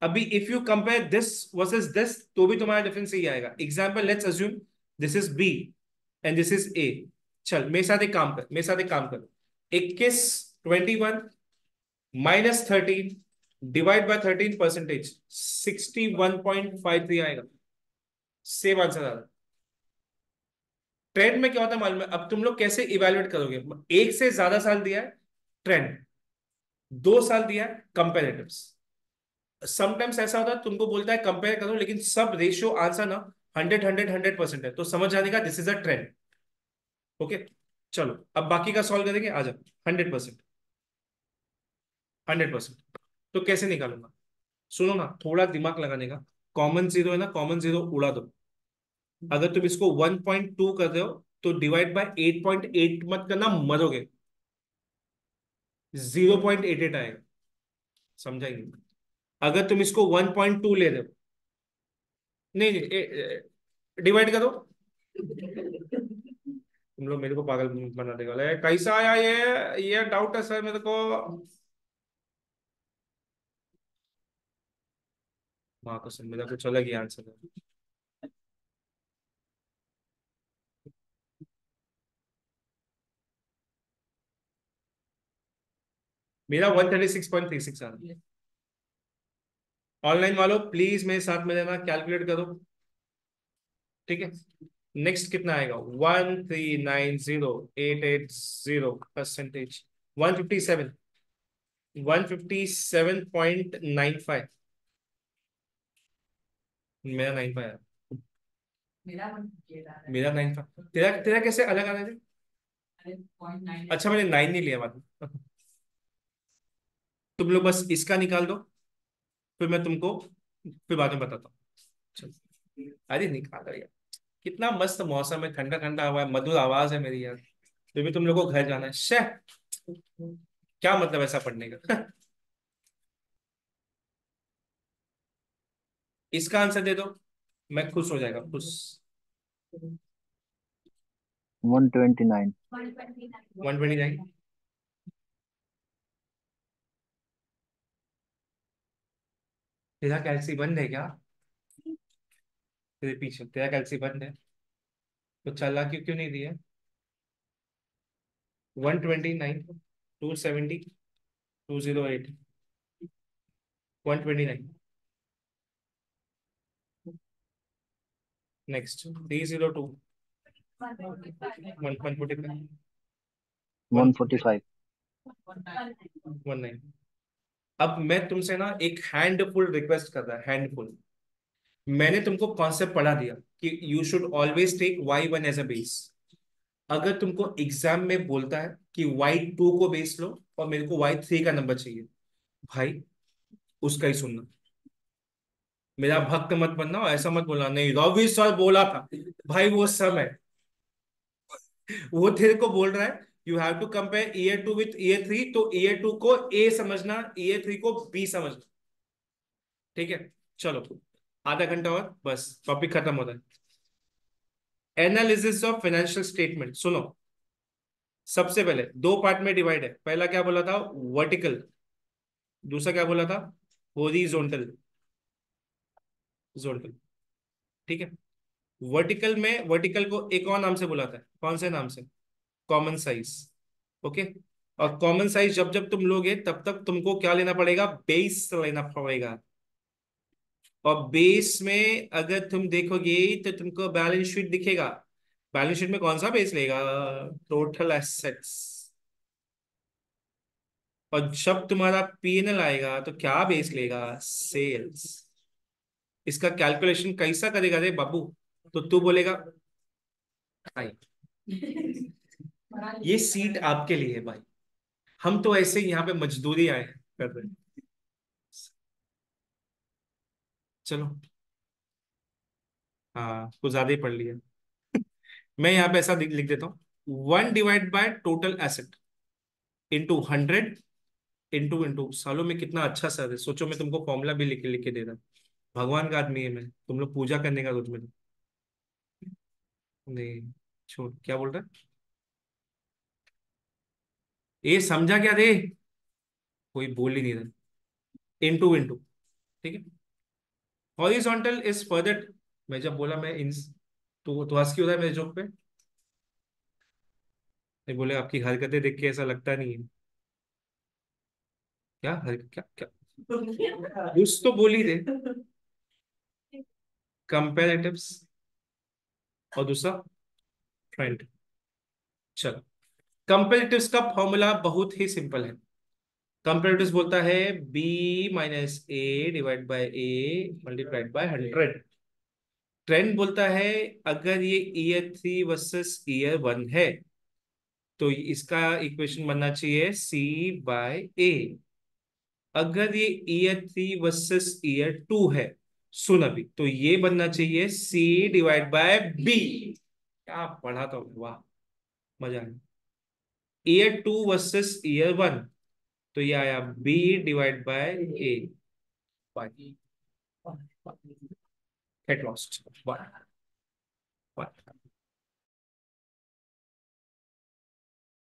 [SPEAKER 1] अभी if you compare this versus this तो भी तुम्हारा डिफरेंस यही आएगा। Example let's assume this is B and this is A. चल मेरे साथ एक काम कर, मेरे साथ एक काम कर, 21, 21 माइनस 13 डिवाइड बाय 13 परसेंटेज, 61.53 आएगा। सेम आंसर आ रहा है। ट्रेंड में क्या होता है मालूम है, अब तुम लोग कैसे इवेलुएट करोगे, एक से ज्यादा साल दिया है ट्रेंड, 2 साल दिया है कंपेरेटिव्स। समटाइम्स ऐसा होता है तुमको बोलता है कंपेयर करो, लेकिन सब रेशियो आंसर ना 100 100 100% है, तो समझ जाने का this is a trend. Okay, चलो अब बाकी का सॉल्व करेंगे, आ जाओ। 100%, 100%। तो कैसे निकालूंगा, सुनो ना, थोड़ा दिमाग लगाने का। कॉमन जीरो है ना, कॉमन जीरो उड़ा दो। अगर तुम इसको 1.2 कर रहे हो तो डिवाइड बाय 8.8 मत करना, मरोगे। 0.88 आएगा, समझाएंगे। अगर तुम इसको 1.2 ले रहे हो, नहीं नहीं, डिवाइड करो। तुम लोग मेरे को पागल बना देगा, कैसा आया ये डाउट है सर मेरे को। माँ कसम, मेरा कुछ अलग ही आंसर है। मेरा 136.36 आ रहा है। ऑनलाइन वालों प्लीज मेरे साथ में रहना, कैलकुलेट करो। ठीक है, नेक्स्ट कितना आएगा? 1390880 परसेंटेज, 157 मेरा 95 आया।
[SPEAKER 5] मेरा मन ये रहा है।
[SPEAKER 1] मेरा 95, तेरा तेरा कैसे अलग आ रहा है?
[SPEAKER 5] अरे 0.9।
[SPEAKER 1] अच्छा मैंने 9 नहीं लिया, बाद में तुम लोग बस इसका निकाल दो, फिर मैं तुमको फिर बाद में बताता हूँ। चलो। अरे निकालो यार, कितना मस्त मौसम है, ठंडा ठंडा हवा है, मधुर आवाज है मेरी यार। फिर भी तुम लोग को घर जाना है, शह। क्या मतलब ऐसा पढ़ने का? इसका आंसर दे दो, मैं खुश हो जाएगा, खुश।
[SPEAKER 2] 129।
[SPEAKER 1] 129। तेरा कैल्सी बंद है क्या? तेरे पीछे तेरा कैल्सी बंद है, तो चला क्यों क्यों नहीं दिया? 129, 270, 208, 129। नेक्स्ट 302, 145,
[SPEAKER 2] 145।
[SPEAKER 1] 119। अब मैं तुमसे ना एक हैंडफुल रिक्वेस्ट कर रहा है, हैंडफुल। मैंने तुमको कॉन्सेप्ट पढ़ा दिया कि you should always take Y1 as a base. अगर तुमको एग्जाम में बोलता है कि Y2 को बेस लो और मेरे को Y3 का नंबर चाहिए, भाई उसका ही सुनना। मेरा भक्त मत बनना और ऐसा मत बोलना नहीं रवि सर बोला था। भाई वो समय, वो तेरे को बोल रहा है you have to compare year 2 with year 3, तो ईयर 2 को ए समझना, ईयर 3 को बी समझना। ठीक है, चलो आधा घंटा और बस टॉपिक खत्म होता है। एनालिसिस ऑफ फाइनेंशियल स्टेटमेंट सुनो। सबसे पहले दो पार्ट में डिवाइड है। पहला क्या बोला था? वर्टिकल। दूसरा क्या बोला था? हॉरिजॉन्टल। जोड़कर। ठीक है, वर्टिकल में वर्टिकल को एक और नाम से बुलाता है, कौन से नाम से? Common size. ओके, और कॉमन साइज जब जब तुम लोगे तब तक तुमको क्या लेना पड़ेगा? बेस लेना पड़ेगा। और बेस में अगर तुम देखोगे तो तुमको बैलेंस शीट दिखेगा। बैलेंस शीट में कौन सा बेस लेगा? Total assets. और जब तुम्हारा P&L आएगा तो क्या बेस लेगा? सेल्स। इसका कैलकुलेशन कैसा करेगा रे बाबू? तो तू बोलेगा भाई ये सीट आपके लिए है भाई, हम तो ऐसे ही यहाँ पे मजदूरी आए हैं कर रहे हैं। चलो, हाँ कुछ ज्यादा ही पढ़ लिया। मैं यहाँ पे ऐसा लिख देता हूँ, 1/टोटल एसेट इंटू 100 इंटू इंटू सालों में कितना अच्छा सर है। सोचो मैं तुमको फॉर्मूला भी लिख लिख के दे रहा हूँ। भगवान का आदमी है मैं, तुम लोग पूजा करने का रोज में। नहीं, छोड़, क्या बोल रहा है? ये समझा क्या रे? कोई बोल ही नहीं रहा। Into into. ठीक है, हॉरिजॉन्टल इज फर्दर। मैं जब बोला मैं इन, तो हंस क्यों रहा है मेरे जोक पे? नहीं बोले आपकी हरकतें देख के ऐसा लगता नहीं है। क्या हर क्या क्या कुछ तो बोल ही दे। कंपेरेटिव्स और दूसरा ट्रेंड। चलो, कंपेरेटिव्स का फॉर्मूला बहुत ही सिंपल है। कंपेरेटिव्स बोलता है B-A/A मल्टीप्लाइड बाय 100। ट्रेंड बोलता है अगर ये ईयर 3 वर्सेस ईयर 1 है तो इसका इक्वेशन बनना चाहिए C/A। अगर ये ईयर 3 वर्सेस ईयर 2 है, सुन अभी, तो ये बनना चाहिए C/B। क्या पढ़ा था, वाह, मजा आया। ईयर 2 वर्सेस ईयर 1, तो ये आया B/A। Get lost.